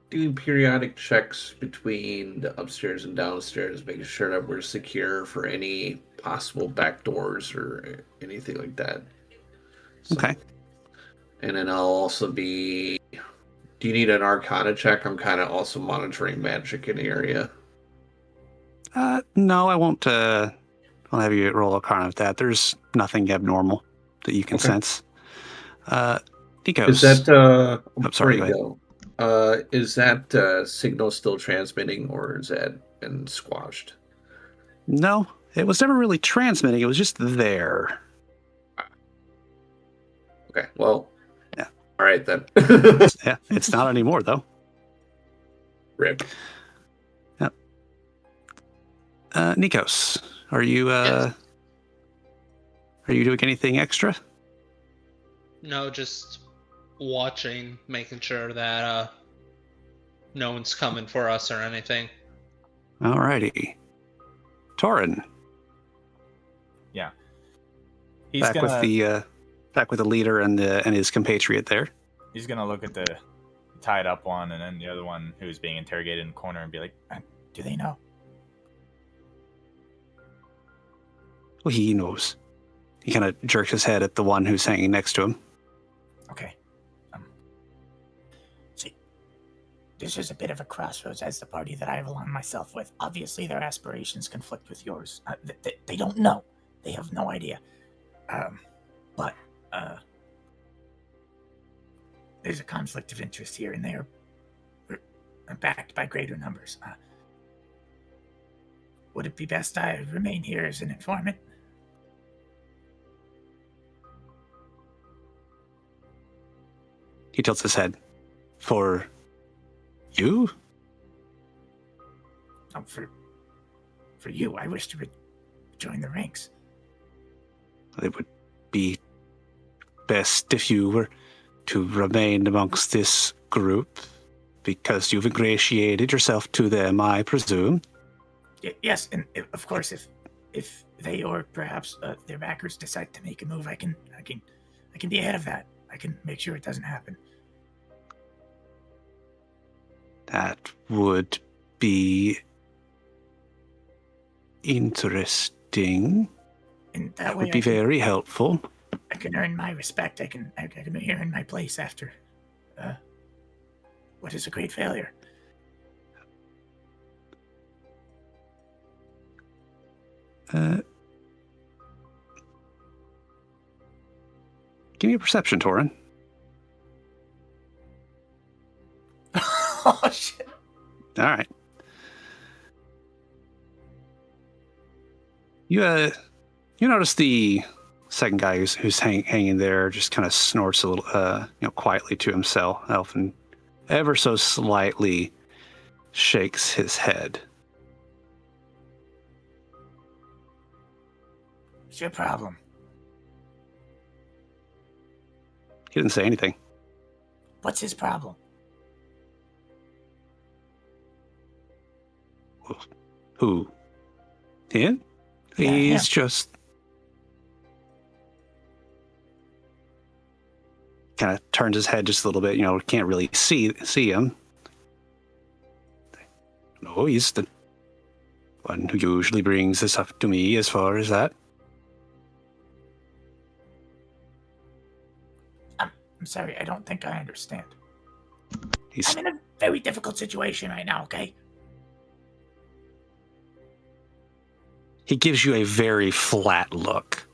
doing periodic checks between the upstairs and downstairs, making sure that we're secure for any possible back doors or anything like that. So, Okay. and then I'll also be... Do you need an Arcana check? I'm kind of also monitoring magic in the area. No, I won't. I'll have you roll Arcana with that. There's nothing abnormal that you can sense. Nikos. Is that... sorry, go ahead. Is that signal still transmitting, or is that been squashed? No, it was never really transmitting. It was just there. Okay, well, yeah. All right, then. Yeah, it's not anymore, though. Rip. Yep. Nikos, are you Yes. Are you doing anything extra? No, just watching, making sure that no one's coming for us or anything. Alrighty. Torin. Yeah. He's Back with the leader and his compatriot there. He's gonna look at the tied up one and then the other one who's being interrogated in the corner and be like, "Do they know?" Well, he knows. He kind of jerks his head at the one who's hanging next to him. Okay. See, this is a bit of a crossroads as the party that I have aligned myself with. Obviously, their aspirations conflict with yours. They don't know. They have no idea. But there's a conflict of interest here, and they are backed by greater numbers. Would it be best I remain here as an informant? He tilts his head. For you? Oh, for you, I wish to join the ranks. It would be best if you were to remain amongst this group, because you've ingratiated yourself to them, I presume. Yes, and of course, if they or perhaps their backers decide to make a move, I can be ahead of that. I can make sure it doesn't happen. That would be interesting. And that would be very helpful. I can earn my respect. I can earn my place after what is a great failure. Give me a perception, Torin. All right. You notice the second guy who's hanging there just kind of snorts a little, quietly to himself, and ever so slightly shakes his head. What's your problem? He didn't say anything. What's his problem? Who? Him? Yeah, He's him. just kind of turns his head just a little bit. Can't really see him. No, he's the one who usually brings this up to me. As far as that, I'm sorry, I don't think I understand. he's I'm in a very difficult situation right now, okay? he gives you a very flat look.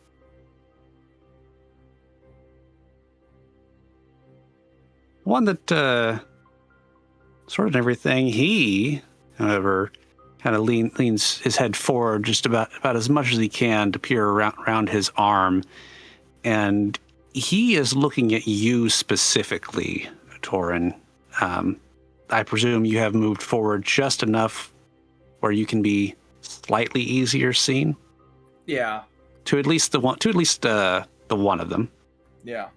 One that sort of everything. He, however, kind of leans his head forward just about as much as he can to peer around his arm, and he is looking at you specifically, Torin. I presume you have moved forward just enough where you can be slightly easier seen. Yeah. To at least the one of them. Yeah.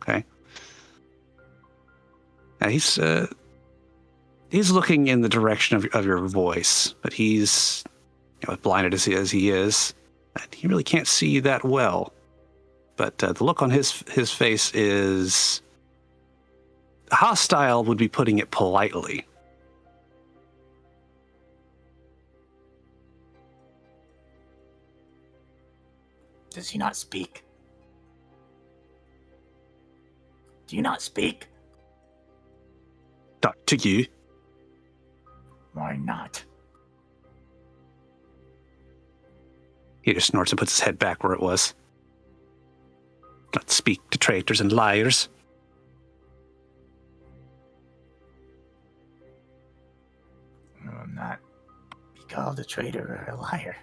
Okay. Now he's looking in the direction of your voice, but he's blinded as he is, and he really can't see you that well. But the look on his face is hostile, would be putting it politely. Does he not speak? Do you not speak? Not to you. Why not? He just snorts and puts his head back where it was. Not speak to traitors and liars. I will not be called a traitor or a liar.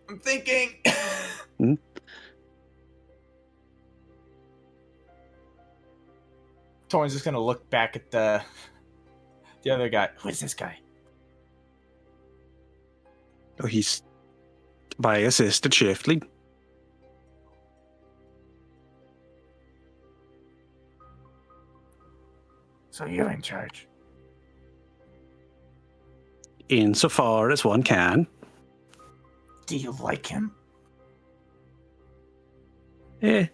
I'm thinking. Hmm? Torin's just gonna look back at the other guy. Who is this guy? Oh, he's by assisted chiefly. So you're in charge. Insofar as one can. Do you like him? Eh.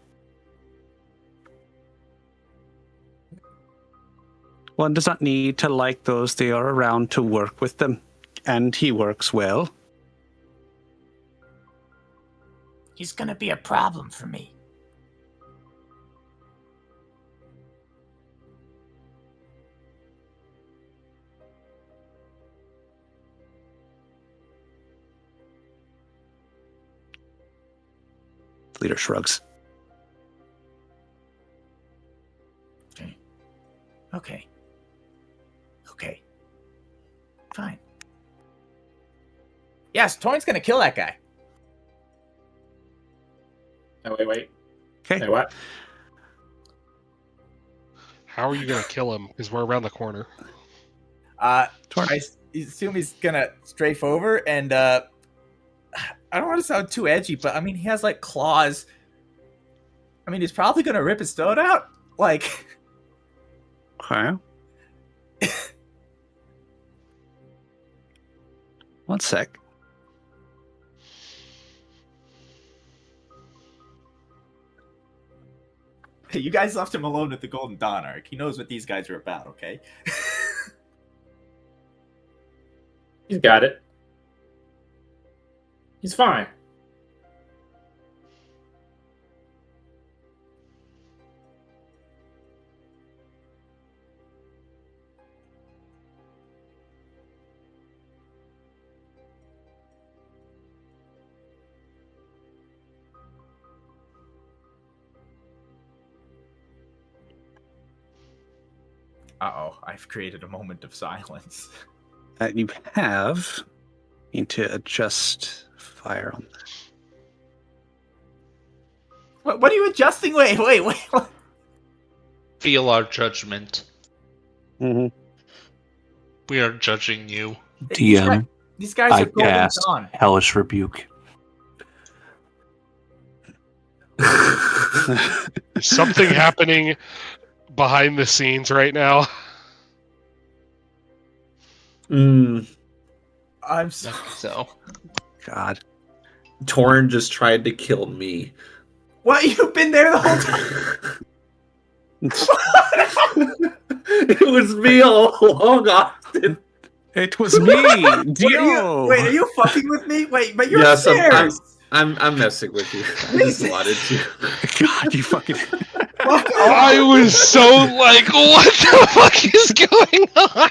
One does not need to like those they are around to work with them, and he works well. He's gonna be a problem for me. The leader shrugs. Okay. Fine. Yes, Torin's gonna kill that guy. Oh, wait. Okay. Wait, what? How are you gonna kill him? Because we're around the corner. I assume he's gonna strafe over, and I don't want to sound too edgy, but I mean, he has like claws. I mean, he's probably gonna rip his throat out. Like, Okay. One sec. you guys left him alone at the Golden Dawn arc. He knows what these guys are about, okay? He's got it. He's fine. Uh-oh, I've created a moment of silence. You have. Need to adjust fire on that. What are you adjusting? Wait. What? Feel our judgment. Mm-hmm. We are judging you. DM, These guys I are golden cast dawn. Hellish Rebuke. There's something happening behind the scenes right now. Mm, I'm so. So God. Torn just tried to kill me. What? You've been there the whole time? It was me all along, Austin. It was me, Dio. Wait, are you fucking with me? Wait, but you're Yes, upstairs. I'm messing with you. I just wanted to. God, you fucking. Fuck I off. was so like, what the fuck is going on?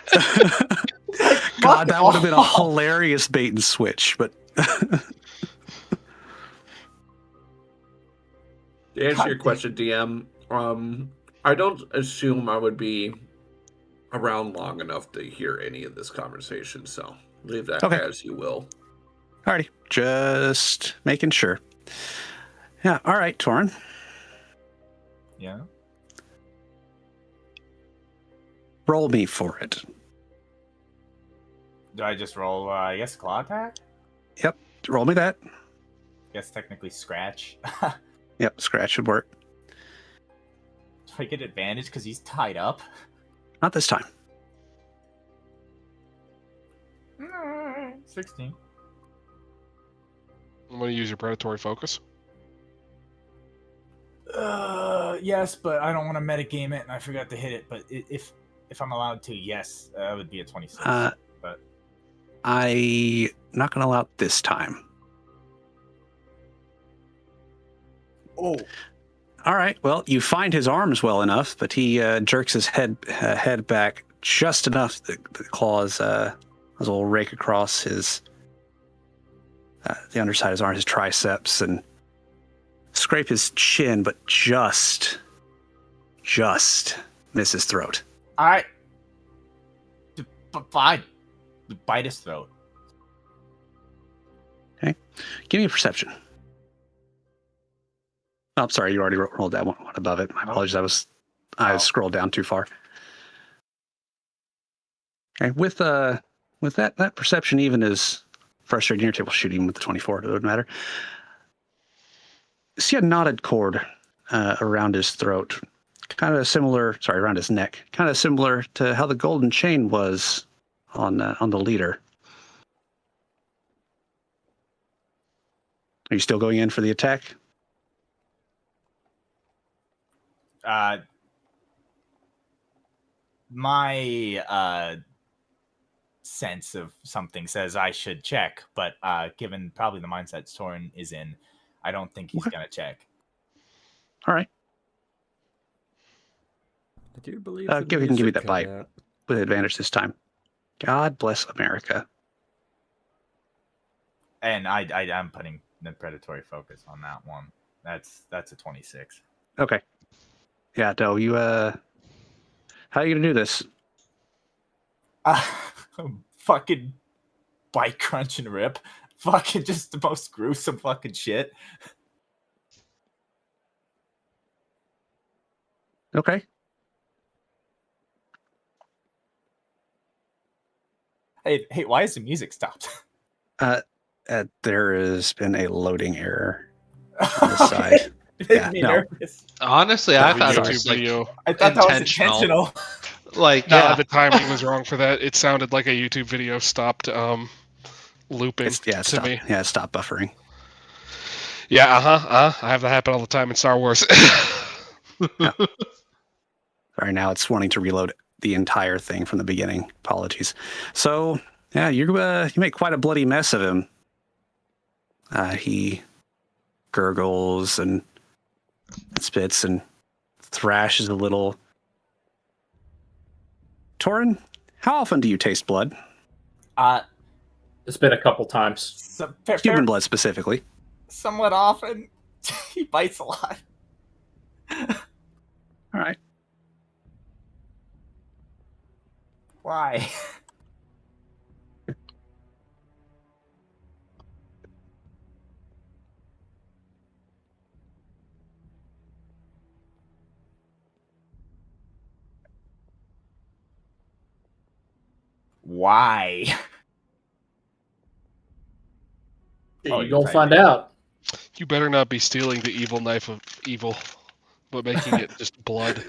God, that would have been a hilarious bait and switch, but. To answer your question, DM, I don't assume I would be around long enough to hear any of this conversation, so leave that Okay. as you will. Alrighty, just making sure. Yeah, all right, Torn. Yeah. Roll me for it. Do I just roll, I guess, claw attack? Yep, roll me that. Guess technically scratch. Yep, scratch should work. Do I get advantage because he's tied up? Not this time. 16. I'm going to use your predatory focus. Yes, but I don't want to metagame it, and I forgot to hit it. But if I'm allowed to, yes, that would be a 26. But I not gonna allow it this time. oh, All right. Well, you find his arms well enough, but he jerks his head back just enough. The claws, a little rake across his the underside of his arm, his triceps, and scrape his chin, but just miss his throat. I. Fine. Bite his throat. Okay. Give me a perception. Oh, I'm sorry, you already rolled that one above it. My apologies. I scrolled down too far. Okay, with that perception, even as frustrated near table shooting with the 24, it wouldn't matter. See a knotted cord around his throat, around his neck, kind of similar to how the golden chain was on the leader. Are you still going in for the attack? My sense of something says I should check, but given probably the mindset Soren is in, I don't think he's gonna check. All right. I do believe Give me that bite with advantage this time. God bless America. And I'm putting the predatory focus on that one. That's a 26. Okay. Yeah, Doe, you how are you gonna do this? Fucking bite, crunch, and rip. Fucking just the most gruesome fucking shit. Okay. Hey, why is the music stopped? There has been a loading error on the side. It made me nervous. Honestly, I thought it YouTube was like video. I thought that was intentional. Like, No, yeah, the timing was wrong for that. It sounded like a YouTube video stopped looping to me. Yeah, stop buffering. Yeah, I have that happen all the time in Star Wars. Yeah. Sorry, now it's wanting to reload the entire thing from the beginning. Apologies. So, yeah, you make quite a bloody mess of him. He gurgles and spits and thrashes a little. Torin, how often do you taste blood? It's been a couple times. Human blood specifically. Somewhat often. He bites a lot. All right. Why? Why? Oh, You you gonna probably find did. out. You better not be stealing the evil knife of evil, but making it just blood.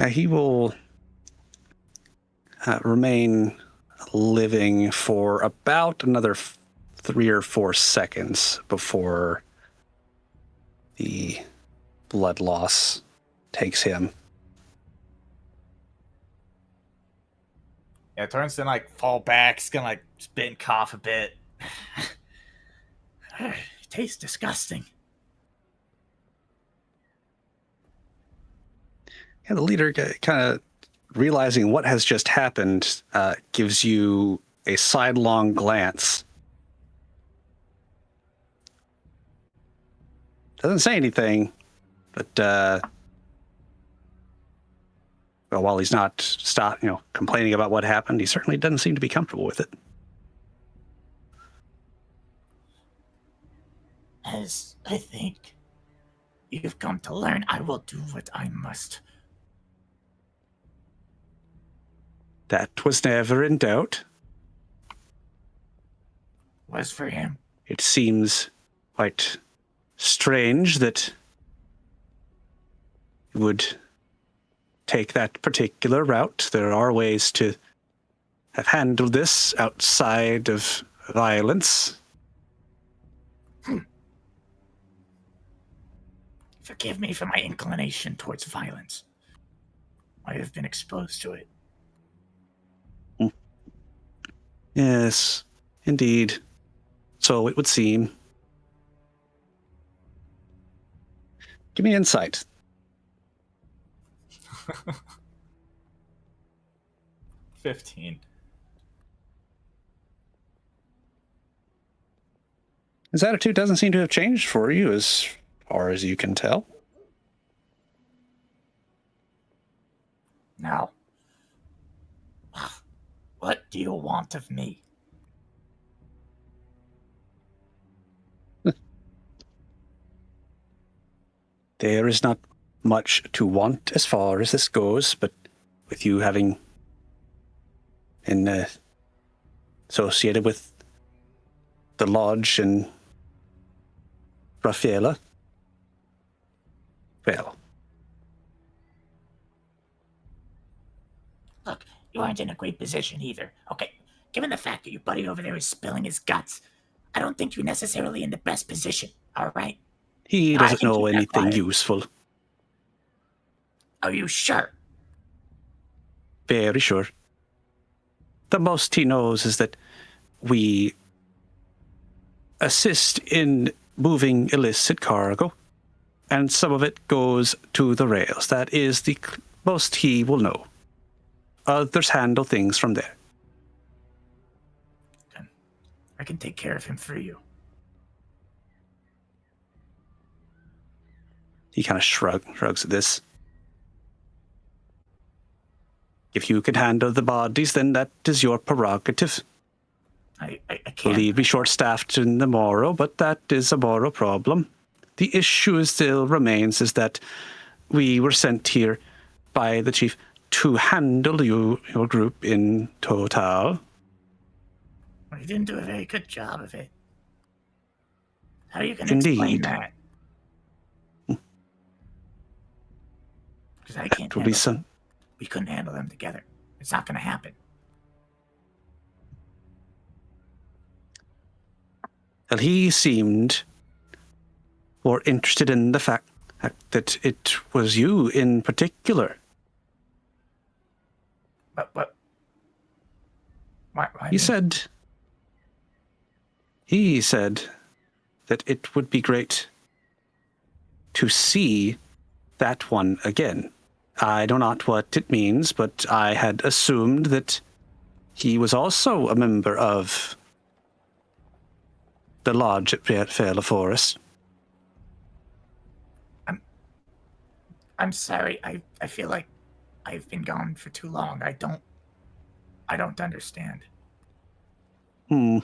He will remain living for about another 3 or 4 seconds before the blood loss takes him. Yeah, Torrance gonna like fall back. He's gonna like spit and cough a bit. It tastes disgusting. Yeah, the leader kind of realizing what has just happened gives you a sidelong glance. Doesn't say anything, but well, while he's not complaining about what happened, he certainly doesn't seem to be comfortable with it. As I think you've come to learn, I will do what I must. That was never in doubt. Was for him. It seems quite strange that you would take that particular route. There are ways to have handled this outside of violence. Forgive me for my inclination towards violence. I have been exposed to it. Yes, indeed. So it would seem. Give me insight. 15. His attitude doesn't seem to have changed for you as far as you can tell. Now, what do you want of me? There is not much to want as far as this goes, but with you having been associated with the lodge and Raffaella, well, Look, you aren't in a great position either. Okay, given the fact that your buddy over there is spilling his guts, I don't think you're necessarily in the best position, alright? he I doesn't can know keep that anything quiet. useful. Are you sure? Very sure. The most he knows is that we assist in moving illicit cargo, and some of it goes to the rails. That is the most he will know. Others handle things from there. I can take care of him for you. He kind of shrugs at this. If you can handle the bodies, then that is your prerogative. I can't. Believe me, short-staffed in the morrow, but that is a morrow problem. The issue still remains is that we were sent here by the chief to handle your group in total. Well, you didn't do a very good job of it. How are you going to explain Indeed. that? Because I can't That will be handle some. them. We couldn't handle them together. It's not going to happen. Well, he seemed more interested in the fact that it was you in particular. But why He said that it would be great to see that one again. I know not what it means, but I had assumed that he was also a member of the lodge at Fairla Forest. I'm sorry. I feel like I've been gone for too long. I don't understand. Hmm.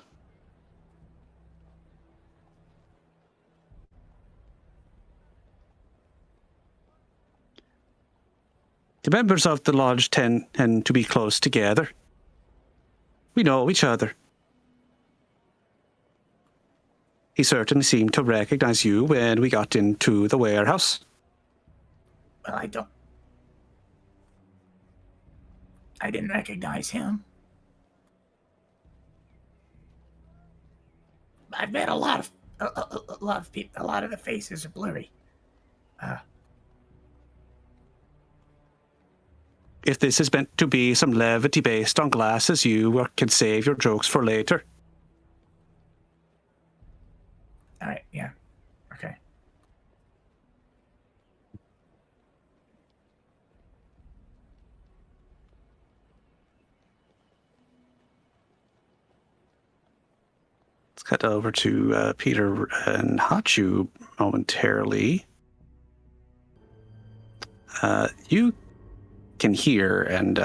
The members of the lodge tend to be close together. We know each other. He certainly seemed to recognize you when we got into the warehouse. Well, I didn't recognize him. I've met a lot of people. A lot of the faces are blurry. If this is meant to be some levity based on glasses, you can save your jokes for later. All right, yeah, okay. Let's cut over to Peter and Hachu momentarily. You can hear, and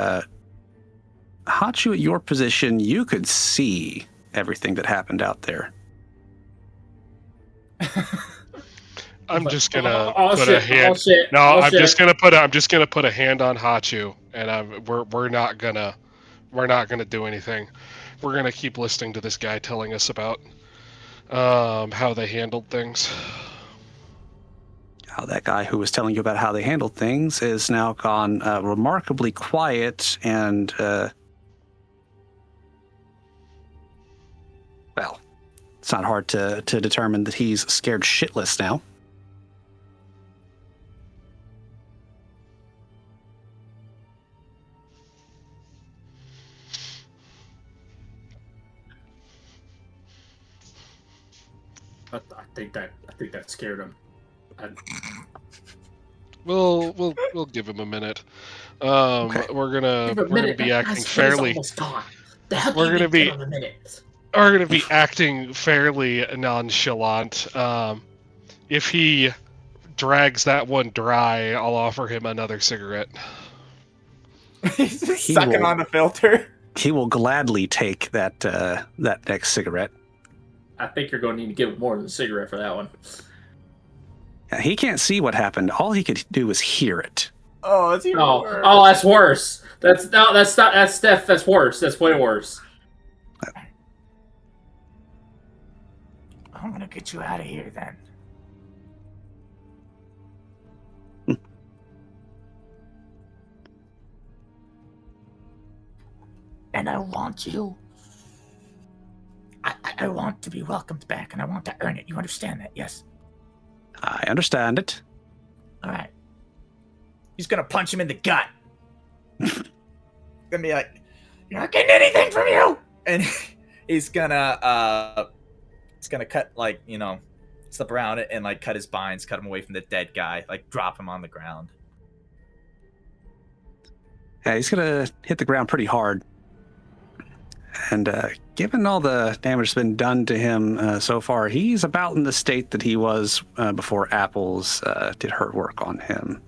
Hachu, at your position, you could see everything that happened out there. I'm just gonna Oh, put shit, a hand. oh, shit, No, oh, I'm shit. just gonna put a hand on Hachu, and we're not gonna do anything. We're gonna keep listening to this guy telling us about how they handled things. How that guy who was telling you about how they handled things is now gone remarkably quiet and, well, it's not hard to determine that he's scared shitless now. I think that scared him. We'll give him a minute. Okay. We're gonna be acting That fairly. is almost gone. The hell We're do you gonna mean be- give him a minute? Are gonna be acting fairly nonchalant. If he drags that one dry, I'll offer him another cigarette. He's just He sucking will- on the filter. He will gladly take that that next cigarette. I think you're going to need to give him more than a cigarette for that one. He can't see what happened. All he could do was hear it. Oh, it's even worse. Oh, that's worse. That's not. That's Steph. That's worse. That's way worse. I'm gonna get you out of here then. And I want you. I want to be welcomed back, and I want to earn it. You understand that? Yes. I understand it. All right. He's gonna punch him in the gut. Gonna be like, You're not getting anything from you. and he's gonna cut, like, you know, slip around it and like cut his binds, cut him away from the dead guy, like drop him on the ground. Yeah, he's gonna hit the ground pretty hard. And given all the damage that's been done to him so far, he's about in the state that he was before Apples did her work on him.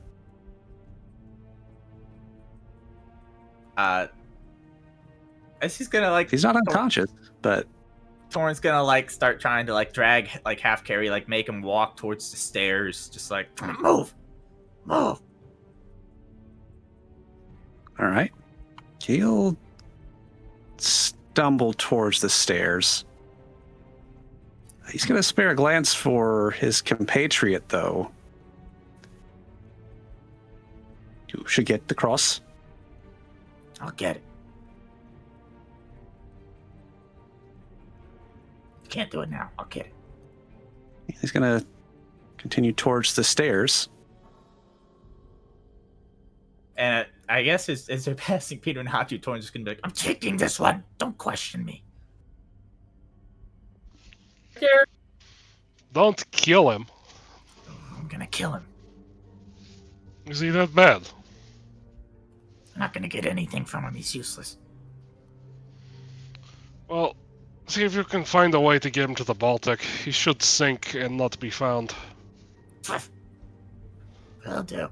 As he's gonna like, He's not unconscious, but Torn's gonna like start trying to like drag, like half carry, like make him walk towards the stairs, just like Move. all right. He'll stumble towards the stairs. He's going to spare a glance for his compatriot, though. You should get the cross. I'll get it. Can't do it now. I'll get it. He's going to continue towards the stairs. And I guess as they're passing Peter and Hachu, Torn's just gonna be like, I'm taking this one. Don't question me. Don't kill him. I'm gonna kill him. Is he that bad? I'm not gonna get anything from him. He's useless. Well, see if you can find a way to get him to the Baltic. He should sink and not be found. Will do.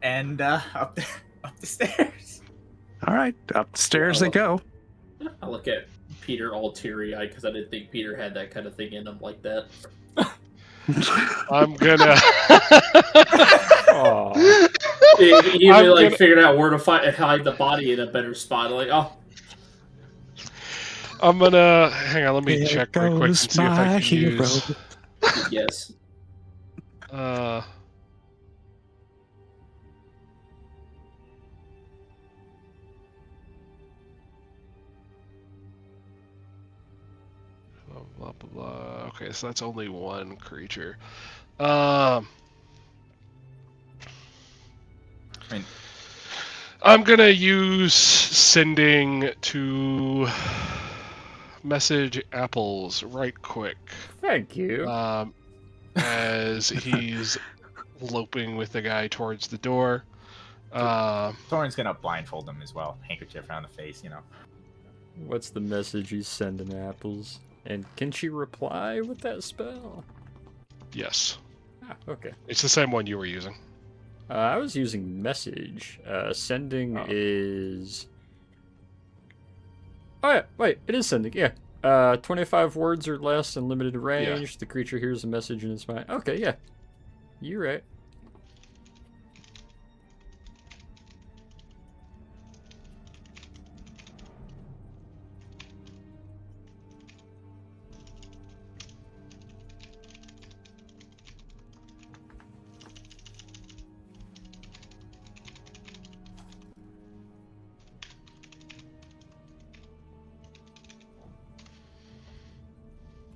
and up the stairs. All right, up the stairs they go. I look at Peter all teary-eyed because I didn't think Peter had that kind of thing in him like that. I'm gonna. Aw. He I'm even gonna- figured out where to hide the body in a better spot. Like, oh, I'm gonna hang on. Let me Here check right quick and goes see if I my can hero. use. yes. Blah blah blah. Okay, so that's only one creature. I'm gonna use sending to message apples right quick. Thank you. As he's loping with the guy towards the door. Torin's gonna blindfold him as well. Handkerchief around the face, you know. What's the message he's sending Apples? And can she reply with that spell? Yes. Ah, okay. It's the same one you were using. I was using message. Sending is... Oh yeah, wait, it is sending, yeah. 25 words or less and limited range. Yeah. The creature hears a message in its mind. Okay, yeah. You're right.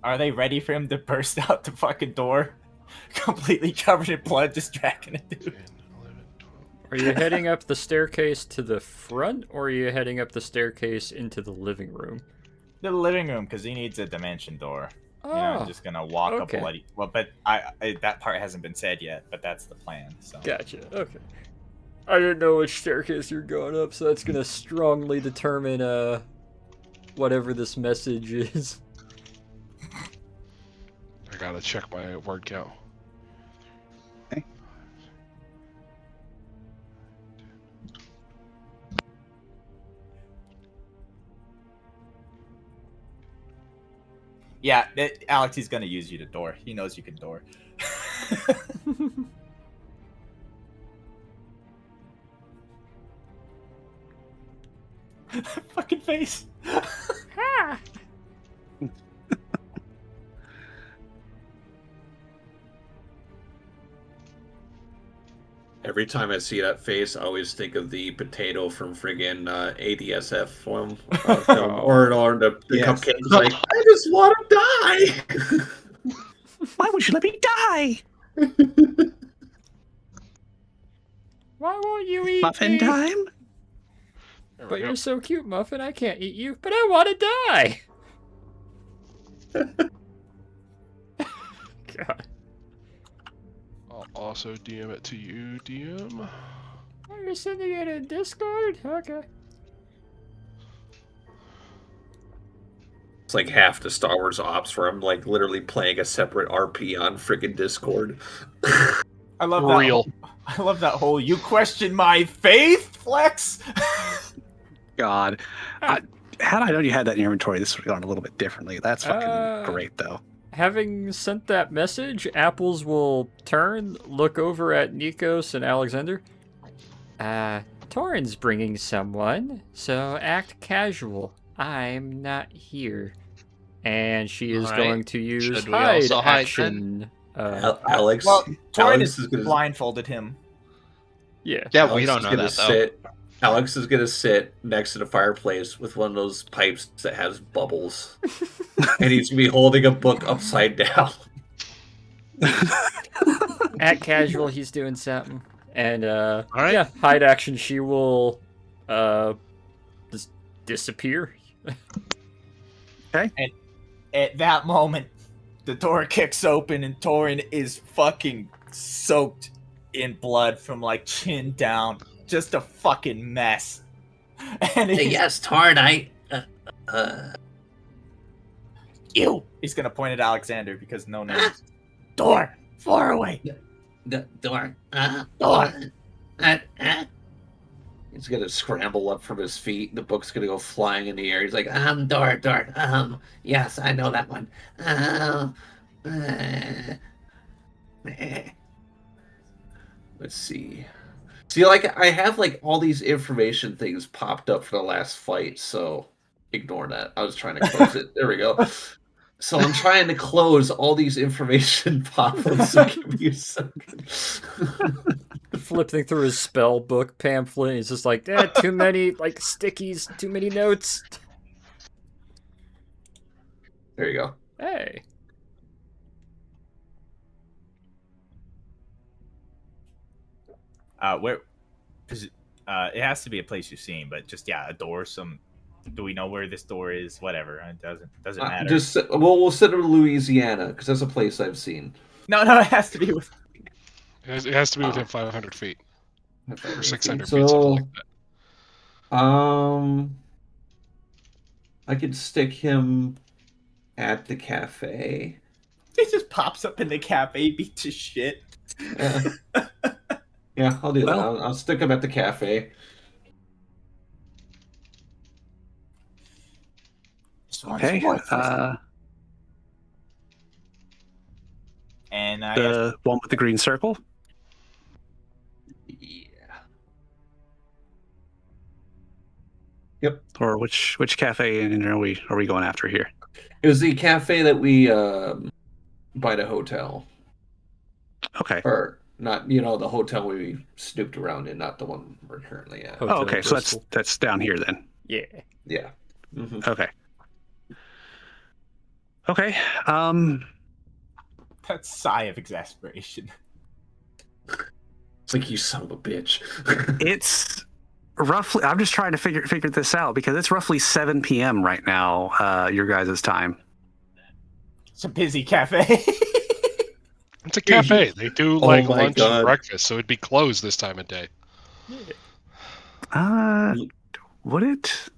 Are they ready for him to burst out the fucking door? Completely covered in blood, just dragging a dude. Are you heading up the staircase to the front, or are you heading up the staircase into the living room? The living room, because he needs a dimension door. Oh, you know, I'm just gonna walk okay. a bloody... Well, but I that part hasn't been said yet, but that's the plan, so... Gotcha, okay. I didn't know which staircase you're going up, so that's gonna strongly determine, whatever this message is. I gotta check my word count. Okay. Yeah, Alex, he's gonna use you to door. He knows you can door. Fucking face. Every time I see that face, I always think of the potato from friggin' ADSF film, or the Yes. cupcakes. Like, I just want to die. Why would you let me die? Why won't you eat Muffin me? time? But you're so cute, Muffin. I can't eat you, but I want to die. God. I'll also DM it to you, DM. Oh, you're sending it in Discord? Okay. It's like half the Star Wars ops where I'm like literally playing a separate RP on friggin' Discord. I love that. Real. I love that whole "you question my faith" flex. God. Had I known you had that in your inventory, this would have gone a little bit differently. That's fucking great, though. Having sent that message, Apples will turn, look over at Nikos and Alexander. Torin's bringing someone, so act casual. I'm not here. And she is going to use Should we hide also hide action. Alex, Well, Torin Alex has is gonna blindfolded him. Yeah. Yeah, Alex we don't is know gonna that though. sit. Alex is gonna sit next to the fireplace with one of those pipes that has bubbles, and he's gonna be holding a book upside down. At casual, he's doing something. And, right. yeah, hide action, she will, just disappear. And at that moment, the door kicks open and Torin is fucking soaked in blood from like chin down. Just a fucking mess. And he's, Yes, Tarn, You, he's gonna point at Alexander because no names. door, far away. door. Door. He's gonna scramble up from his feet. The book's gonna go flying in the air. He's like, door. Yes, I know that one. Let's see. See, like, I have, like, all these information things popped up for the last fight, so ignore that. I was trying to close it. There we go. So I'm trying to close all these information pop-ups, so give me a second. Flipping through his spell book pamphlet, he's just like, too many, like, stickies, too many notes. There you go. Hey. Where? Cause it has to be a place you've seen, but just a door. Do we know where this door is? Whatever. It doesn't matter. We'll send him to Louisiana because that's a place I've seen. No, it has to be with. It has to be within 500 feet or 600 feet, So, something like that. I could stick him at the cafe. He just pops up in the cafe, beats his shit. Yeah, yeah, I'll do that. I'll stick him at the cafe. Okay. And the one with the green circle. Yeah. Yep. Or which cafe are we going after here? It was the cafe that we by the hotel. Okay. Or not, the hotel we snooped around in, not the one we're currently at. Oh, okay. So that's down here then. Yeah. Yeah. Mm-hmm. Okay. Okay. That sigh of exasperation. It's like, you son of a bitch. It's roughly. I'm just trying to figure this out because it's roughly 7 p.m. right now. Your guys' time. It's a busy cafe. It's a cafe. They do like lunch God. and breakfast, so it'd be closed this time of day. Would it?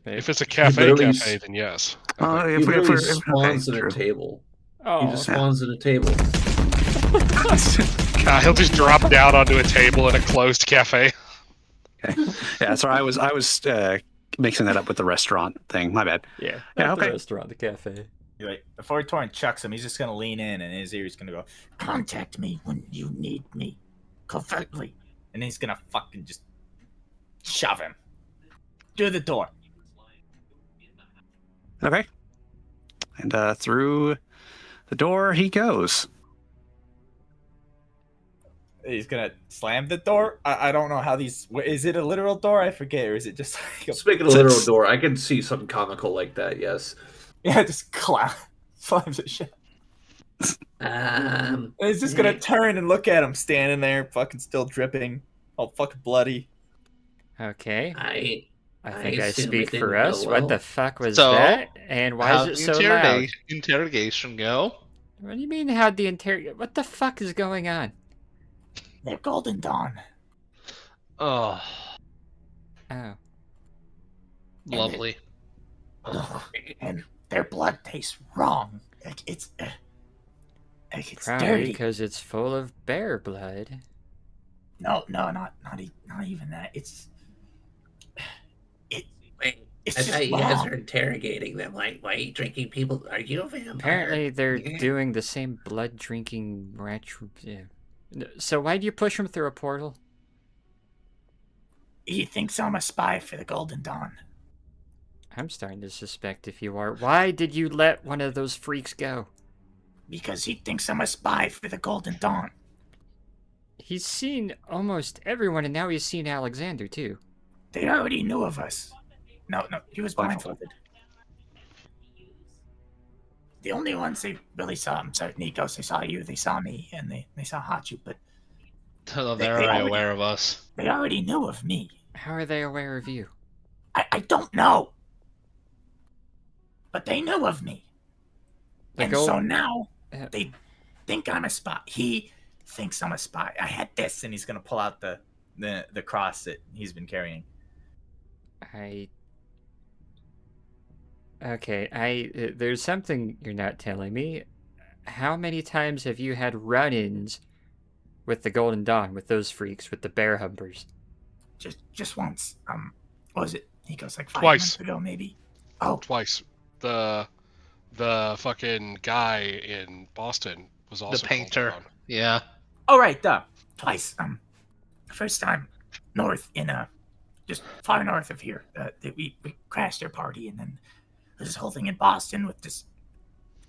If it's a cafe, then yes. He literally spawns in a table. Oh. He just spawns in a table. God, he'll just drop down onto a table in a closed cafe. Okay. Yeah, sorry, I was mixing that up with the restaurant thing. My bad. Yeah. Yeah. Okay. The restaurant, the cafe. Like, before Torn chucks him, he's just gonna lean in, and his ear's gonna go, Contact me when you need me. Covertly. and he's gonna fucking just shove him through the door. Okay. And through the door he goes. He's gonna slam the door. I don't know how these. Is it a literal door? I forget, or is it just like Let's make it a literal door. I can see something comical like that. Yes. Yeah, just slams it shut. And he's just gonna turn and look at him standing there, fucking still dripping, all fucking bloody. Okay. I think I assume speak it for didn't us. go What well. the fuck was So, that? And why is it so loud? Interrogation go? What do you mean, how'd the interrogate? What the fuck is going on? They're Golden Dawn. Oh, Oh. lovely. And their blood tastes wrong. It's Probably dirty. because it's full of bear blood. No, not even that. Wait, It's I just thought you guys wrong. are interrogating them. Like, why are you drinking people? Are you a vampire? Apparently, they're Yeah. doing the same blood drinking rat. Yeah. So why do you push him through a portal? He thinks I'm a spy for the Golden Dawn. I'm starting to suspect if you are. Why did you let one of those freaks go? Because he thinks I'm a spy for the Golden Dawn. He's seen almost everyone, and now he's seen Alexander too. They already knew of us. No, he was blindfolded. The only ones they really saw him, so Nikos, they saw you, they saw me, and they saw Hachu, but So They they're already already- aware of us. they already knew of me. How are they aware of you? I don't know. But they knew of me. The And so gold- now Uh, they think I'm a spy. He thinks I'm a spy. I had this. And he's gonna pull out the cross that he's been carrying. Okay, there's something you're not telling me. How many times have you had run-ins with the Golden Dawn, with those freaks, with the bear humpers. Just once. What was it? He goes like 5 Twice. months ago, maybe. Oh, Twice. The fucking guy in Boston was also The painter. called down. Yeah. oh right, twice. First time north in just far north of here. We crashed their party, and then there's this whole thing in Boston with this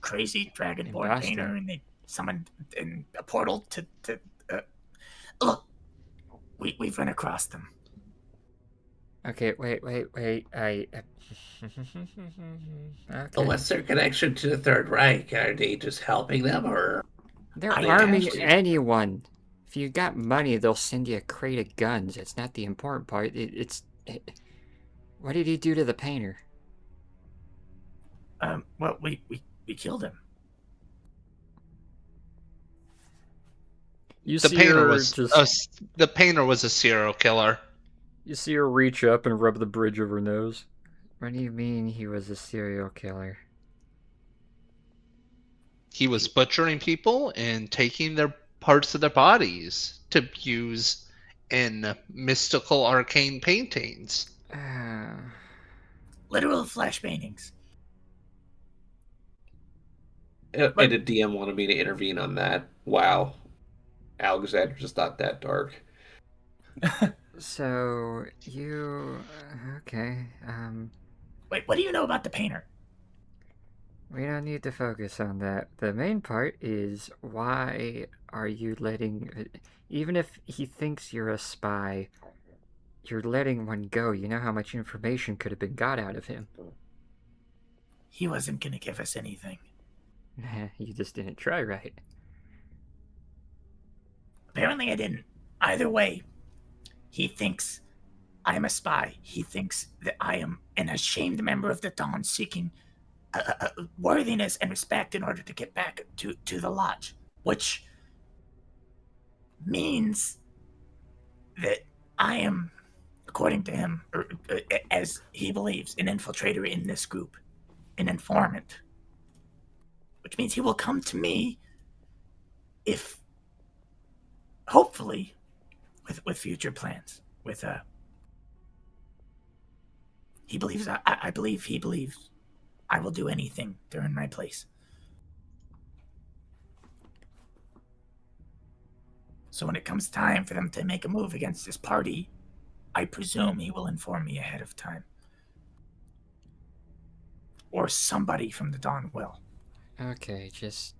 crazy dragonborn Boston? painter, and they summoned in a portal to look. We've run across them. Okay, wait. So what's their connection to the Third Reich? Are they just helping them, or They're I arming actually- anyone. If you got money, they'll send you a crate of guns. It's not the important part. What did he do to the painter? Well, we killed him. You The see painter her was just. the painter was a serial killer. You see her reach up and rub the bridge of her nose. What do you mean he was a serial killer? He was butchering people and taking their parts of their bodies to use in mystical arcane paintings. Literal flesh paintings. and a DM wanted me to intervene on that? Wow, Alexander just not that dark. So, you... Okay, Wait, what do you know about the painter? we don't need to focus on that. The main part is, why are you letting... Even if he thinks you're a spy, you're letting one go. You know how much information could have been got out of him. He wasn't gonna give us anything. You just didn't try right. Apparently I didn't. Either way, he thinks I'm a spy. He thinks that I am an ashamed member of the Dawn seeking worthiness and respect in order to get back to the lodge. Which means that I am, according to him, or as he believes, an infiltrator in this group. An informant. Which means he will come to me if, hopefully, with future plans. He believes, I believe he believes I will do anything during my place. So when it comes time for them to make a move against this party, I presume he will inform me ahead of time. Or somebody from the Dawn will. Okay, just...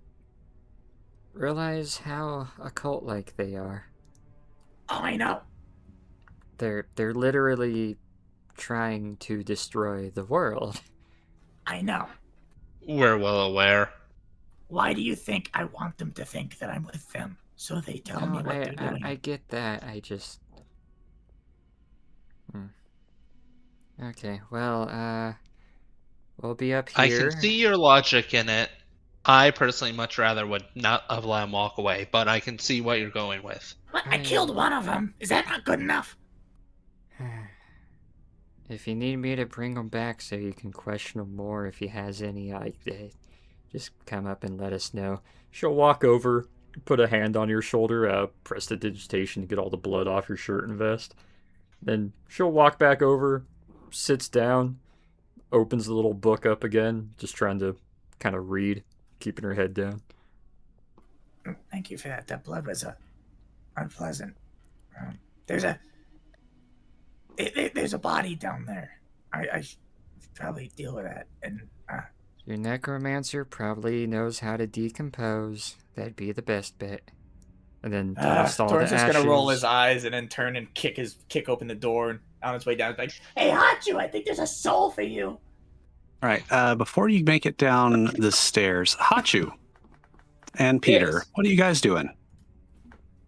realize how occult-like they are. Oh, I know. They're literally trying to destroy the world. I know. We're well aware. Why do you think I want them to think that I'm with them? So they tell me what they're doing. I get that, I just... Okay, well, we'll be up I here. can see your logic in it. I personally much rather would not have let him walk away, but I can see what you're going with. What? I killed one of them. Is that not good enough? If you need me to bring him back so you can question him more if he has any idea, just come up and let us know. She'll walk over, put a hand on your shoulder, press the digitation to get all the blood off your shirt and vest. Then she'll walk back over, sits down, opens the little book up again, just trying to kind of read, keeping her head down. Thank you for that. That blood was unpleasant. There's a body down there. I should probably deal with that. And your necromancer probably knows how to decompose. That'd be the best bet. And then dust all the Torrance ashes. is gonna roll his eyes and then turn and kick open the door, and on his way down, he's like, hey, Hachu, I think there's a soul for you. All right. Before you make it down the stairs, Hachu and Peter, Yes. what are you guys doing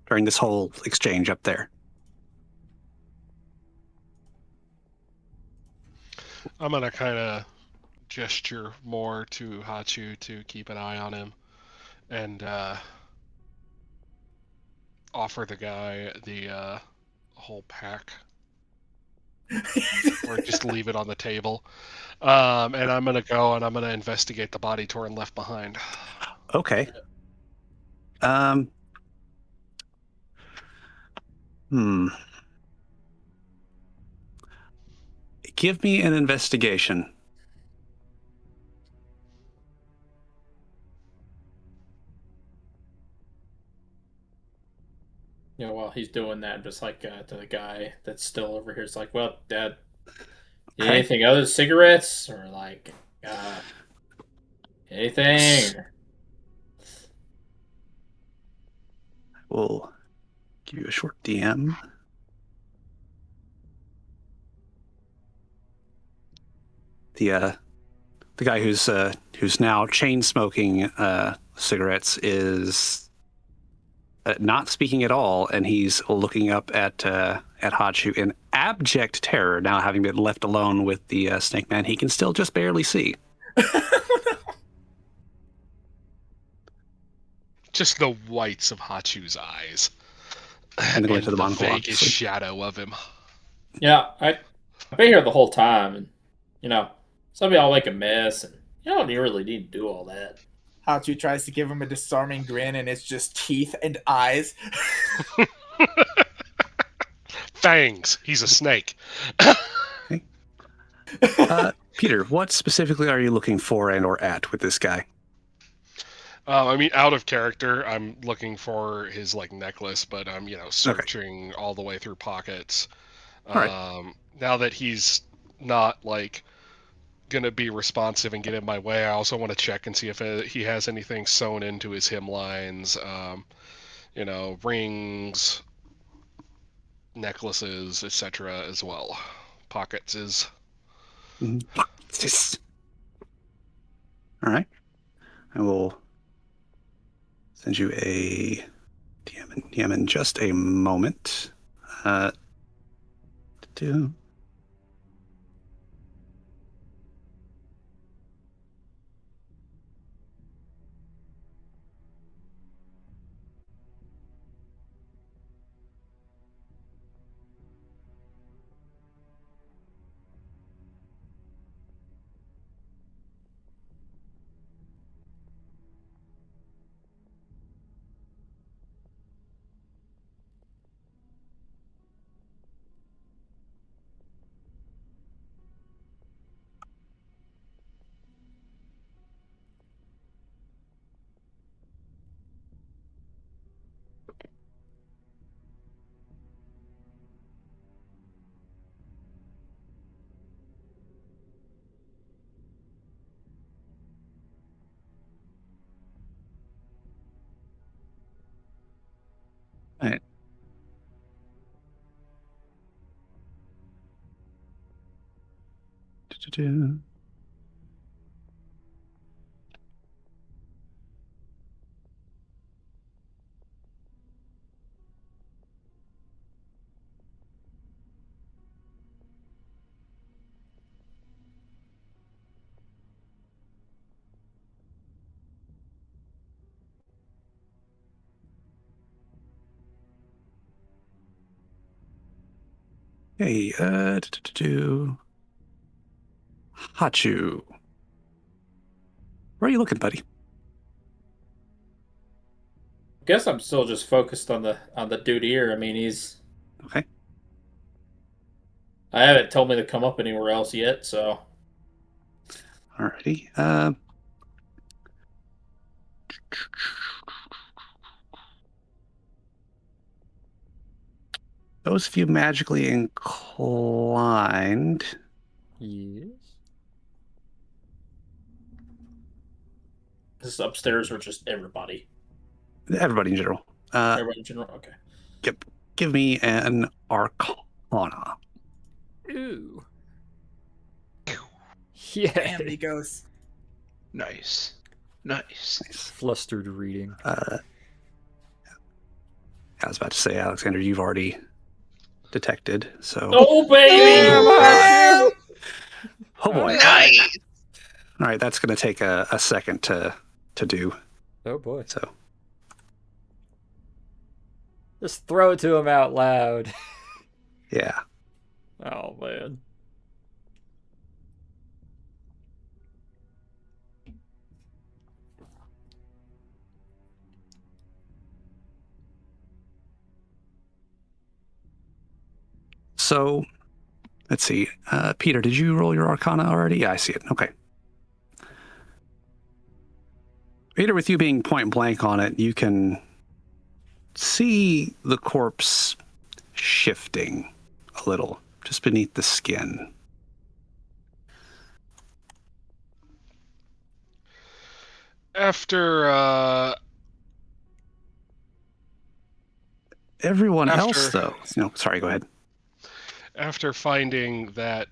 during this whole exchange up there? I'm gonna kind of gesture more to Hachu to keep an eye on him, and offer the guy the whole pack, or just leave it on the table. And I'm gonna go and I'm gonna investigate the body Torin left behind. Okay. Hmm. Give me an investigation. While he's doing that, just like to the guy that's still over here, it's like, well, Dad, Okay. anything other than cigarettes or like anything? We'll give you a short DM. The guy who's now chain smoking cigarettes is not speaking at all, and he's looking up at Hachu in abject terror. Now, having been left alone with the snake man, he can still just barely see. Just the whites of Hachu's eyes. And the glint of the the monocle, vaguest obviously. shadow of him. Yeah, I've been here the whole time, and some of y'all make a mess, and you don't really need to do all that. Hachu tries to give him a disarming grin, and it's just teeth and eyes. Fangs. He's a snake. Okay. Peter, what specifically are you looking for and or at with this guy? I mean, out of character, I'm looking for his necklace, but I'm searching all the way through pockets. Now that he's not gonna be responsive and get in my way, I also want to check and see if he has anything sewn into his hemlines. Rings, necklaces, etc. as well. Pockets is. All right. I will send you a DM in just a moment. Do. All right. Do. Hey, Hachu. Where are you looking, buddy? I guess I'm still just focused on the dude here. I mean, he's. Okay. I haven't told me to come up anywhere else yet, so. Alrighty. Those of you magically inclined. Yes. This is upstairs or just everybody? Everybody in general. Everybody in general? Okay. Give me an Arcana. Ooh. Yeah. Damn, he goes. Nice. Nice. Flustered reading. I was about to say, Alexander, you've already detected, so. Oh, baby! Oh boy. Nice. All right, that's going to take a second to do. Oh boy. So. Just throw it to him out loud. Yeah. Oh man. So, let's see. Peter, did you roll your Arcana already? Yeah, I see it. Okay. Peter, with you being point blank on it, you can see the corpse shifting a little just beneath the skin. After Everyone else, though, sorry, go ahead. after finding that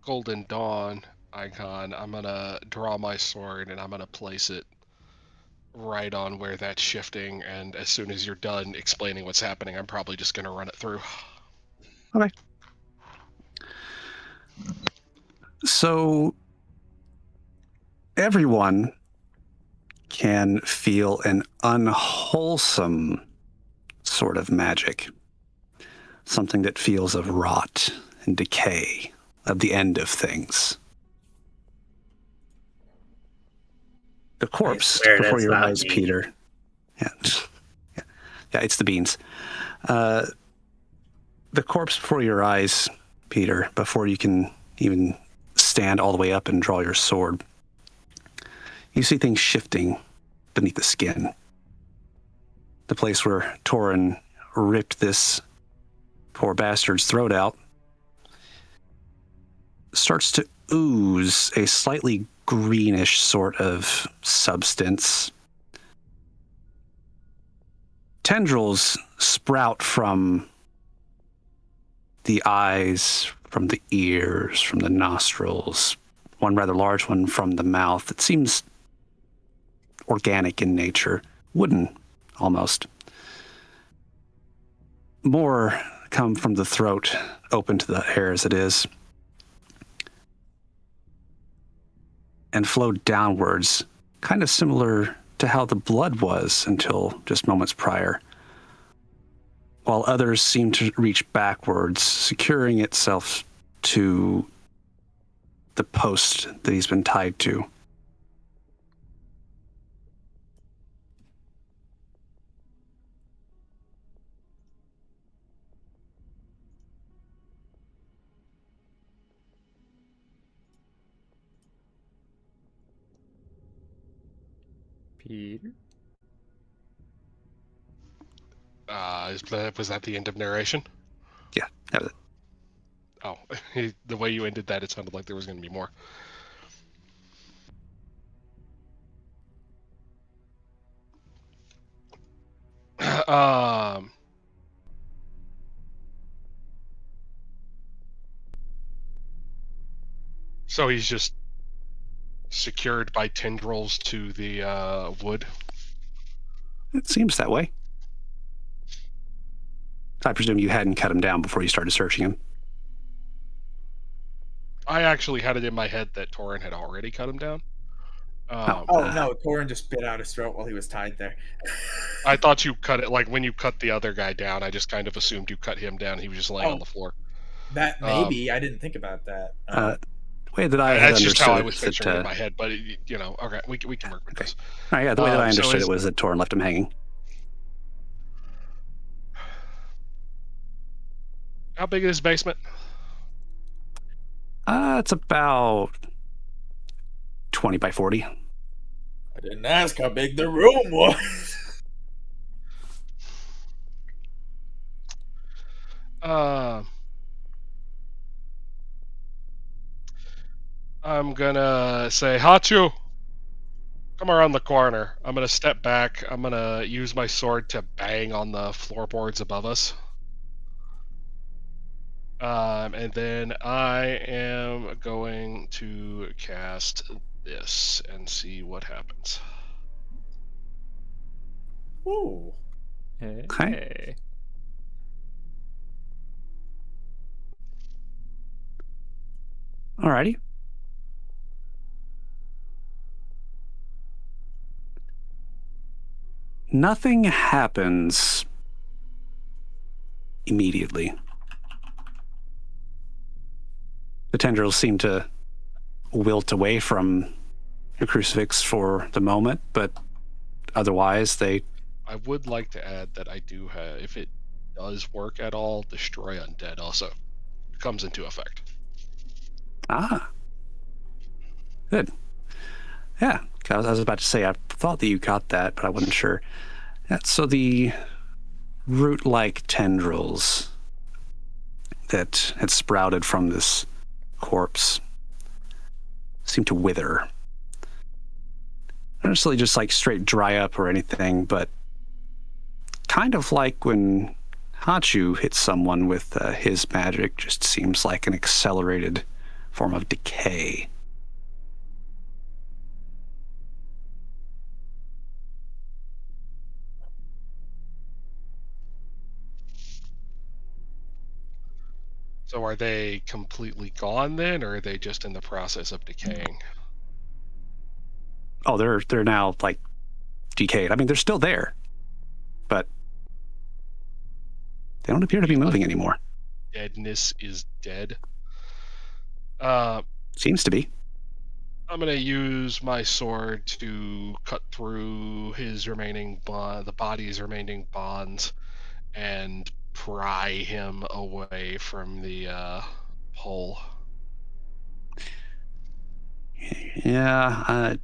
Golden Dawn icon, I'm gonna draw my sword and I'm gonna place it right on where that's shifting. And as soon as you're done explaining what's happening, I'm probably just gonna run it through. Okay. So everyone can feel an unwholesome sort of magic. Something that feels of rot and decay, of the end of things. The corpse before your eyes, Peter. Yeah, it's the beans. The corpse before your eyes, Peter, before you can even stand all the way up and draw your sword. You see things shifting beneath the skin. The place where Torin ripped this poor bastard's throat out starts to ooze a slightly greenish sort of substance. Tendrils sprout from the eyes, from the ears, from the nostrils, one rather large one from the mouth. It seems organic in nature, wooden almost. More come from the throat, open to the air as it is, and flow downwards, kind of similar to how the blood was until just moments prior, while others seem to reach backwards, securing itself to the post that he's been tied to. Peter? Was that the end of narration? Yeah, that was it. Oh, the way you ended that, it sounded like there was going to be more. So he's just secured by tendrils to the wood. It seems that way. I presume you hadn't cut him down before you started searching him. I actually had it in my head that Torin had already cut him down. No, Torin just bit out his throat while he was tied there. I thought you cut it, like when you cut the other guy down, I just kind of assumed you cut him down. He was just laying on the floor. That maybe. I didn't think about that. The way that I had That's just how I understood was it is picturing it in that, my head, but okay, we can work with this. yeah, the way that I so understood is- it was that Torin left him hanging. How big is his basement? It's about 20 by 40. I didn't ask how big the room was. I'm gonna say, Hachu, come around the corner. I'm gonna step back. I'm gonna use my sword to bang on the floorboards above us. And then I am going to cast this and see what happens. Ooh. Hey. Okay. Alrighty. Nothing happens immediately. The tendrils seem to wilt away from your crucifix for the moment, but otherwise they I would like to add that I do have, if it does work at all, Destroy Undead also comes into effect. Ah, good. Yeah, 'cause I was about to say I thought that you got that, but I wasn't sure. Yeah, so the root-like tendrils that had sprouted from this corpse seem to wither. Not necessarily just like straight dry up or anything, but kind of like when Hachu hits someone with his magic, just seems like an accelerated form of decay. So are they completely gone then, or are they just in the process of decaying? Oh, they're now like decayed. I mean, they're still there, but they don't appear to be moving anymore. Deadness is dead. Seems to be. I'm gonna use my sword to cut through his remaining the body's remaining bonds, and pry him away from the pole. Yeah,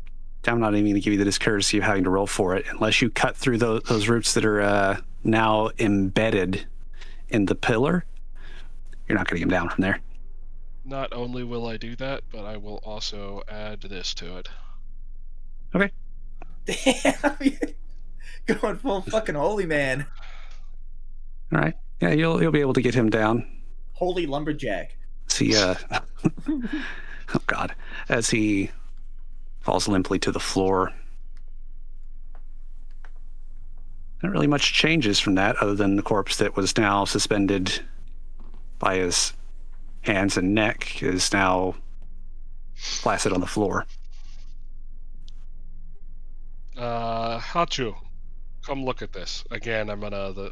I'm not even going to give you the discourtesy of having to roll for it unless you cut through those roots that are now embedded in the pillar. You're not going to get them down from there. Not only will I do that, but I will also add this to it. Okay. Damn, going full fucking holy man. All right. Yeah, you'll be able to get him down. Holy lumberjack. See, oh God, as he falls limply to the floor. Not really much changes from that, other than the corpse that was now suspended by his hands and neck is now flaccid on the floor. Hachu, come look at this. Again, I'm gonna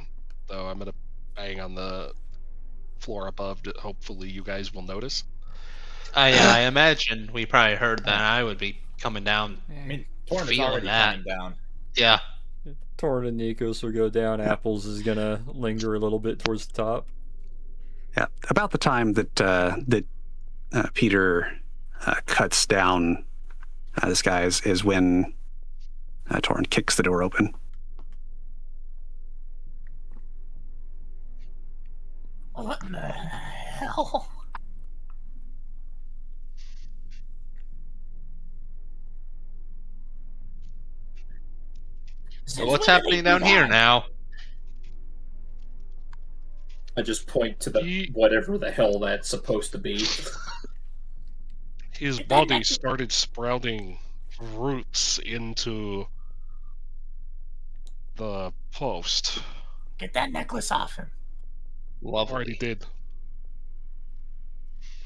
bang on the floor above. Hopefully, you guys will notice. I imagine we probably heard that I would be coming down. I mean, Torn is Feeling already that. coming down. Yeah. Torn and Nikos will go down. Apples is gonna linger a little bit towards the top. Yeah, about the time that Peter cuts down this guy is when Torn kicks the door open. What in the hell? So what's happening down here now? I just point to the whatever the hell that's supposed to be. His body started sprouting roots into the post. Get that necklace off him. Already did.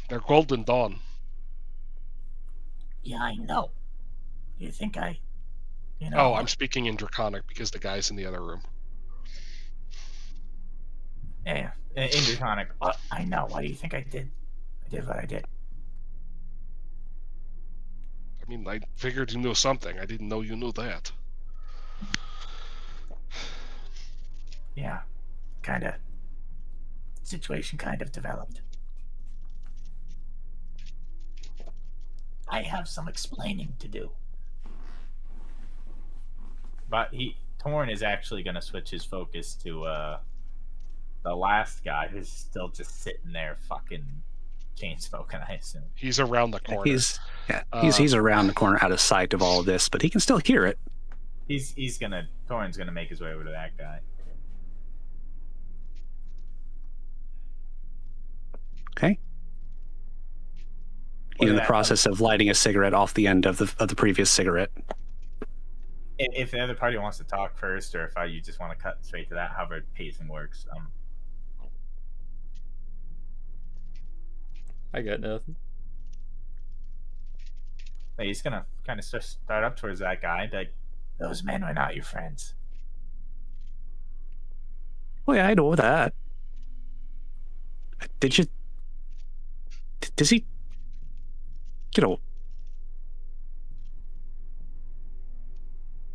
They're golden dawn. Yeah, I know. You think Oh, I'm speaking in Draconic because the guy's in the other room. Yeah, in Draconic. I know. Why do you think I did? I did what I did. I mean, I figured you knew something. I didn't know you knew that. Yeah, kind of. Situation kind of developed. I have some explaining to do. But Torn is actually going to switch his focus to the last guy who's still just sitting there fucking chain smoking, I assume. He's around the corner. He's around the corner out of sight of all of this, but he can still hear it. Torn's gonna make his way over to that guy. Okay. He's in the process of lighting a cigarette off the end of the previous cigarette. If the other party wants to talk first, or if you just want to cut straight to that, however pacing works. I got nothing. He's gonna kind of start up towards that guy, be like, Those men were not your friends. Oh yeah, I know that. Does he,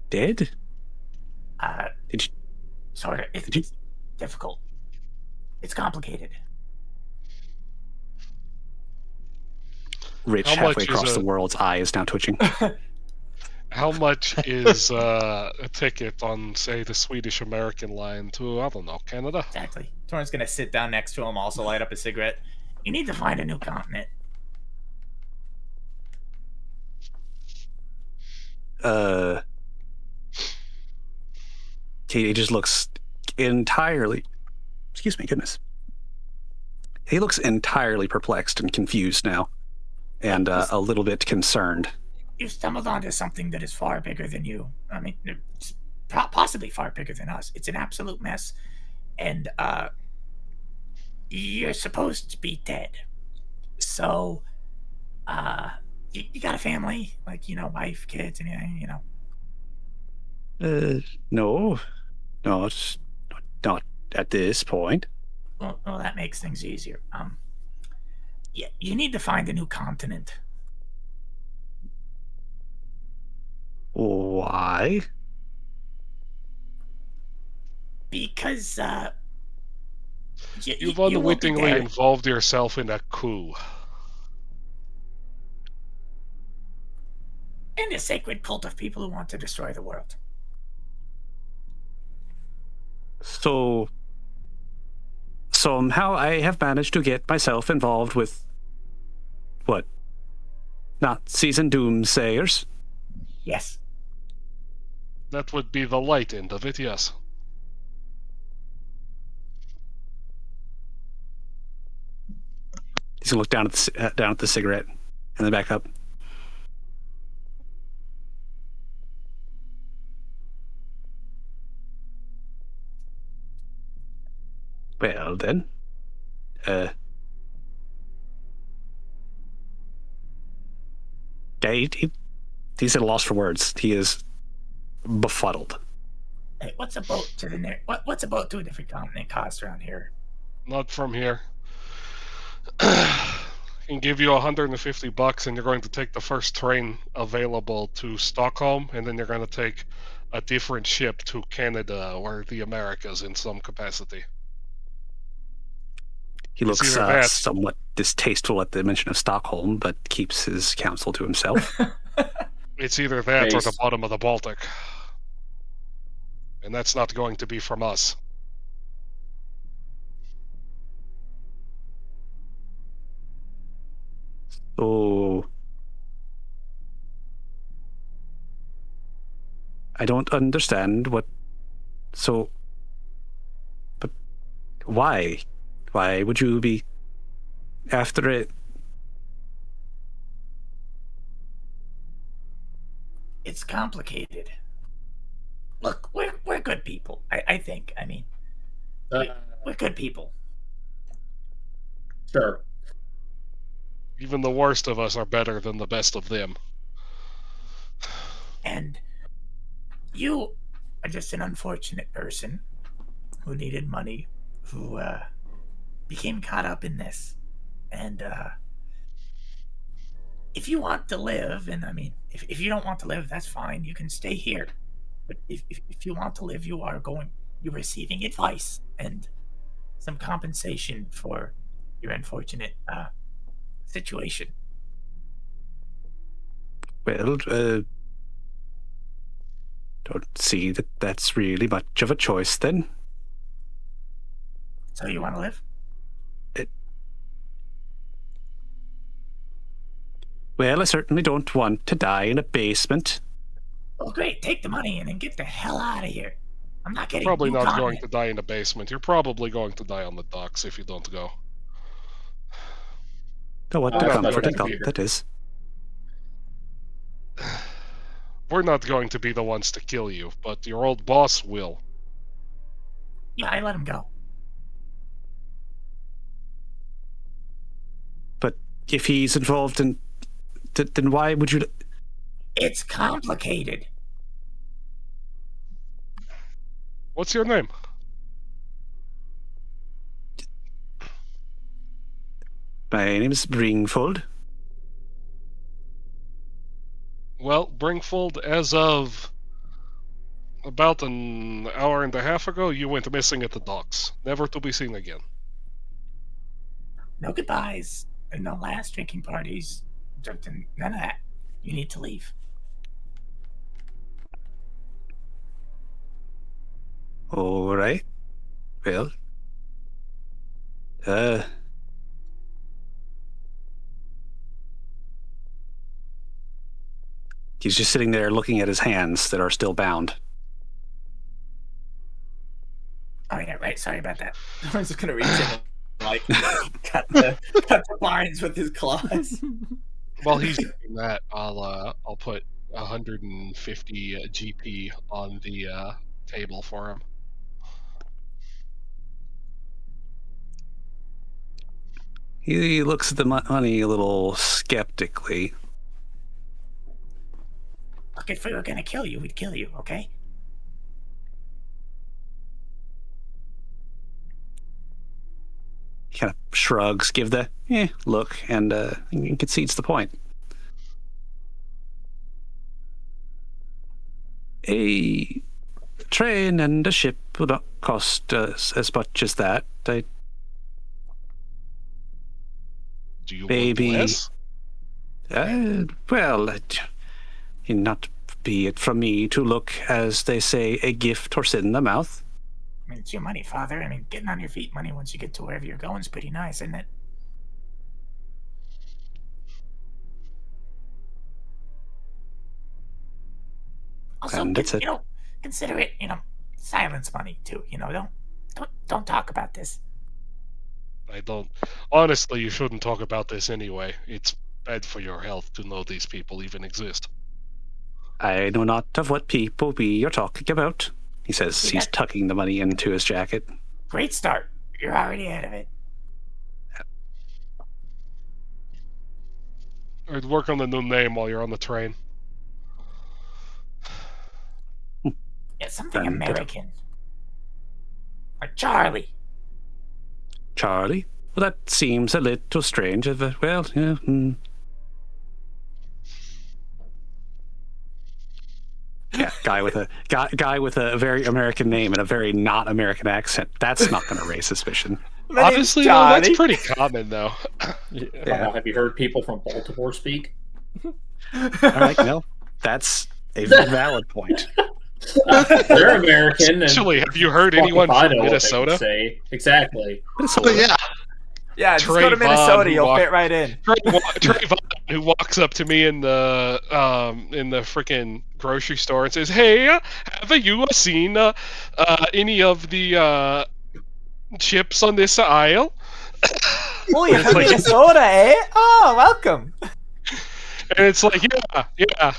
dead? Sort of. It's difficult. It's complicated. Rich, How halfway much is across the a world's eye, is now twitching. how much is a ticket on, say, the Swedish American line to, I don't know, Canada? Exactly. Torn's gonna sit down next to him, also light up a cigarette. You need to find a new continent. He just looks entirely. Excuse me, goodness. He looks entirely perplexed and confused now, and a little bit concerned. You stumbled onto something that is far bigger than you. I mean, it's possibly far bigger than us. It's an absolute mess, and you're supposed to be dead. So, you got a family, like wife, kids, anything, No, not at this point. Well, that makes things easier. Yeah, you need to find a new continent. Why? Because You've you will be unwittingly dead. involved yourself in a coup. And a sacred cult of people who want to destroy the world. So somehow I have managed to get myself involved with what? Nazis and doomsayers? Yes. That would be the light end of it, yes. He's gonna look down at the cigarette and then back up. Well then, he's at a loss for words. He is befuddled. Hey, what's a boat to the what's a boat to a different continent cost around here? Not from here. Can give you $150 and you're going to take the first train available to Stockholm, and then you're going to take a different ship to Canada or the Americas in some capacity. He It's looks either that- somewhat distasteful at the mention of Stockholm, but keeps his counsel to himself. It's either that or the Base. bottom of the Baltic. And that's not going to be from us. So I don't understand what. So, but why? Why would you be after it? It's complicated. Look, we're good people. I think. I mean, we're good people. Sure. Even the worst of us are better than the best of them. And you are just an unfortunate person who needed money, who became caught up in this. And if you want to live, and I mean, if you don't want to live, that's fine. You can stay here. But if you want to live, you're receiving advice and some compensation for your unfortunate situation. Well, don't see that that's really much of a choice then. So you want to live? Well, I certainly don't want to die in a basement. Oh, great. Take the money and then get the hell out of here. I'm not getting Probably new not continent. going to die in a basement. You're probably going to die on the docks if you don't go. Oh, what Oh, a that's comforting not thought bigger. that is. We're not going to be the ones to kill you, but your old boss will. Yeah, I let him go. But if he's involved in, then why would you? It's complicated. What's your name? My name is Bringfold. Well, Bringfold, as of About an hour and a half ago, you went missing at the docks, never to be seen again. No goodbyes, and no last drinking parties. None of that. You need to leave. All right. Well, he's just sitting there looking at his hands that are still bound. Oh yeah, right. Sorry about that. I was just gonna reach in and like cut the lines with his claws. While he's doing that, I'll put 150 GP on the table for him. He looks at the money a little skeptically. Look, if we were gonna kill you, we'd kill you. Okay. He kind of shrugs, give the look, and concedes the point. A train and a ship would not cost as much as that. Do you maybe, want less? Well, not be it from me to look, as they say, a gift horse in the mouth. I mean, it's your money, Father. I mean, getting on your feet money once you get to wherever you're going is pretty nice, isn't it? Also, And that's it. Consider it, silence money too. Don't talk about this. I don't. Honestly, you shouldn't talk about this anyway. It's bad for your health to know these people even exist. I know not of what people we are talking about, he says. He's tucking the money into his jacket. Great start. You're already ahead of it. I'd work on the new name while you're on the train. Yeah, something American. Like Charlie. Charlie? Well, that seems a little strange. Well, yeah. Yeah, guy with a very American name and a very not American accent. That's not going to raise suspicion. Honestly, though, that's pretty common, though. Yeah. Have you heard people from Baltimore speak? All right, no, that's a valid point. They're American. Actually, have you heard anyone from Minnesota? Say. Exactly. Oh, yeah. Yeah, just go to Minnesota. You'll fit right in. Trey Vaughn, who walks up to me in the freaking grocery store and says, "Hey, have you seen any of the chips on this aisle?" Oh, you're from Minnesota, eh? Oh, welcome. And it's like, yeah.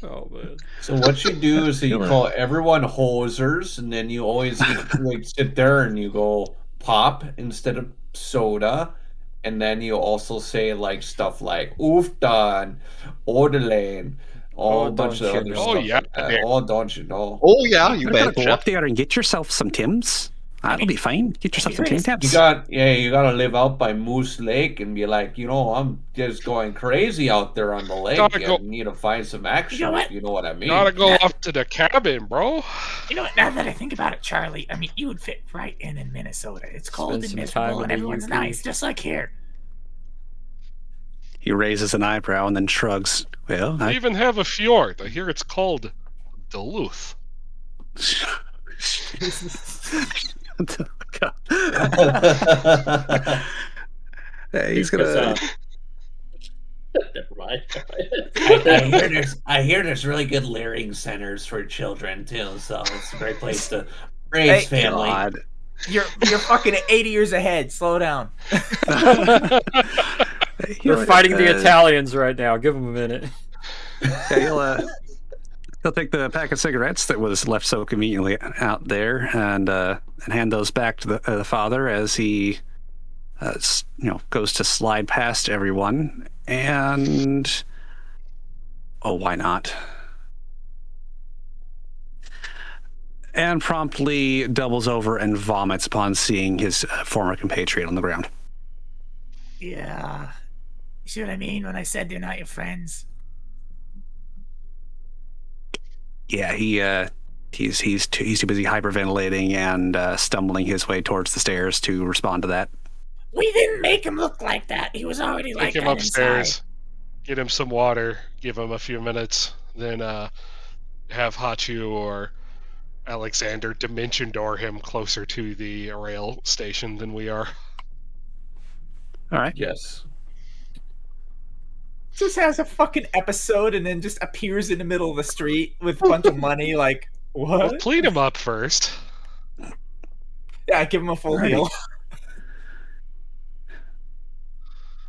Oh man. So what you do is you call everyone hosers, and then you always like sit there and you go pop instead of soda, and then you also say like stuff like oofdan, orderlane, all a bunch of other stuff. Like that. Oh, don't you know? Oh yeah, you gotta betcha. go up there and get yourself some Tims. That'll be fine. Get yourself some Tim Tams. You gotta live out by Moose Lake and be like, I'm just going crazy out there on the lake and need to find some action, if you know what I mean. Gotta go off to the cabin, bro. You know what? Now that I think about it, Charlie, I mean, you would fit right in Minnesota. It's cold and miserable, and everyone's nice, just like here. He raises an eyebrow and then shrugs. Well, I even have a fjord. I hear it's called Duluth. He's gonna. Never mind. I hear there's really good learning centers for children too, so it's a great place to raise family. God. You're fucking 80 years ahead. Slow down. They're fighting the Italians right now. Give them a minute. Yeah, he'll take the pack of cigarettes that was left so conveniently out there and hand those back to the father as he goes to slide past everyone. And why not? And promptly doubles over and vomits upon seeing his former compatriot on the ground. Yeah. You see what I mean when I said they're not your friends? Yeah, he's too busy hyperventilating and stumbling his way towards the stairs to respond to that. We didn't make him look like that. He was already Take like him that inside. upstairs, get him some water, give him a few minutes, then have Hachu or Alexander dimension door him closer to the rail station than we are. All right. Yes. Just has a fucking episode and then just appears in the middle of the street with a bunch of money. Like, what? Well, clean him up first. Yeah, give him a full Alrighty. heal.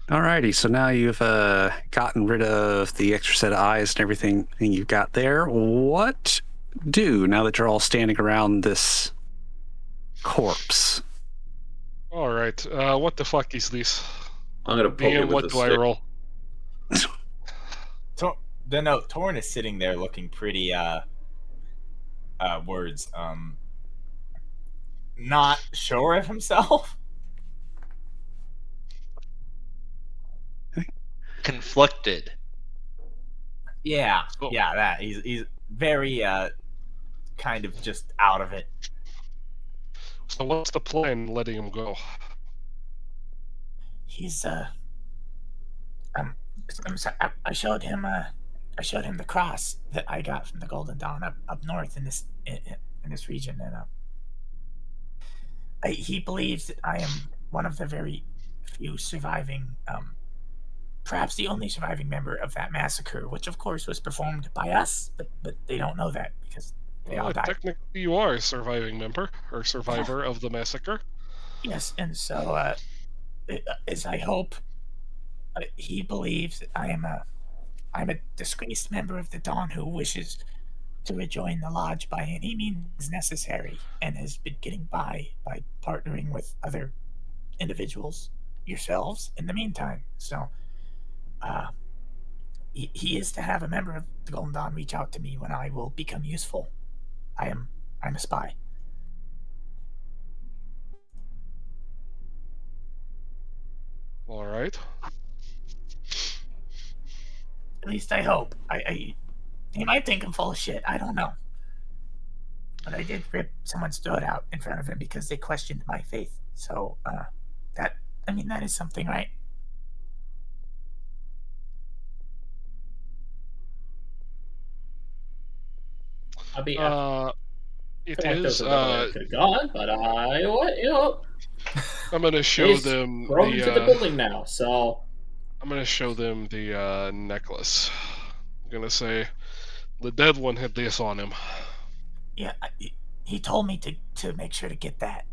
Alrighty, so now you've gotten rid of the extra set of eyes and everything you've got there. What do now that you're all standing around this corpse? All right. What the fuck is this? I'm gonna poke it DM, with what a do I stick. roll? Torn is sitting there looking pretty not sure of himself. Conflicted. Yeah, Oh. yeah, that he's very kind of just out of it. So what's the plan letting him go? He's I'm sorry. I showed him the cross that I got from the Golden Dawn up north in this region, and he believes that I am one of the very few surviving, perhaps the only surviving member of that massacre, which of course was performed by us, but they don't know that because they all died. Technically, you are a surviving member or survivor of the massacre. Yes, and so as I hope, he believes that I'm a disgraced member of the Dawn who wishes to rejoin the lodge by any means necessary, and has been getting by partnering with other individuals, yourselves, in the meantime. So, he is to have a member of the Golden Dawn reach out to me when I will become useful. I'm a spy. All right. At least I hope. He might think I'm full of shit. I don't know. But I did rip someone's throat out in front of him because they questioned my faith. So, that is something, right? I mean, It feel like is. there's another way I could have gone, but I'm gonna show he's them thrown into the the. building now. So I'm gonna show them the necklace. I'm gonna say, the dead one had this on him. Yeah, he told me to make sure to get that.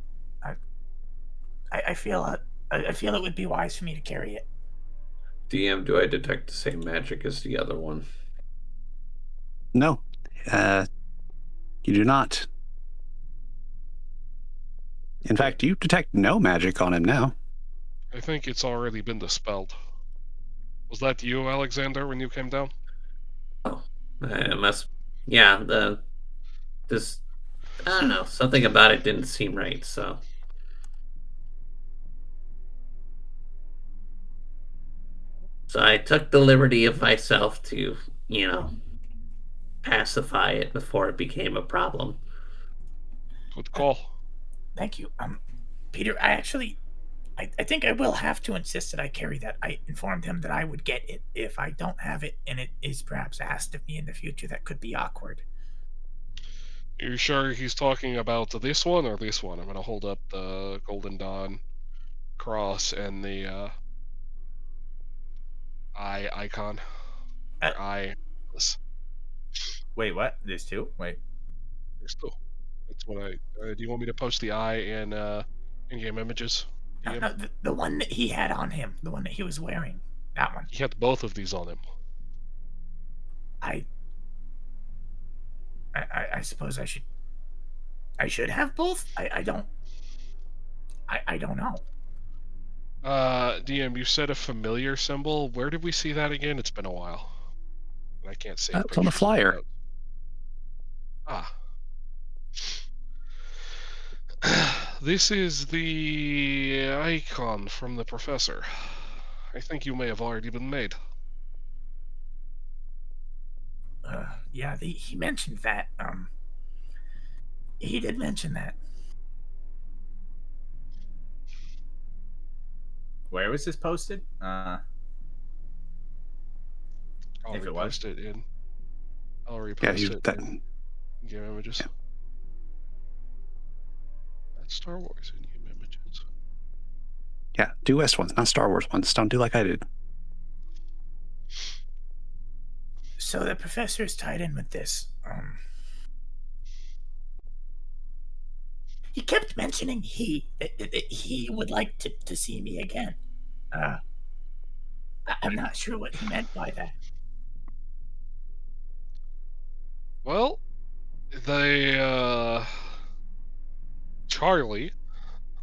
I feel it would be wise for me to carry it. DM, do I detect the same magic as the other one? No, you do not. In fact, you detect no magic on him now. I think it's already been dispelled. Was that you, Alexander, when you came down? Oh, it must. Yeah, this. I don't know. Something about it didn't seem right. So. So I took the liberty of myself to, pacify it before it became a problem. Good call. Thank you. Peter, I think I will have to insist that I carry that. I informed him that I would get it if I don't have it, and it is perhaps asked of me in the future. That could be awkward. You sure he's talking about this one or this one? I'm gonna hold up the Golden Dawn cross and the eye icon. Or eye. Wait, what? There's two? Wait. There's two. That's what I. Do you want me to post the eye in in-game images? No, the one that he had on him, the one that he was wearing, that one. He had both of these on him. I suppose I should have both. I don't know. DM, you said a familiar symbol. Where did we see that again? It's been a while. I can't see. It's on the flyer. Ah. This is the icon from the professor. I think you may have already been made. Yeah, he mentioned that. He did mention that. Where was this posted? I'll If it was. repost it in. I'll Yeah, repost it in game images. Yeah. That's Star Wars in game images. Yeah, do West ones, not Star Wars ones. Don't do like I did. So the professor is tied in with this. He kept mentioning that he would like to see me again. I'm not sure what he meant by that. Well, they Charlie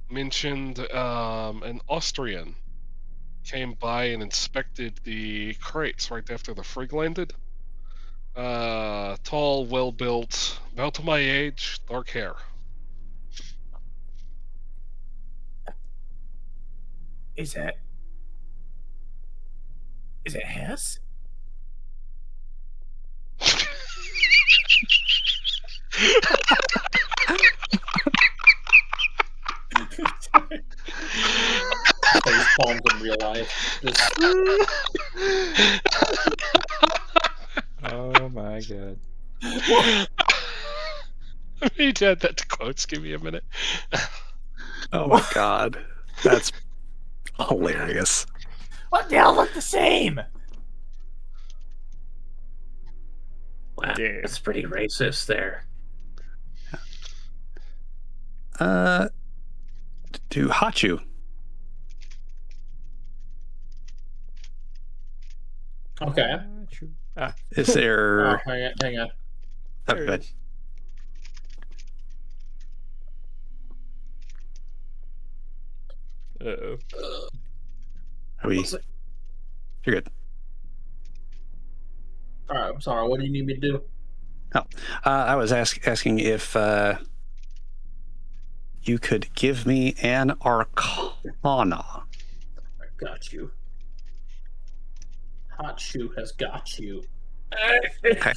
mentioned an Austrian came by and inspected the crates right after the frig landed. Tall, well built, about to my age, dark hair. Is it Hess? Face palms in real life. Just Oh my god. He had that to quotes. Give me a minute. Oh my god. That's hilarious. What? They all look the same. Wow, Damn. that's pretty racist there. To Hachu. okay. True. Ah, Is there? Oh, hang on. Oh, there it good. is. Uh-oh. Are we? You're good. All right, I'm sorry. What do you need me to do? I was asking if you could give me an Arcana. I got you. Hot Shoe has got you. Okay.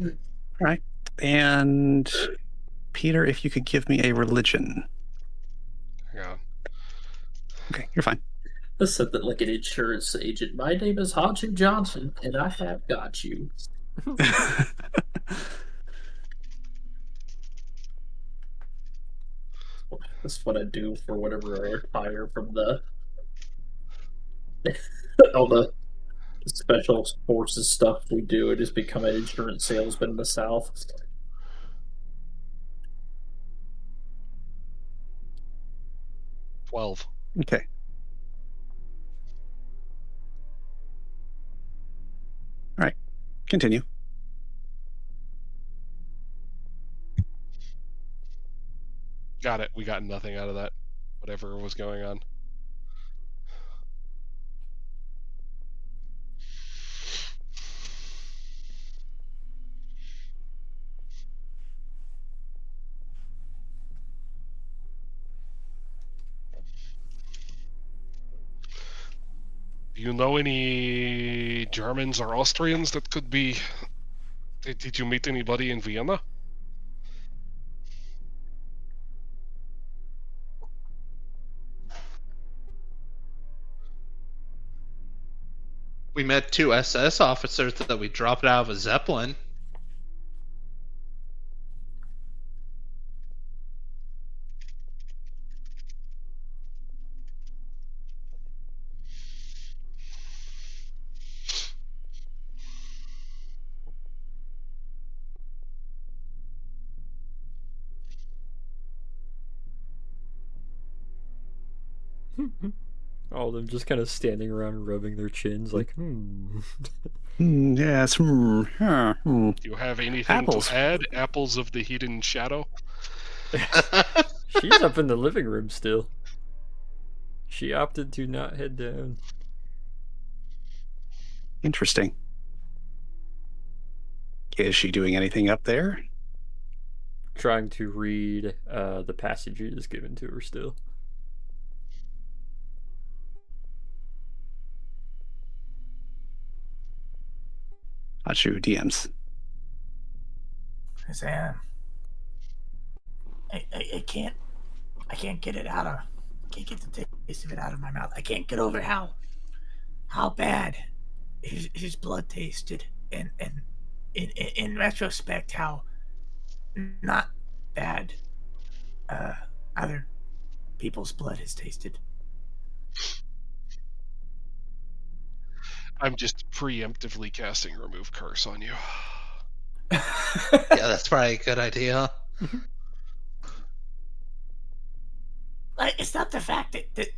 All right. And Peter, if you could give me a religion. Yeah. Okay, you're fine. I said that like an insurance agent. My name is Hachu Johnson, and I have got you. That's what I do for whenever I retire from the all the special forces stuff we do. I just become an insurance salesman in the South. 12. Okay. All right. Continue. Got it. We got nothing out of that. Whatever was going on. Do you know any Germans or Austrians that could be? Did you meet anybody in Vienna? We met 2 SS officers that we dropped out of a Zeppelin. All of them just kind of standing around rubbing their chins like, Yes. Do you have anything Apples. to add? Apples of the Hidden Shadow? She's up in the living room still. She opted to not head down. Interesting. Is she doing anything up there? Trying to read the passages given to her still. Hachu DMs. Sam, I can't get it out of, can't get the taste of it out of my mouth. I can't get over how bad his blood tasted, and in retrospect, how not bad other people's blood has tasted. I'm just preemptively casting Remove Curse on you. Yeah, that's probably a good idea. Like, it's not the fact that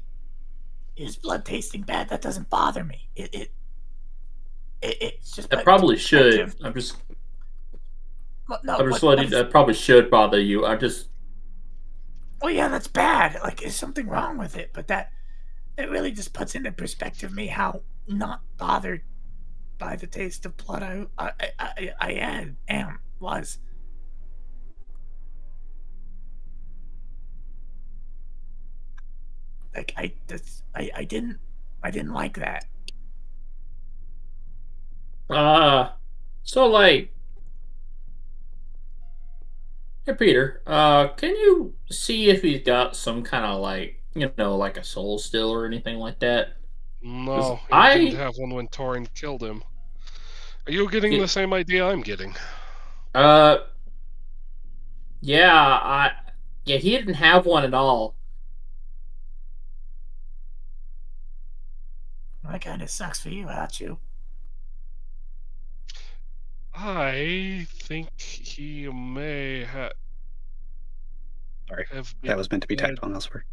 his blood tasting bad that doesn't bother me. It's just That put into probably should. perspective. I'm just No, I'm just letting that probably should bother you. I'm just well, yeah, that's bad. Like, there's something wrong with it, but that it really just puts into perspective me how not bothered by the taste of blood I was. Like, I didn't like that. so like hey Peter, can you see if he's got some kind of like like a soul still or anything like that? 'Cause No, he didn't have one when Torin killed him. Are you getting the same idea I'm getting? Uh yeah, yeah, he didn't have one at all. That kind of sucks for you, Hachu. I think he may Sorry, have been that was meant to be dead tacked on elsewhere.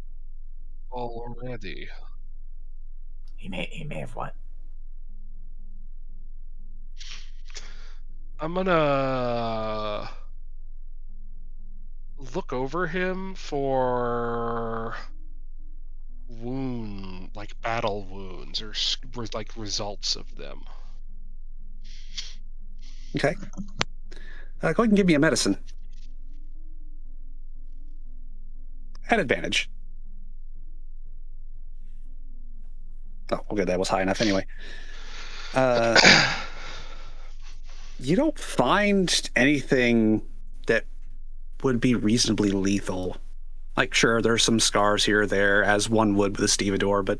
already. He may have what? I'm gonna look over him for like battle wounds or like results of them. Okay. Go ahead and give me a medicine. At advantage. Oh, okay, that was high enough anyway. You don't find anything that would be reasonably lethal. Like, sure, there's some scars here or there, as one would with a stevedore, but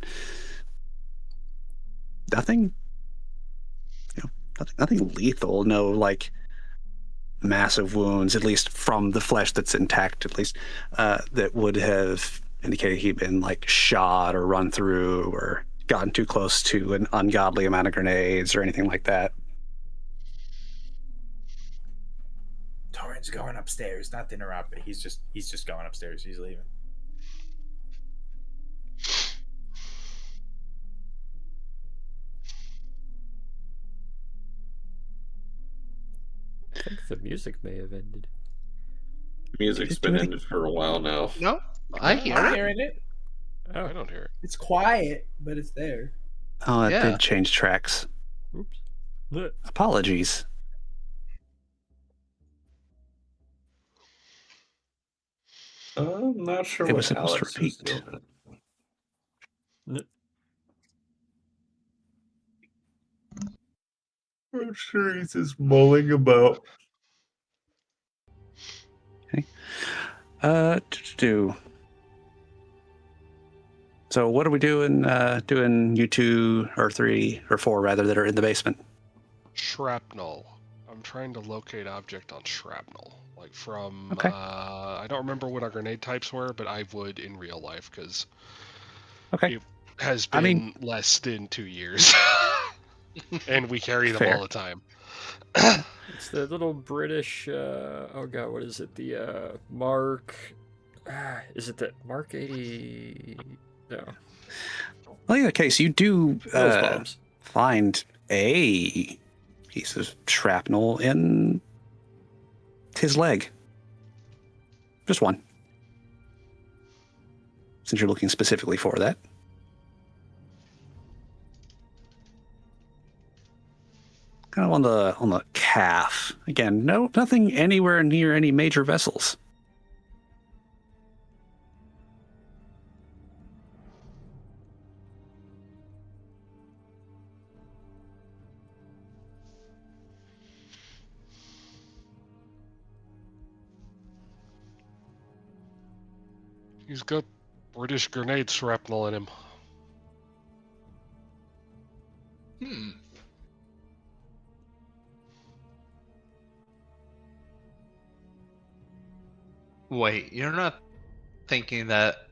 nothing, nothing lethal. No, like, massive wounds, at least from the flesh that's intact, at least, that would have indicated he'd been, like, shot or run through or gotten too close to an ungodly amount of grenades or anything like that. Torin's going upstairs. Not to interrupt, but he's just going upstairs. He's leaving. I think the music may have ended. Music's been ended for a while now. No, I hear I'm it. hearing it. I don't hear it. It's quiet, but it's there. Oh, it Yeah. did change tracks. Oops. Apologies. I'm not sure It what was supposed to Alex is repeat. doing. I'm sure he's just mulling about. Okay. Do. So what are we doing? Doing you 2 or 3 or 4 rather that are in the basement. Shrapnel. I'm trying to locate object on shrapnel. Like from, Okay. I don't remember what our grenade types were, but I would in real life because Okay. it has I been mean- less than 2 years. And we carry them Fair. all the time. It's the little British. Oh god, what is it? The Mark. Is it the Mark 80? No. Well, in that case, you do Those bombs. find a piece of shrapnel in his leg. Just one. Since you're looking specifically for that. Kind of on the calf. Again, nothing anywhere near any major vessels. He's got British grenade shrapnel in him. Hmm. Wait, you're not thinking that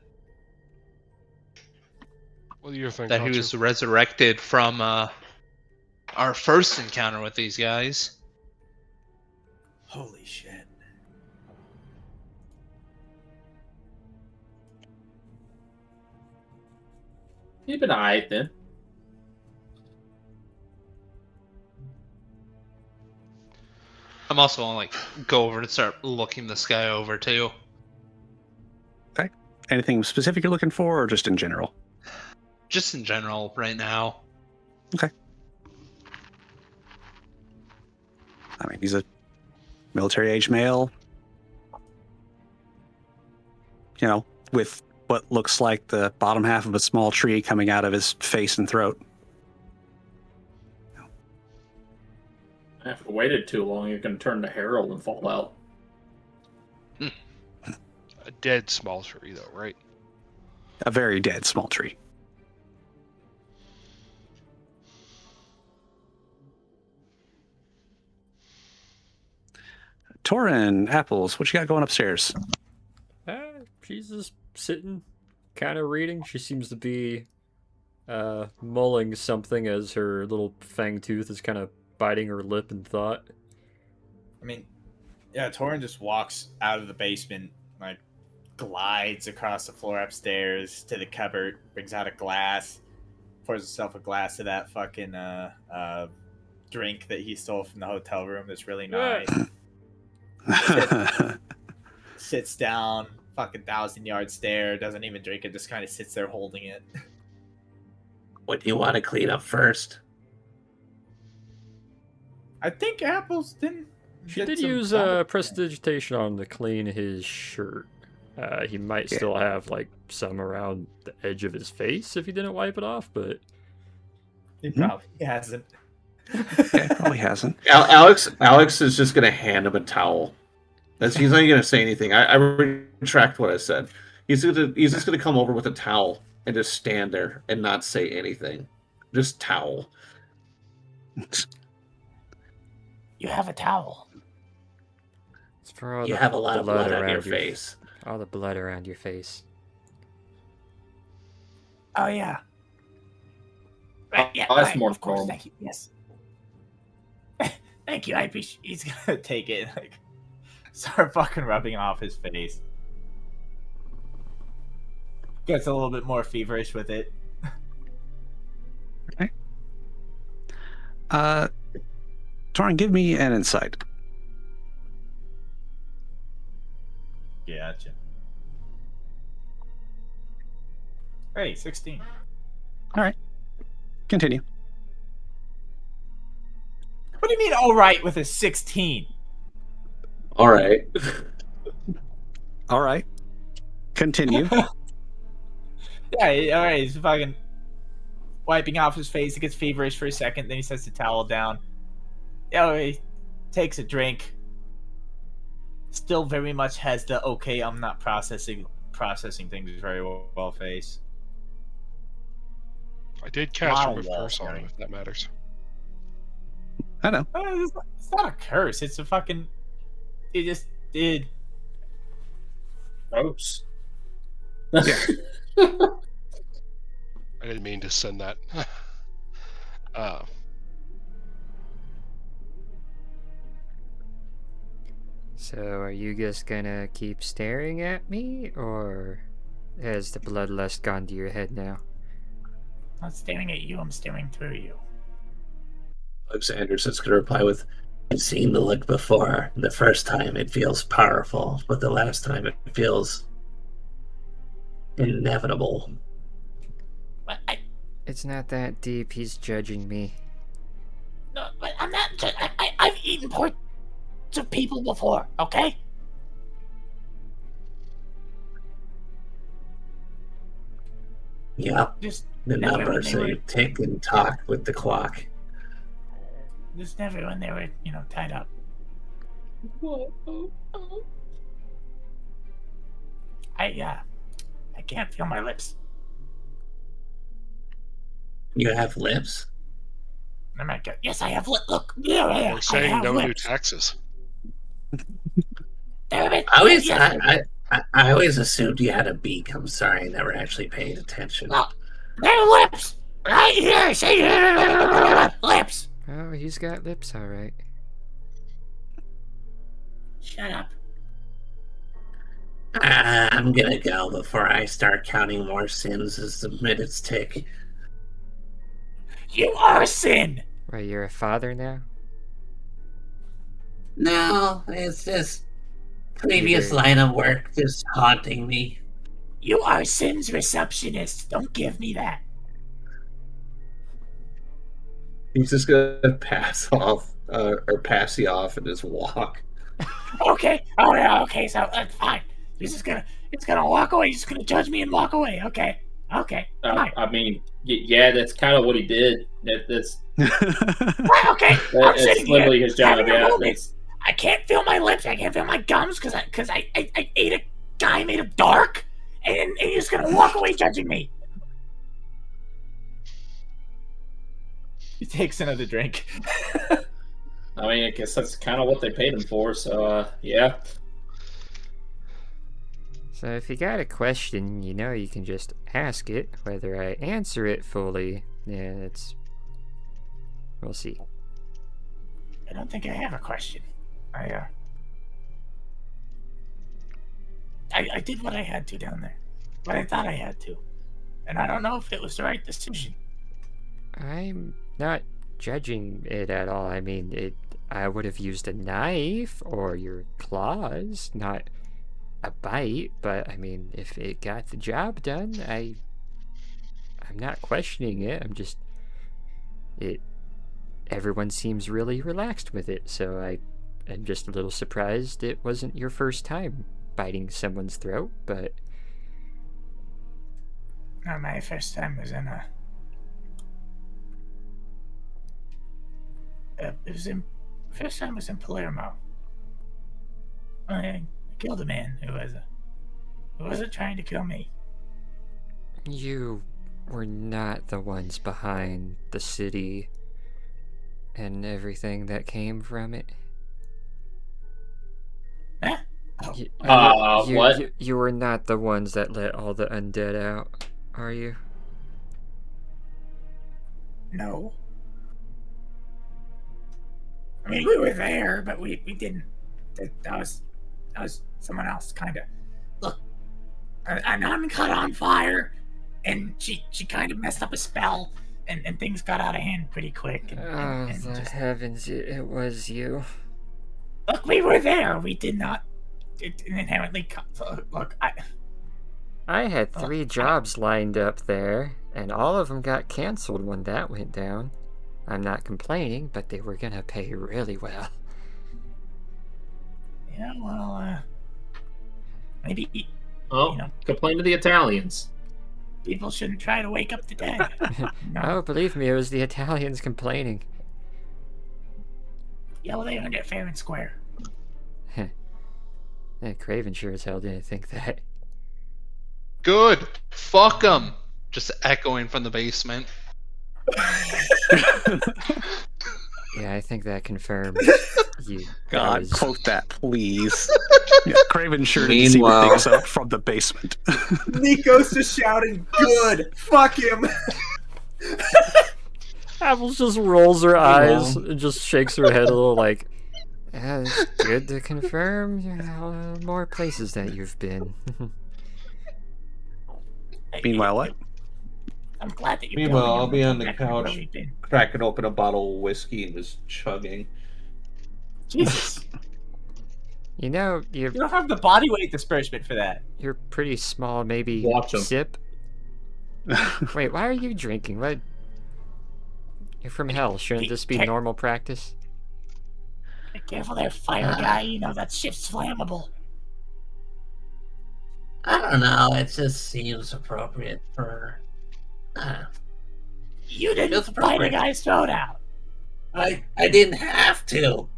What do you think, he Hachu? was resurrected from our first encounter with these guys? Holy shit. He'd been alright then. I'm also gonna like go over and start looking this guy over too. Okay. Anything specific you're looking for, or just in general? Just in general right now. Okay. I mean, he's a military-age male. You know, with what looks like the bottom half of a small tree coming out of his face and throat. If we waited too long, you're going to turn to Harold and fall out. A dead small tree, though, right? A very dead small tree. Torin, Apples, what you got going upstairs? She's just sitting, kind of reading. She seems to be mulling something as her little fang tooth is kind of biting her lip in thought. I mean, yeah, Torin just walks out of the basement, like, glides across the floor upstairs to the cupboard, brings out a glass, pours himself a glass of that fucking drink that he stole from the hotel room that's really nice. Sits down, fucking 1,000-yard stare, doesn't even drink it, just kind of sits there holding it. What do you want to clean up first? I think Apples didn't. She did use prestidigitation on to clean his shirt. He might still have like some around the edge of his face if he didn't wipe it off, but he probably hasn't. Yeah, probably hasn't. Alex is just gonna hand him a towel. He's not gonna say anything. I retract what I said. He's just gonna come over with a towel and just stand there and not say anything. Just towel. You have a towel. It's for all You the have a lot of blood on around your face. All the blood around your face. Oh yeah. Right, yeah, that's right, more of course. formal. Thank you. Yes. Thank you. I appreciate. He's gonna take it and like start fucking rubbing off his face. Gets a little bit more feverish with it. Okay. Torin, give me an insight. Gotcha. Hey, 16. All right. Continue. What do you mean, all right, with a 16? All right. All right. Continue. Yeah, all right. He's fucking wiping off his face. He gets feverish for a second. Then he sets the towel down. Yeah, he takes a drink. Still very much has the okay, I'm not processing things very well face. I did cast Wow, remove curse on sorry. him, if that matters. I know. It's not a curse. It's a fucking. It just did. Gross. Yeah. I didn't mean to send that. So are you just gonna keep staring at me, or has the bloodlust gone to your head now? I'm not staring at you. I'm staring through you. Alex Anderson's going to reply with, I've seen the look before. The first time it feels powerful, but the last time it feels inevitable. But It's not that deep. He's judging me. no, but I'm not. I've eaten parts of people before. Okay. Yep. Just The never when numbers they were, they tick and talk with the clock. just never when they were, tied up. can't feel my lips. You have lips? Oh my God. Yes, I have lips. Look. Yeah, We're I saying have no new lips. taxes. Damn it. I always, Yes, I always assumed you had a beak. I'm sorry, I never actually paid attention. Look. They're lips. Right here. See? Lips. Oh, he's got lips, all right. Shut up. I'm gonna go before I start counting more sins as the minutes tick. You are sin. Right, you're a father now? No, it's just previous Either- line of work just haunting me. You are sin's receptionist. Don't give me that. He's just gonna pass off, or pass you off and just walk. Okay. Oh yeah. Okay. So that's fine. He's gonna walk away. He's just gonna judge me and walk away. Okay. Okay. Fine. I mean, yeah, that's kind of what he did. That's Right, okay. I'm it's sitting literally here his job. having a Yeah, moment. it's, I can't feel my lips. I can't feel my gums because I ate a guy made of dark, and he's gonna walk away judging me. He takes another drink. I mean, I guess that's kind of what they paid him for. So, yeah. So if you got a question, you know you can just ask it. Whether I answer it fully, yeah, we'll see. I don't think I have a question. I did what I had to down there, what I thought I had to, and I don't know if it was the right decision. I'm not judging it at all. I mean, I would have used a knife or your claws, not a bite. But I mean, if it got the job done, I'm not questioning it. Everyone seems really relaxed with it, so I'm just a little surprised it wasn't your first time biting someone's throat. But No, my first time was in first time was in Palermo. I killed a man who wasn't trying to kill me. you were not the ones behind the city and everything that came from it. Huh? What? You were not the ones that let all the undead out, are you? No. I mean, we were there, but we didn't. That was someone else, kind of. Look, a nun caught on fire, and she kind of messed up a spell, and things got out of hand pretty quick. And The just, heavens, it was you. look, we were there. We did not inherently. Look, I had 3 jobs lined up there, and all of them got canceled when that went down. I'm not complaining, but they were gonna pay really well. Yeah, well, maybe Oh, complain to the Italians. people shouldn't try to wake up the dead. No. Oh, believe me, it was the Italians complaining. Yeah, well, they earned it fair and square. Craven sure as hell didn't think that. Good. Fuck them. Just echoing from the basement. Yeah, I think that confirmed you. God, guys- quote that, please. Yeah, Craven sure didn't see Meanwhile- things out from the basement. Nico's just shouting, "Good, fuck him." Apples just rolls her eyes and just shakes her head a little like, Yeah, it's good to confirm more places that you've been. Meanwhile, what? I'm glad that you're Meanwhile, building I'll be a on the record where couch, we've been. cracking open a bottle of whiskey and just chugging. Jesus. You know, You don't have the body weight disbursement for that. you're pretty small, maybe Watch 'em. sip. Wait, why are you drinking? What? You're from hell. Shouldn't this be normal practice? Be careful there, fire guy. You know that ship's flammable. I don't know, it just seems appropriate for... You didn't Feels bite a appropriate. guy's throat out. I didn't have to.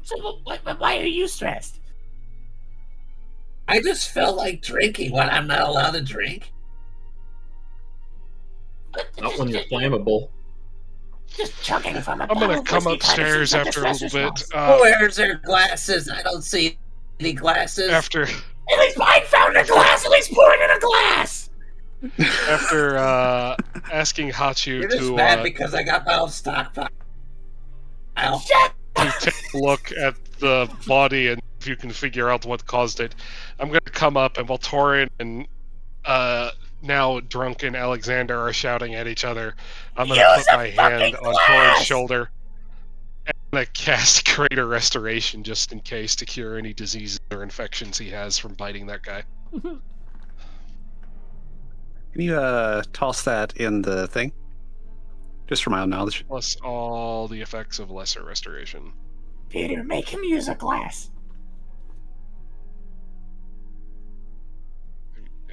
So why are you stressed? I just felt like drinking when I'm not allowed to drink. Not when you're flammable. Just chugging from a I'm bottle gonna of come whiskey kind of upstairs seems like after a little distress bit. response. Where's their glasses? I don't see any glasses. After At least mine found a glass. At least pour it in a glass. asking Hachu You're just mad because I got my own stockpile. Shut to take a look at the body and if you can figure out what caused it, I'm gonna come up and while Torin and now drunken Alexander are shouting at each other, I'm gonna Use put a my hand fucking on glass! Torin's shoulder and I'm gonna cast Greater Restoration just in case to cure any diseases or infections he has from biting that guy. Can you toss that in the thing? Just for my own knowledge. Plus all the effects of Lesser Restoration. Peter, make him use a glass.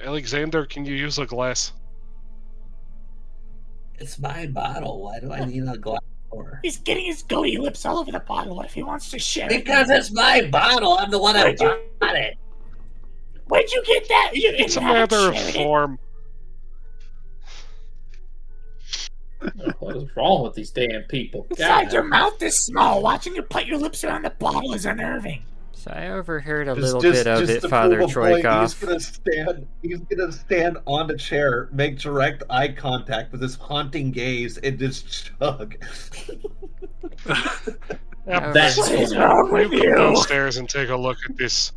Alexander, can you use a glass? It's my bottle. Why do I need a glass for? He's getting his goatee lips all over the bottle. What if he wants to share it? Because it's my bottle. I'm the one that Where'd you- bought it. Where'd you get that? You didn't It's a have it matter of shared. form. What is wrong with these damn people? Inside God. your mouth is small. Watching you put your lips around the bottle is unnerving. So I overheard a little bit of it, to Father prove a point, Troikov. He's gonna stand on the chair, make direct eye contact with his haunting gaze, and just chug. Yeah, That's What is wrong with you come you? downstairs and take a look at this.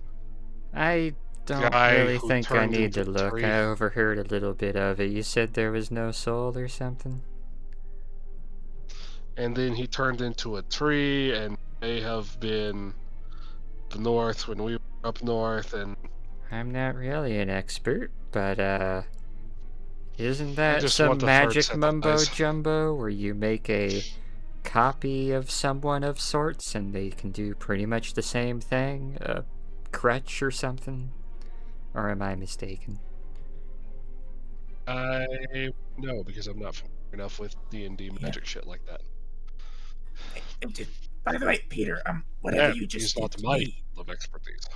I don't Guy really who think I turned need to into a look. tree. I overheard a little bit of it. You said there was no soul or something? And then he turned into a tree, and may have been the north when we were up north, and I'm not really an expert, but isn't I that just some want the third magic set of mumbo eyes. jumbo where you make a copy of someone of sorts and they can do pretty much the same thing? A crutch or something? Or am I mistaken? I no, because I'm not familiar enough with D&D magic shit like that. By the way, Peter, whatever That you just is did not to my me, field of expertise.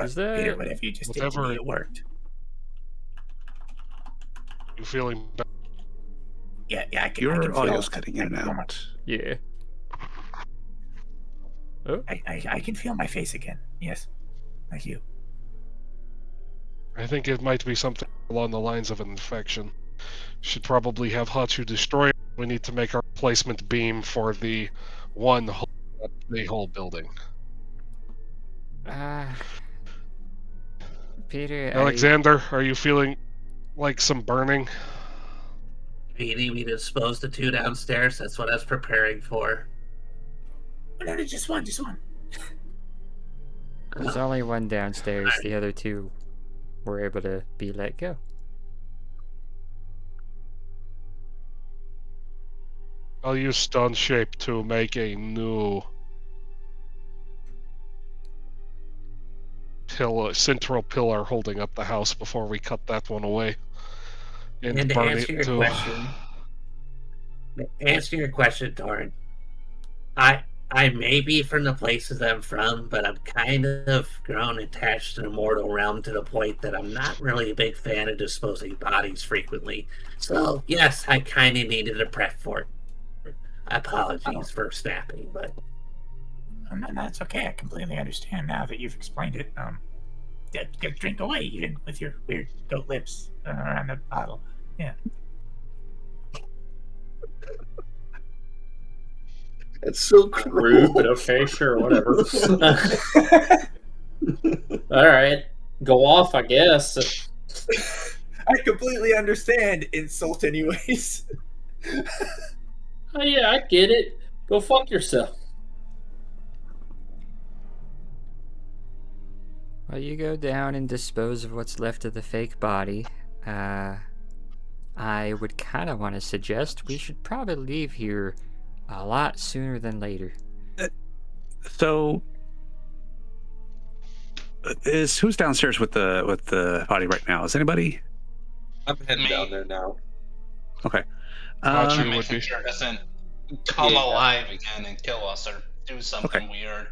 Is that- Peter, whatever you just did to Whatever- me, it worked. You feeling better? Yeah, I can. I Your can feel audio's it. cutting in and I- out. Yeah. Oh, I can feel my face again. Yes, thank you. I think it might be something along the lines of an infection. Should probably have Hachu destroy it. We need to make our replacement beam for the one hole up the whole building. Peter, Alexander, are you feeling like some burning? You need me to dispose the two downstairs? That's what I was preparing for. No, just one, just one. there's only one downstairs. The other two were able to be let go. I'll use stone shape to make a new central pillar holding up the house before we cut that one away and And to burn answer it your too. question, Torin, I may be from the places I'm from, but I'm kind of grown attached to the mortal realm to the point that I'm not really a big fan of disposing bodies frequently. So yes, I kind of needed a prep for it. Apologies for snapping, but No, it's okay. I completely understand now that you've explained it. Drink away, even with your weird goat lips around the bottle. Yeah. It's so Rude, but okay, sure, whatever. All right, go off, I guess. I completely understand insult, anyways. Oh, yeah, I get it. Go fuck yourself. Well, you go down and dispose of what's left of the fake body. I would kind of want to suggest we should probably leave here a lot sooner than later. So, who's downstairs with the body right now? Is anybody? I'm heading Me. down there now. Okay. Hachu I'm would making be. sure it doesn't come Yeah. alive again and kill us or do something Okay. weird.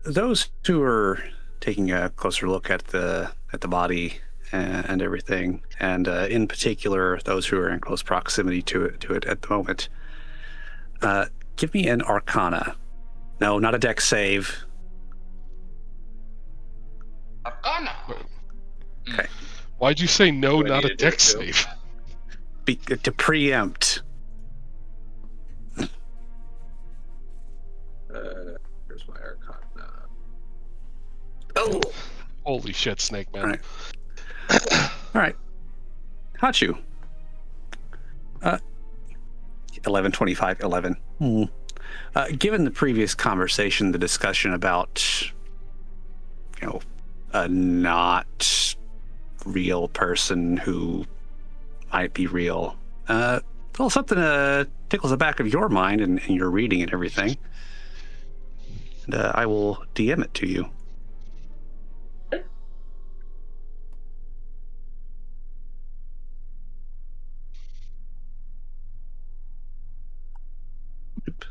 those who are taking a closer look at the body and everything, and in particular those who are in close proximity to it at the moment, give me an Arcana. No, not a Dex save. Arcana. Okay. Why'd you say no, Do I not need a to do it dex too? save? To preempt. Here's my Arcana. Oh. Holy shit, Snake Man. All right. All right. Hachu. 11, 25, 11. Given the previous conversation, the discussion about, a not real person who might be real, well, something tickles the back of your mind and your reading and everything. And I will DM it to you. Oop.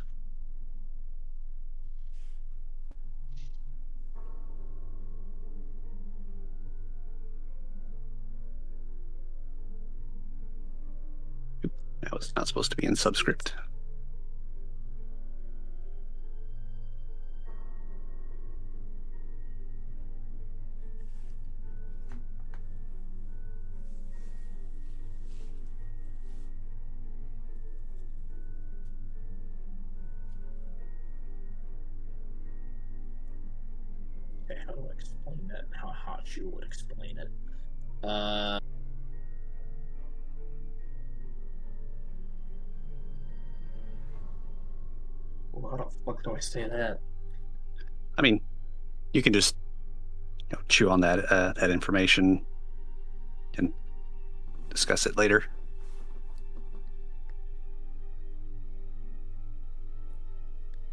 That was not supposed to be in subscript. Okay, how do I explain that? How hot you would explain it? Well, how the fuck do I say that? I mean, you can just chew on that information and discuss it later.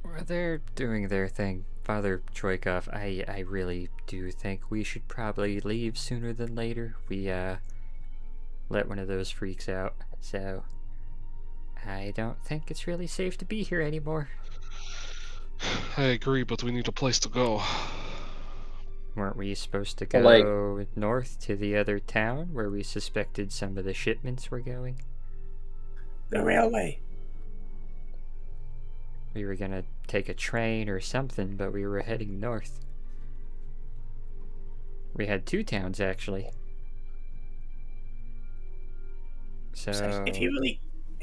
Well, they're doing their thing. Father Troikov, I really do think we should probably leave sooner than later. We, let one of those freaks out, so I don't think it's really safe to be here anymore. I agree, but we need a place to go. Weren't we supposed to Well, go north to the other town where we suspected some of the shipments were going? The railway. We were gonna take a train or something, but we were heading north. We had two towns, actually. So If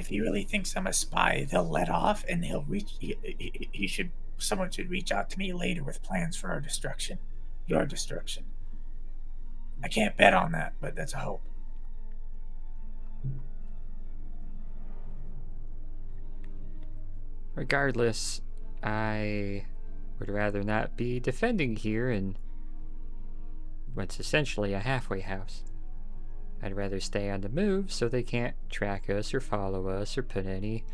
he really thinks I'm a spy, they'll let off, and he'll reach. He should. Someone should reach out to me later with plans for our destruction, your destruction. I can't bet on that, but that's a hope. regardless, I would rather not be defending here in what's essentially a halfway house. I'd rather stay on the move so they can't track us or follow us or put any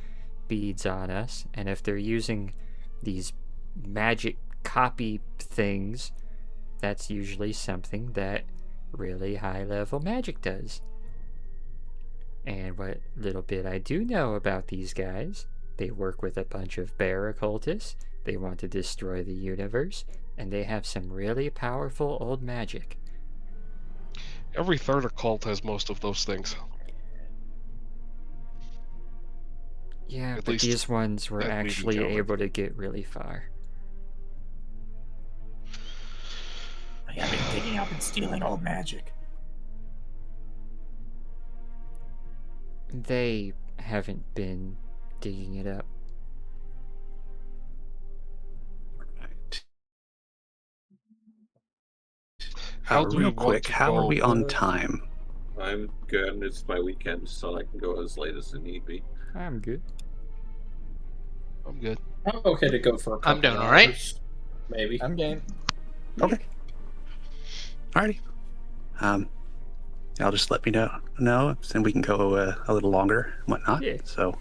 beads on us. And if they're using these magic copy things, that's usually something that really high level magic does. And what little bit I do know about these guys, they work with a bunch of bear occultists, they want to destroy the universe, and they have some really powerful old magic. Every third occult has most of those things. Yeah, At but least these ones were that we've actually encountered. able to get really far. I have been digging up and stealing old magic. They haven't been digging it up. Right. How do we real want quick, to how are go? we on time? I'm good. It's my weekend, so I can go as late as it need be. I'm good. I'm good. I'm okay to go for a couple I'm doing hours, all right. Maybe. I'm game. Okay. Alrighty. I'll just let me know, and we can go a little longer and whatnot. Yeah. So,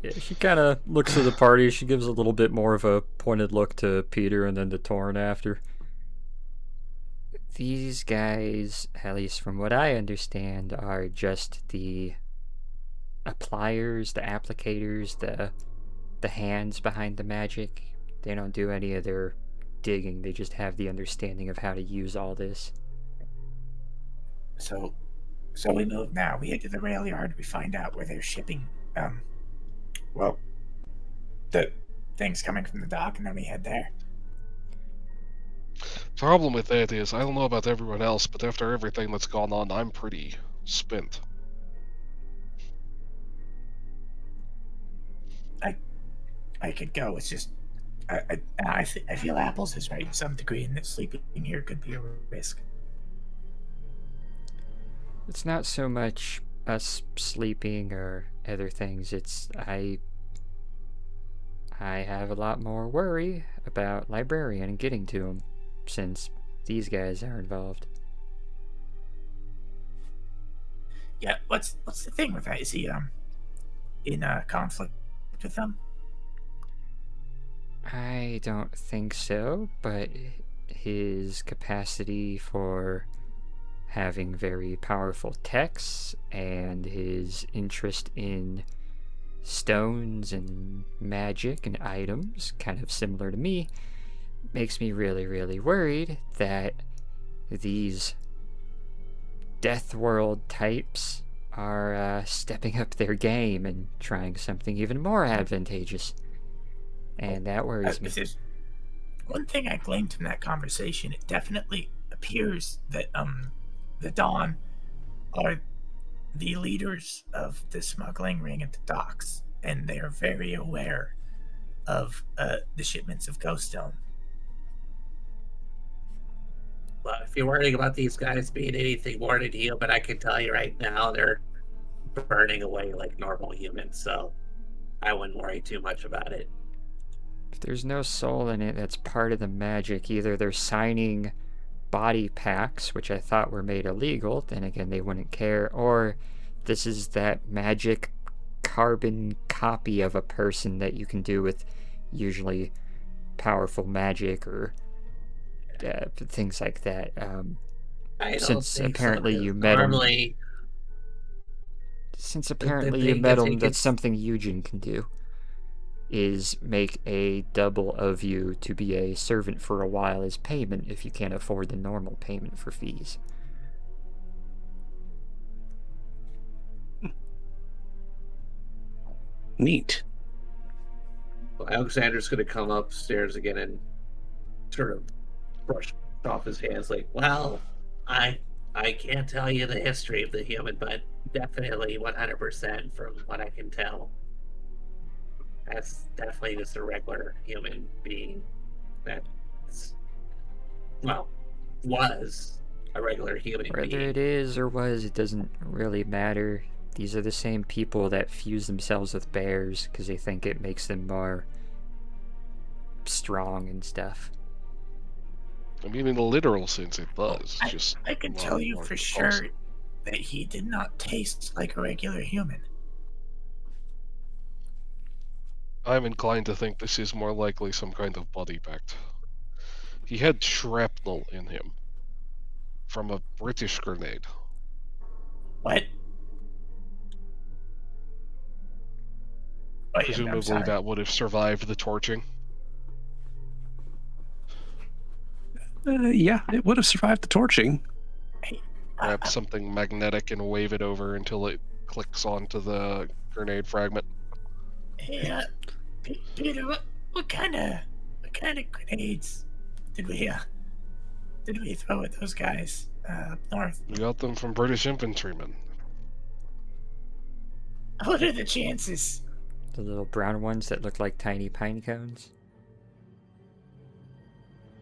Yeah, she kind of looks at the party. She gives a little bit more of a pointed look to Peter and then to Torn after. These guys, at least from what I understand, are just the appliers, the applicators, the hands behind the magic. They don't do any of their digging. They just have the understanding of how to use all this. So we move now. We head to the rail yard. We find out where they're shipping, well, the things coming from the dock, and then we head there. Problem with that is, I don't know about everyone else, but after everything that's gone on, I'm pretty spent. I could go. It's just, I feel Apples is right to some degree, and that sleeping here could be a risk. It's not so much us sleeping or other things. It's I have a lot more worry about Librarian and getting to him, since these guys are involved. Yeah, what's the thing with that? Is he in conflict with them? I don't think so, but his capacity for having very powerful techs and his interest in stones and magic and items, kind of similar to me, makes me really, really worried that these Death World types are stepping up their game and trying something even more advantageous. And that worries me. If there's one thing I gleaned from that conversation, it definitely appears that the Dawn are the leaders of the smuggling ring at the docks, and they are very aware of the shipments of ghost stone. Well, if you're worrying about these guys being anything more than human, I can tell you right now they're burning away like normal humans, so I wouldn't worry too much about it. If there's no soul in it, that's part of the magic. Either they're signing body packs, which I thought were made illegal, then again they wouldn't care, or this is that magic carbon copy of a person that you can do with usually powerful magic or things like that. I don't Since think apparently so, you met normally, him. Since the apparently you thing met I him, think that's it's- something Eugen can do. Is make a double of you to be a servant for a while as payment if you can't afford the normal payment for fees. Neat. Well, Alexander's going to come upstairs again and sort of brush off his hands like, well, I can't tell you the history of the human, but definitely 100% from what I can tell. That's definitely just a regular human being that's, well, was a regular human Whether being. it is or was, it doesn't really matter. These are the same people that fuse themselves with bears because they think it makes them more strong and stuff. I mean, in the literal sense, it does. I can tell you for sure that he did not taste like a regular human. I'm inclined to think this is more likely some kind of body pact. He had shrapnel in him from a British grenade. What? Wait, I'm Presumably sorry. that would have survived the torching. Yeah, it would have survived the torching. Grab something magnetic and wave it over until it clicks onto the grenade fragment. Hey, Peter, what kind of grenades did we throw at those guys up north? We got them from British infantrymen. What are the chances? The little brown ones that look like tiny pine cones.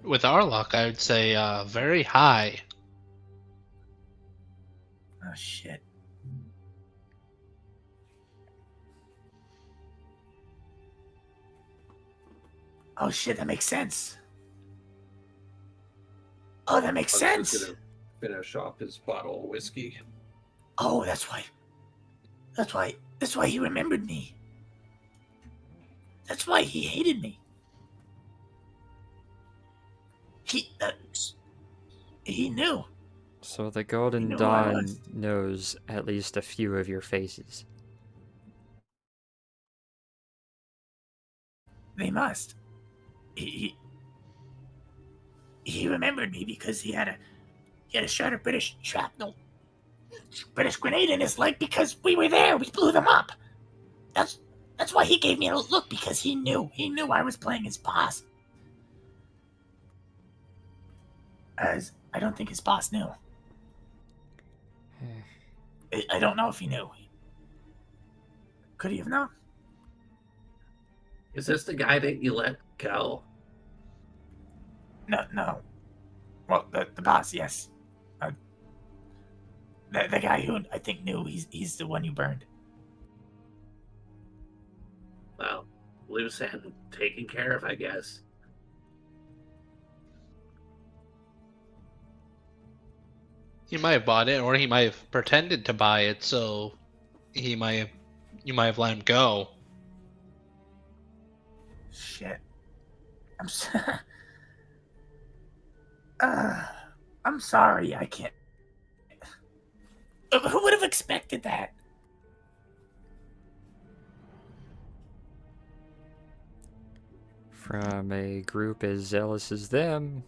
With our luck, I would say very high. Oh shit. Oh shit, that makes sense. Oh, that makes Hunt's sense. going to finish off his bottle of whiskey. Oh, that's why he remembered me. That's why he hated me. He knew. So the Golden know who I Dawn was. knows at least a few of your faces. They must. he remembered me because he had a shot of British shrapnel, British grenade in his leg because we were there. We blew them up. That's why he gave me a look, because he knew I was playing his boss. As I don't think his boss knew. I don't know if he knew. Could he have known? Is this the guy that you let go? No. Well, the boss, yes. The guy who I think knew, he's the one you burned. Well, loose end taken care of, I guess. He might have bought it, or he might have pretended to buy it, so you might have let him go. Shit. I'm sorry. I can't. Who would have expected that? From a group as zealous as them,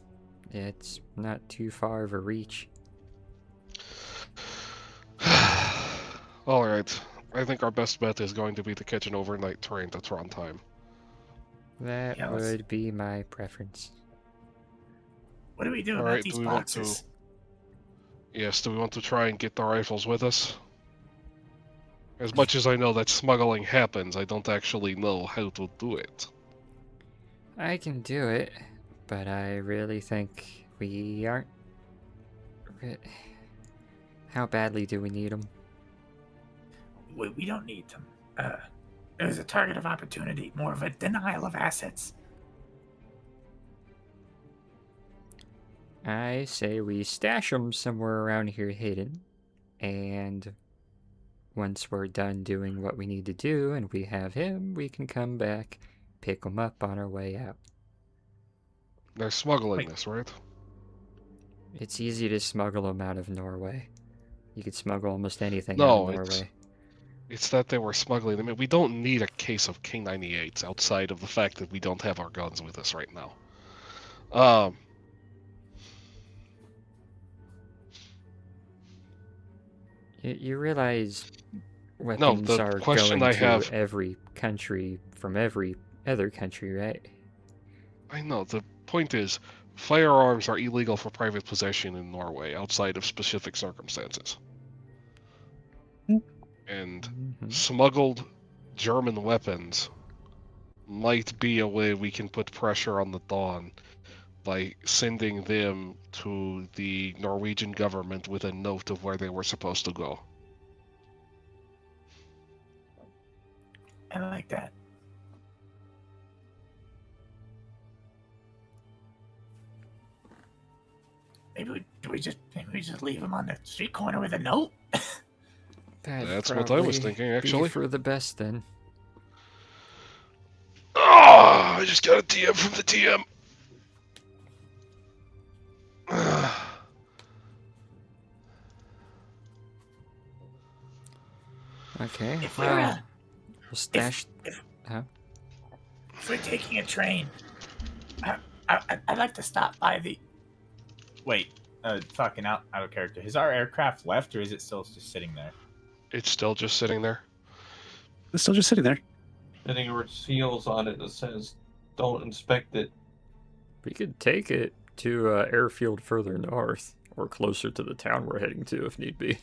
it's not too far of a reach. Alright. I think our best bet is going to be to catch an overnight train to Trondheim. That Yeah, would be my preference. What do we do about Alright, these do we boxes? want to... Yes, do we want to try and get the rifles with us? As much as I know that smuggling happens, I don't actually know how to do it. I can do it, but I really think we aren't... How badly do we need them? We don't need them. It was a target of opportunity, more of a denial of assets. I say we stash them somewhere around here hidden, and once we're done doing what we need to do and we have him, we can come back, pick them up on our way out. They're smuggling this, right? It's easy to smuggle them out of Norway. You could smuggle almost anything No, out of Norway. It's that they were smuggling them. I mean, we don't need a case of K98s outside of the fact that we don't have our guns with us right now. You realize No, weapons the are question going I to have... every country from every other country, right? I know, the point is, firearms are illegal for private possession in Norway outside of specific circumstances. And smuggled German weapons might be a way we can put pressure on the Dawn by sending them to the Norwegian government with a note of where they were supposed to go. I like that. Maybe we just leave him on the street corner with a note? That's what I was thinking, actually. Be for the best, then. Oh, I just got a DM from the DM. Okay, If well, we're we'll stash... if we're taking a train, I'd like to stop by the... Wait, fucking out of character. Has our aircraft left, or is it still just sitting there? It's still just sitting there. It's still just sitting there. I think there were seals on it that says, "Don't inspect it." We could take it to an airfield further north, or closer to the town we're heading to if need be.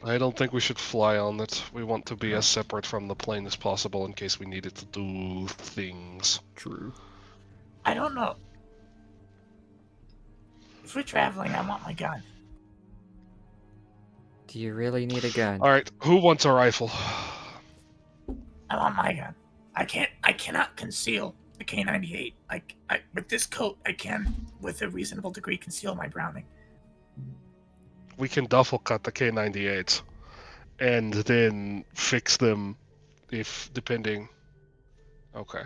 I don't think we should fly on it. We want to be as separate from the plane as possible in case we needed to do things. True. I don't know. If we're traveling, I want my gun. Do you really need a gun? Alright, who wants a rifle? I want my gun. I cannot conceal the K98. With this coat, I can, with a reasonable degree, conceal my Browning. We can duffel cut the K98s and then fix them if depending. Okay.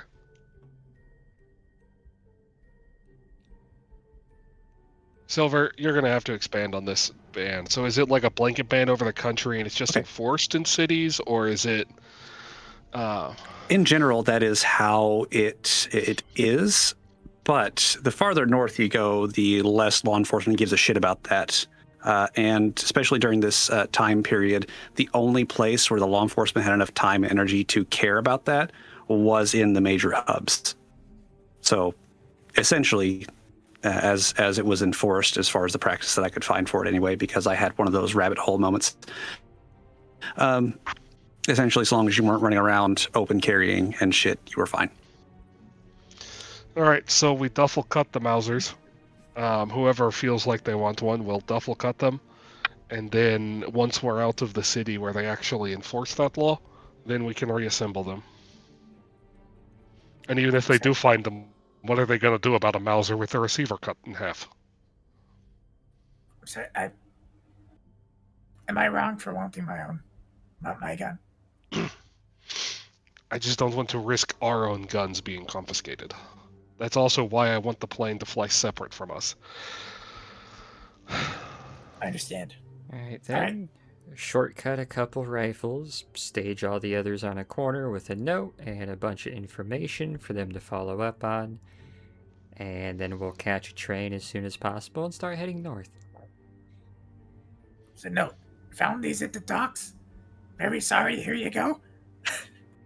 Silver, you're gonna have to expand on this ban. So is it like a blanket ban over the country and it's just enforced in cities, or is it In general, that is how it is, But the farther north you go, the less law enforcement gives a shit about that. And especially during this time period, the only place where the law enforcement had enough time and energy to care about that was in the major hubs. So essentially, as it was enforced, as far as the practice that I could find for it anyway, because I had one of those rabbit hole moments. Essentially, as long as you weren't running around open carrying and shit, you were fine. All right, so we duffel cut the Mausers. Whoever feels like they want one will duffel cut them. And then once we're out of the city where they actually enforce that law, then we can reassemble them. And even if they do find them, what are they going to do about a Mauser with the receiver cut in half? So am I wrong for wanting my gun? I just don't want to risk our own guns being confiscated. That's also why I want the plane to fly separate from us. I understand. Alright then. Shortcut a couple rifles, stage all the others on a corner with a note and a bunch of information for them to follow up on. And then we'll catch a train as soon as possible and start heading north. So note, found these at the docks. Very sorry, here you go.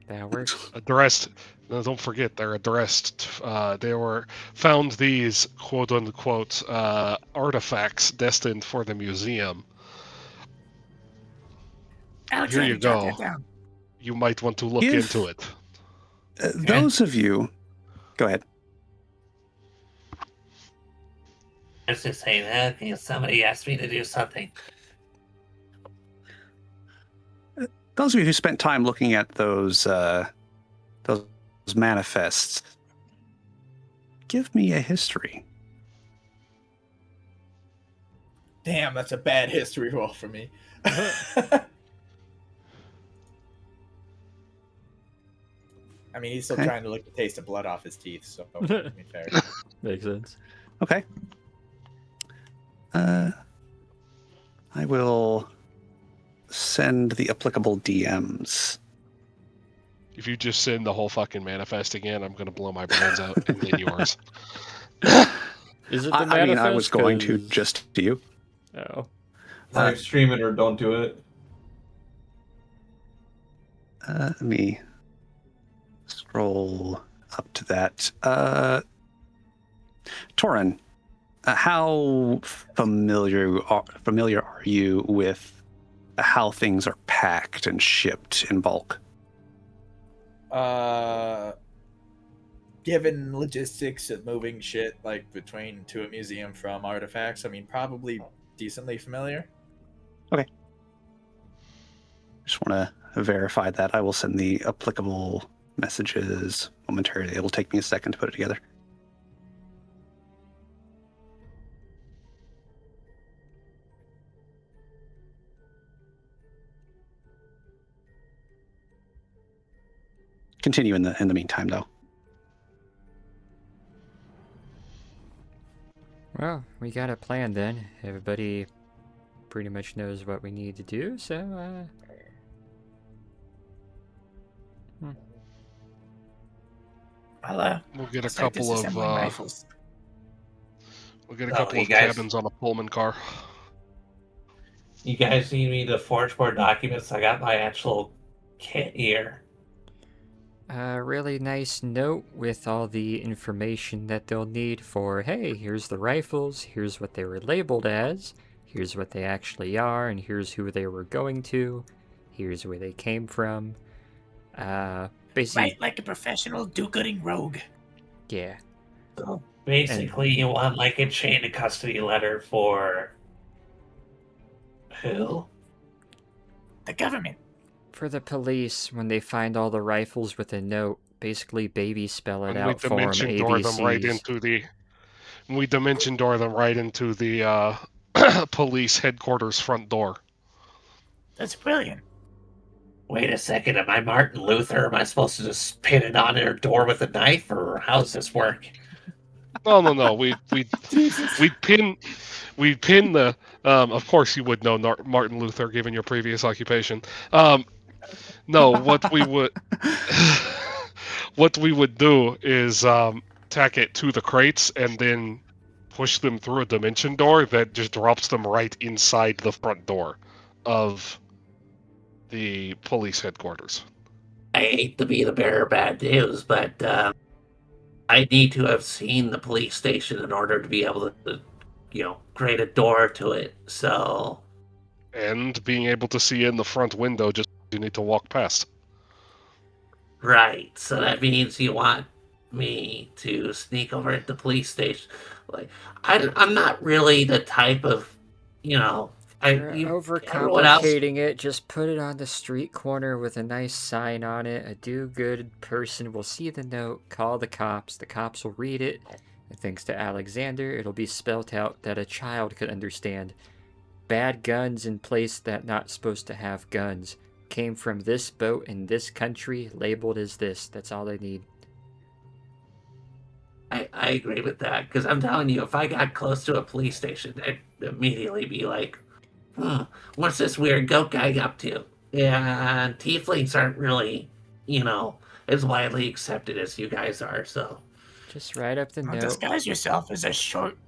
That works. Addressed. No, don't forget, they're addressed. They were found these quote-unquote artifacts destined for the museum. Alexander, Here you jot go. that down. You might want to look into it. Those of you... Go ahead. I was just saying that because somebody asked me to do something. Those of you who spent time looking at those manifests, give me a history. Damn, that's a bad history roll for me. I mean, he's still trying to lick the taste of blood off his teeth, so to be fair. Makes sense. Okay. I will send the applicable DMs. If you just send the whole fucking manifest again, I'm gonna blow my brains out and then yours. Is it the I mean, I was going to 'cause- just to you. Oh. Live stream it or don't do it. Let me scroll up to that. Torin, how familiar are you with how things are packed and shipped in bulk? Given logistics of moving shit like between to a museum from artifacts, I mean, probably decently familiar. Okay. Just want to verify that. I will send the applicable messages momentarily. It'll take me a second to put it together. Continue in the meantime, though. Well, we got a plan then. Everybody pretty much knows what we need to do, so, I'll We'll get a start couple of disassembling rifles. we'll get a Oh, couple you of guys- cabins on a Pullman car. You guys need me to forge more documents? I got my actual kit here. a really nice note with all the information that they'll need for, hey, here's the rifles, here's what they were labeled as, here's what they actually are, and here's who they were going to, here's where they came from. Basically, Right, like a professional do-gooding rogue. yeah. So basically, you want like a chain of custody letter for who? The government. For the police, when they find all the rifles with a note, basically baby spell it And we out for them, dimension door them right ABCs. into the. We dimension door them right into the police headquarters front door. That's brilliant. Wait a second, am I Martin Luther? Am I supposed to just pin it on their door with a knife, or how does this work? No. We pin the. Of course, you would know Martin Luther, given your previous occupation. No, what we would do is tack it to the crates and then push them through a dimension door that just drops them right inside the front door of the police headquarters. I hate to be the bearer of bad news, but I need to have seen the police station in order to be able to, create a door to it. So, And being able to see in the front window, just you need to walk past. right. So that means you want me to sneak over at the police station. Like, I'm not really the type of, You're everyone else. overcomplicating it. Just put it on the street corner with a nice sign on it. A do-good person will see the note, call the cops. The cops will read it. And thanks to Alexander, it'll be spelt out that a child could understand. Bad guns in place that not supposed to have guns. Came from this boat in this country, labeled as this. That's all they need. I agree with that, because I'm telling you, if I got close to a police station, I'd immediately be like, what's this weird goat guy up to? Yeah, tieflings aren't really, as widely accepted as you guys are, so. Just write up the note. Disguise yourself as a short...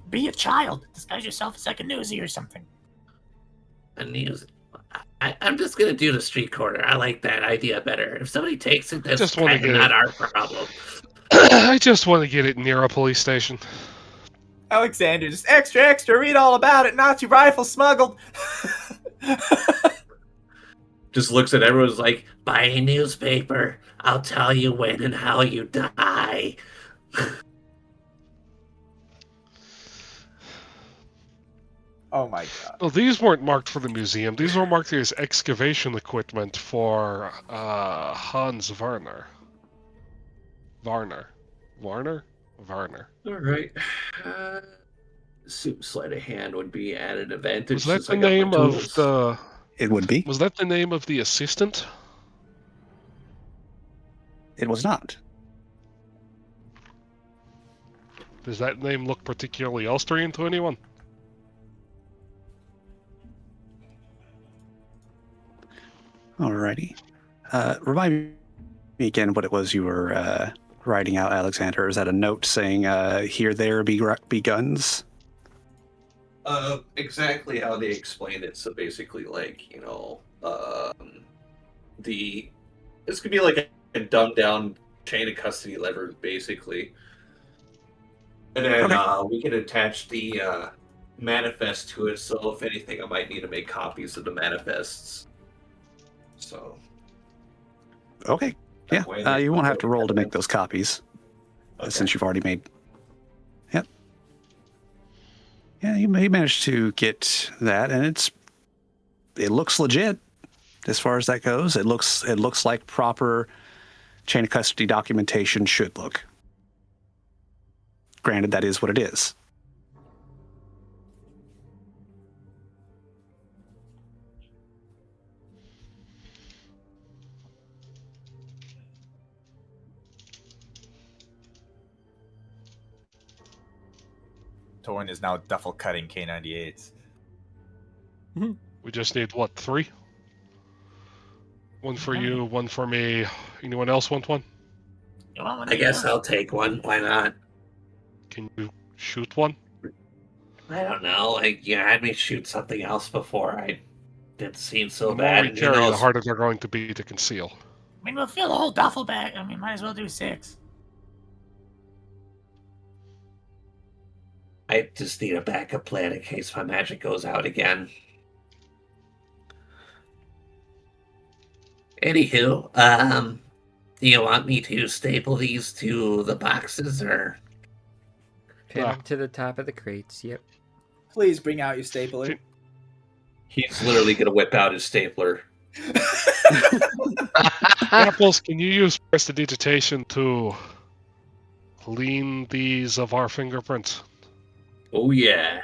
be a child. Disguise yourself as like a newsie or something. A news. I'm just going to do the street corner. I like that idea better. If somebody takes it, that's kind of not our problem. I just want to get it near a police station. Alexander, just extra, read all about it. Nazi rifle smuggled. Just looks at everyone's like, buy a newspaper. I'll tell you when and how you die. Oh my god. Well, these weren't marked for the museum. These were marked as excavation equipment for Hans Warner. Varner. All right. Sleight of hand would be at an advantage. Was that the name of the... It would be. Was that the name of the assistant? It was not. Does that name look particularly Austrian to anyone? Alrighty. Remind me again what it was you were writing out, Alexander. Is that a note saying, here, there, be guns? Exactly how they explained it. So basically, this could be like a dumbed down chain of custody lever, basically. And then we can attach the manifest to it. So if anything, I might need to make copies of the manifests. So. Okay. Yeah. You won't have to roll to make those copies, since you've already made. Yep. Yeah, you managed to get that, and it looks legit as far as that goes. It looks like proper chain of custody documentation should look. Granted, that is what it is. Torn is now duffel cutting K98s. We just need, what, 3? One for you, one for me. Anyone else want one? I guess I'll take one. Why not? Can you shoot one? I don't know. You had me shoot something else before. I didn't seem so The bad. more we carry, the harder they're going to be to conceal. I mean, we'll fill the whole duffel bag. I mean, might as well do 6. I just need a backup plan in case my magic goes out again. Anywho, do you want me to staple these to the boxes, or? Pin them to the top of the crates, yep. Please bring out your stapler. He's literally going to whip out his stapler. Apples, can you use prestidigitation to clean these of our fingerprints? Oh, yeah.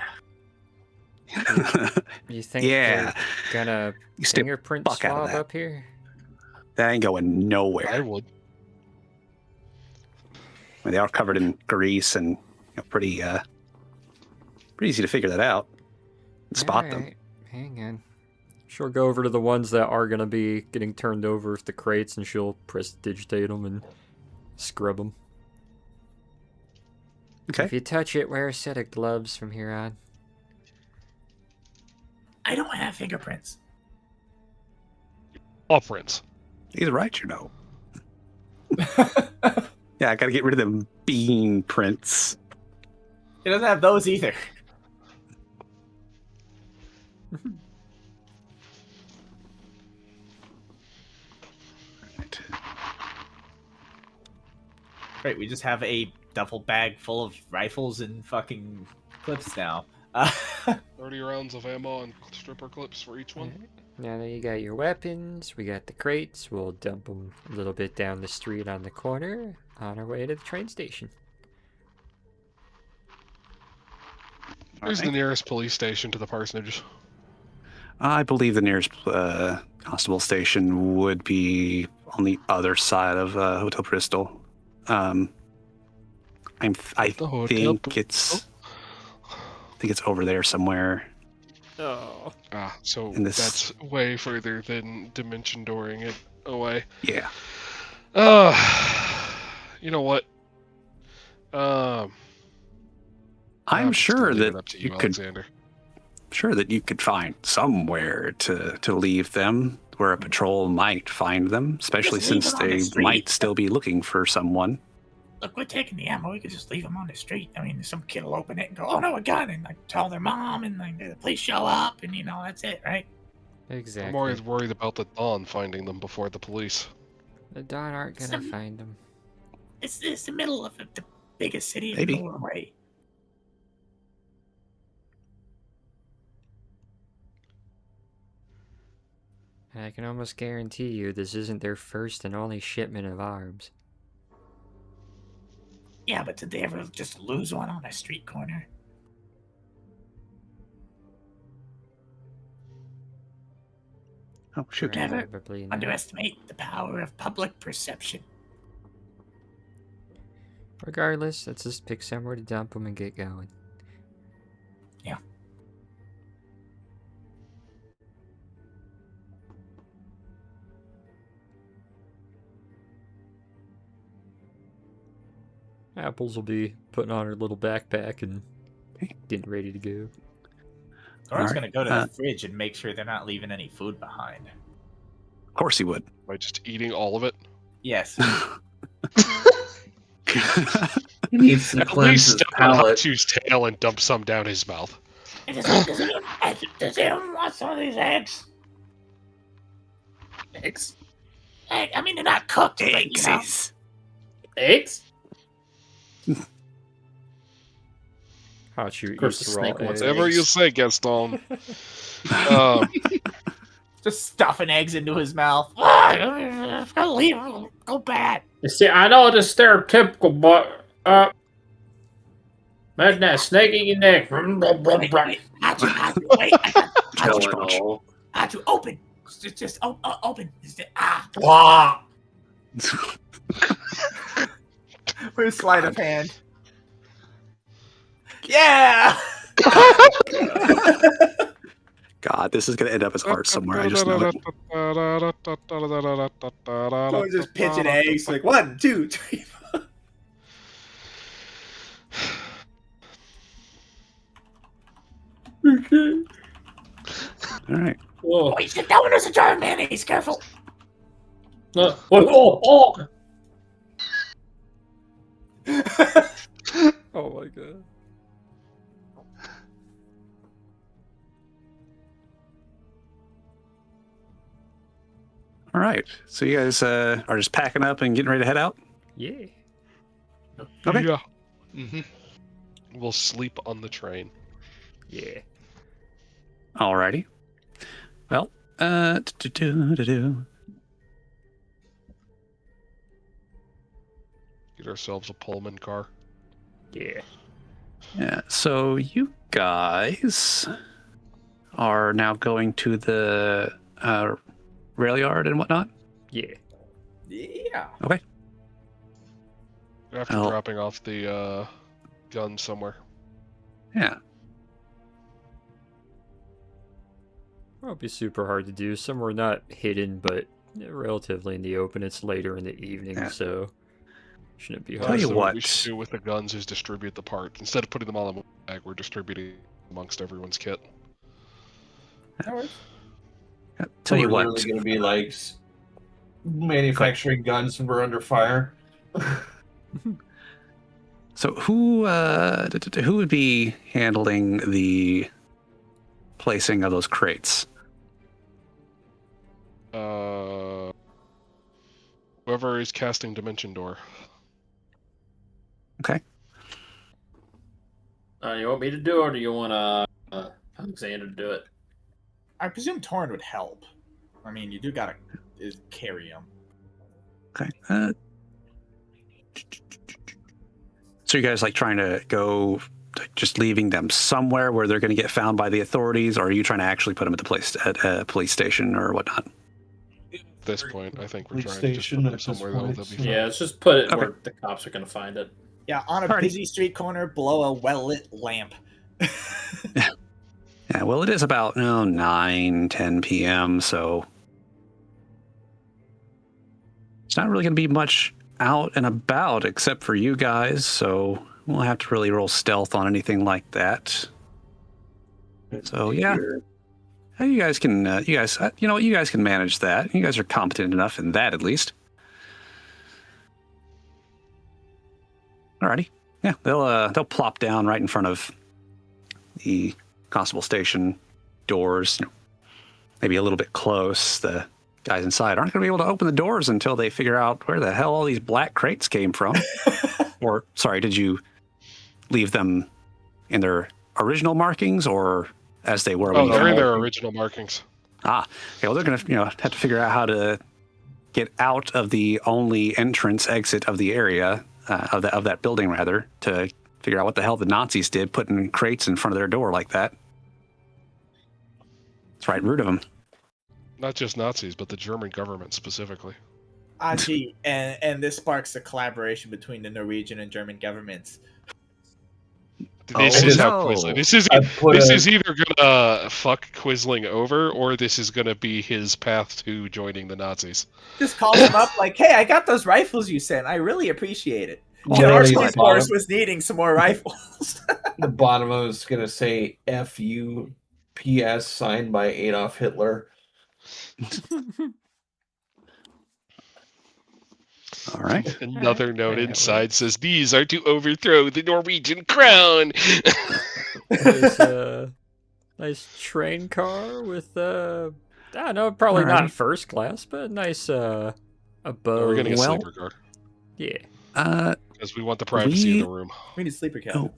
You think Yeah. they're gonna fingerprint fuck out of swab that. up here? That ain't going nowhere. I would. I mean, they are covered in grease and pretty easy to figure that out and spot them. Alright, hang on. She'll go over to the ones that are going to be getting turned over with the crates, and she'll prestidigitate them and scrub them. Okay. If you touch it, wear a set of gloves from here on. I don't have fingerprints. Prints. He's right, you know. Yeah, I gotta get rid of them bean prints. He doesn't have those either. Right, we just have a duffel bag full of rifles and fucking clips now. 30 rounds of ammo and stripper clips for each one. Now that you got your weapons, we got the crates. We'll dump them a little bit down the street on the corner on our way to the train station. Where's the nearest police station to the parsonage? I believe the nearest constable station would be on the other side of Hotel Bristol. I think it's over there somewhere. Oh. So In this- that's way further than dimension dooring it away. Yeah. You know what? I'm sure leave it that up to you you, could. Alexander. Sure that you could find somewhere to leave them where a patrol might find them, especially Just leave since them on the they street. might still be looking for someone. Look, we're taking the ammo. We could just leave them on the street. I mean, some kid will open it and go, "Oh no, a gun!" and like tell their mom, and like the police show up, and that's it, right? Exactly. I'm always worried about the Dawn finding them before the police. The Dawn aren't gonna Some- find them. It's the middle of the biggest city in Maybe. Norway. And I can almost guarantee you this isn't their first and only shipment of arms. Yeah, but did they ever just lose one on a street corner? Oh, shoot. Never Probably not. underestimate the power of public perception. Regardless, let's just pick somewhere to dump them and get going. Yeah. Apples will be putting on her little backpack and getting ready to go. Doran's Alright, gonna go to the fridge and make sure they're not leaving any food behind. Of course he would. By just eating all of it? Yes. He needs to At cleanse least his step on palate. Hachu's tail and dump some down his mouth. Does anyone want some of these eggs? Eggs? I mean, they're not cooked, but you know. Eggs? Hachu Of course eats the raw snake wants eggs. Whatever you say, Gaston. Just stuffing eggs into his mouth. I'll leave. Go bad. You see, I know it's stereotypical, but imagine that snake in your neck. Wait. Wait. Hachu, open. Just open. Blah. Where's sleight of hand? Yeah! God, this is going to end up as art somewhere. I just know it. Someone's just pitching eggs. Like 1, 2, 3, 4. All right. Oh, Wait, that one is a jar of mayonnaise. Careful. oh. Oh my god. All right. So you guys are just packing up and getting ready to head out? Yeah. Okay. Yeah. Mm-hmm. We'll sleep on the train. Yeah. Alrighty. Well, Get ourselves a Pullman car. Yeah. yeah. So you guys are now going to the rail yard and whatnot? Yeah. Yeah. Okay. After Oh. dropping off the gun somewhere. Yeah. It'll be super hard to do. Somewhere not hidden, but relatively in the open. It's later in the evening, Yeah. so Shouldn't be Tell hard. you So what. we should do with the guns is distribute the parts. Instead of putting them all in one bag, we're distributing amongst everyone's kit. No worries. Tell you We're what. literally going to be like manufacturing guns when we're under fire. So who would be handling the placing of those crates? Whoever is casting Dimension Door. Okay. You want me to do it, or do you want Alexander to do it? I presume Torn would help. I mean, you do gotta carry him. Okay. So you guys like trying to go, just leaving them somewhere where they're going to get found by the authorities, or are you trying to actually put them at a police station or whatnot? At this point, I think we're Police trying to just station put them at this somewhere point, they'll be so- fine. Yeah, let's just put it Okay. where the cops are going to find it. Yeah, on a Alrighty. busy street corner, below a well-lit lamp. Yeah, well, it is about 9, 10 p.m., so it's not really going to be much out and about except for you guys, so we'll have to really roll stealth on anything like that. So, yeah. You guys can, you guys can manage that. You guys are competent enough in that, at least. Alrighty. Yeah, they'll plop down right in front of the constable station doors. Maybe a little bit close. The guys inside aren't going to be able to open the doors until they figure out where the hell all these black crates came from. Or, sorry, did you leave them in their original markings, or as they were? Oh, they're in their original markings. Ah, okay. Well, they're going to, have to figure out how to get out of the only entrance exit of the area of that building, rather, to figure out what the hell the Nazis did, putting crates in front of their door like that. It's right rude of them. Not just Nazis, but the German government specifically. Gee, and this sparks a collaboration between the Norwegian and German governments. This is how Quisling. This is either gonna fuck Quisling over, or this is gonna be his path to joining the Nazis. Just call them up like, hey, I got those rifles you sent. I really appreciate it. Yeah, Our the police force was needing some more rifles. The bottom of it's going to say FUPS signed by Adolf Hitler. All right. Another note inside says, "These are to overthrow the Norwegian crown." There's a nice train car with I don't know, probably Alright. not first class, but nice above. We're getting a Well- sleeper car Yeah. because we want the privacy of the room. We need sleeper cabins.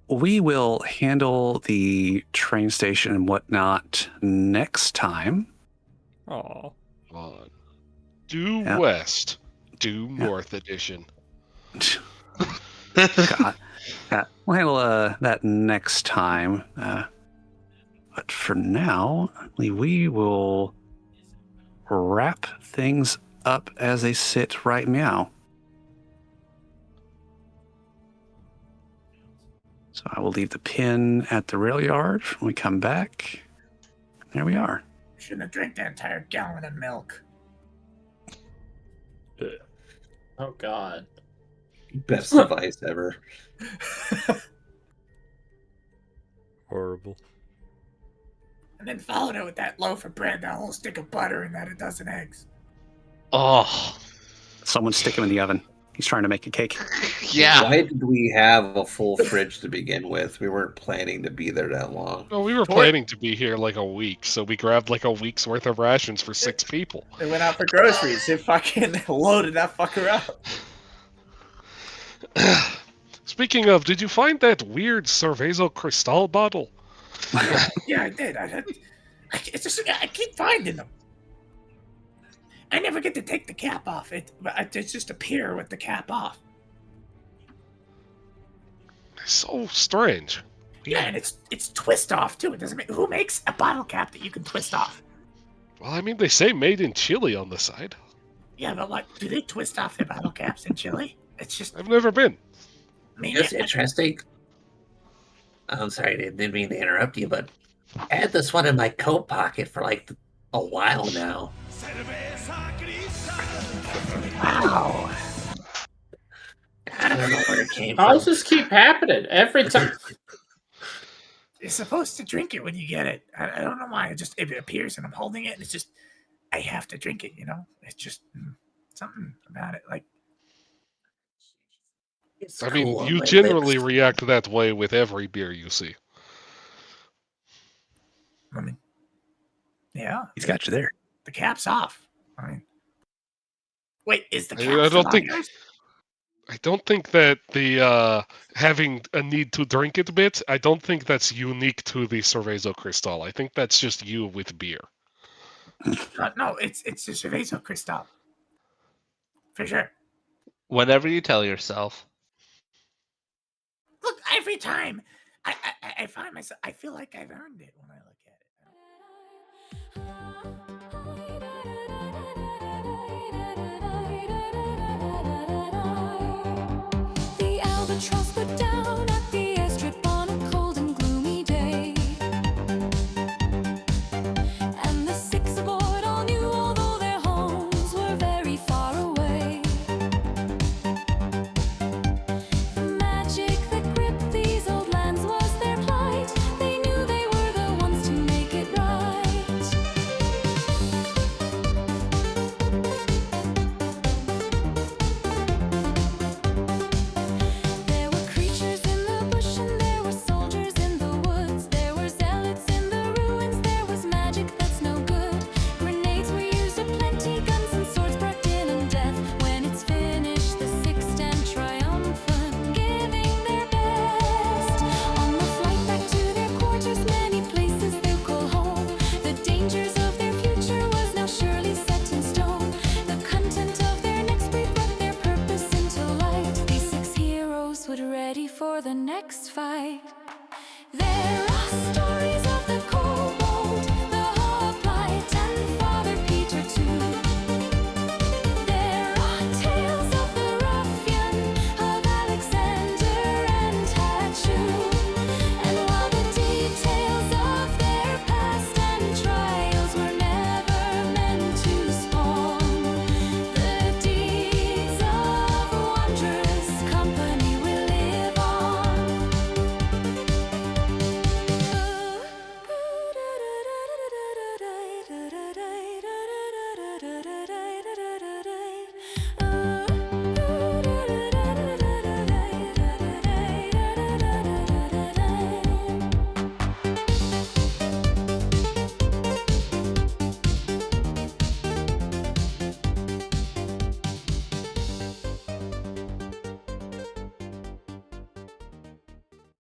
We will handle the train station and whatnot next time. Oh. Due Yeah. west, due north edition. God. Yeah, we'll handle that next time. But for now, we will wrap things up as they sit right now. So I will leave the pin at the rail yard when we come back. There we are. Shouldn't have drank that entire gallon of milk. Oh, God. Best advice ever. Horrible. And then followed it with that loaf of bread, that whole stick of butter, and that a dozen eggs. Oh, Someone stick him in the oven. He's trying to make a cake. yeah. Why did we have a full fridge to begin with? We weren't planning to be there that long. Well, we were planning to be here like a week, so we grabbed like a week's worth of rations for 6 people. They went out for groceries. They fucking loaded that fucker up. Speaking of, did you find that weird Cervezo Cristal bottle? Yeah, I did. It's just, I keep finding them. I never get to take the cap off. It's just appear with the cap off. So strange. Yeah, and it's twist off too. It doesn't make. Who makes a bottle cap that you can twist off? Well, I mean, they say made in Chile on the side. Yeah, but what? Do they twist off their bottle caps in Chile? It's just. I've never been. I mean, It's interesting. I'm sorry, I didn't mean to interrupt you, but I had this one in my coat pocket for like a while now. Wow. I don't know where it came How from. does this keep happening every time? You're supposed to drink it when you get it. I don't know why. It appears and I'm holding it and it's just I have to drink it, you know? It's just something about it. Like It's I mean, cool on you my generally lips. react that way with every beer you see. I mean, yeah. He's got you there. The cap's off. I mean, wait, is the I cap still don't on, think guys? I don't think that the having a need to drink it bit, I don't think that's unique to the Cerveza Cristal. I think that's just you with beer. No, it's the Cerveza Cristal. For sure. Whatever you tell yourself. Look, every time I find myself, I feel like I've earned it when I look at it. The albatross put down at the airstrip on a cold and gloomy day. And the six aboard all knew, although their homes were very far away. The magic that gripped these old lands was their plight. They knew they were the ones to make it right. There were creatures in the bush and there were soldiers in the woods. There were zealots in the ruins, there was magic that's no good. Grenades were used aplenty, guns and swords brought din and death. When it's finished, the six stand triumphant, giving their best. On the flight back to their quarters, many places they'll call home. The dangers of their future was now surely set in stone. The content of their next brief brought their purpose into light. These six heroes would ready for the next fight. Their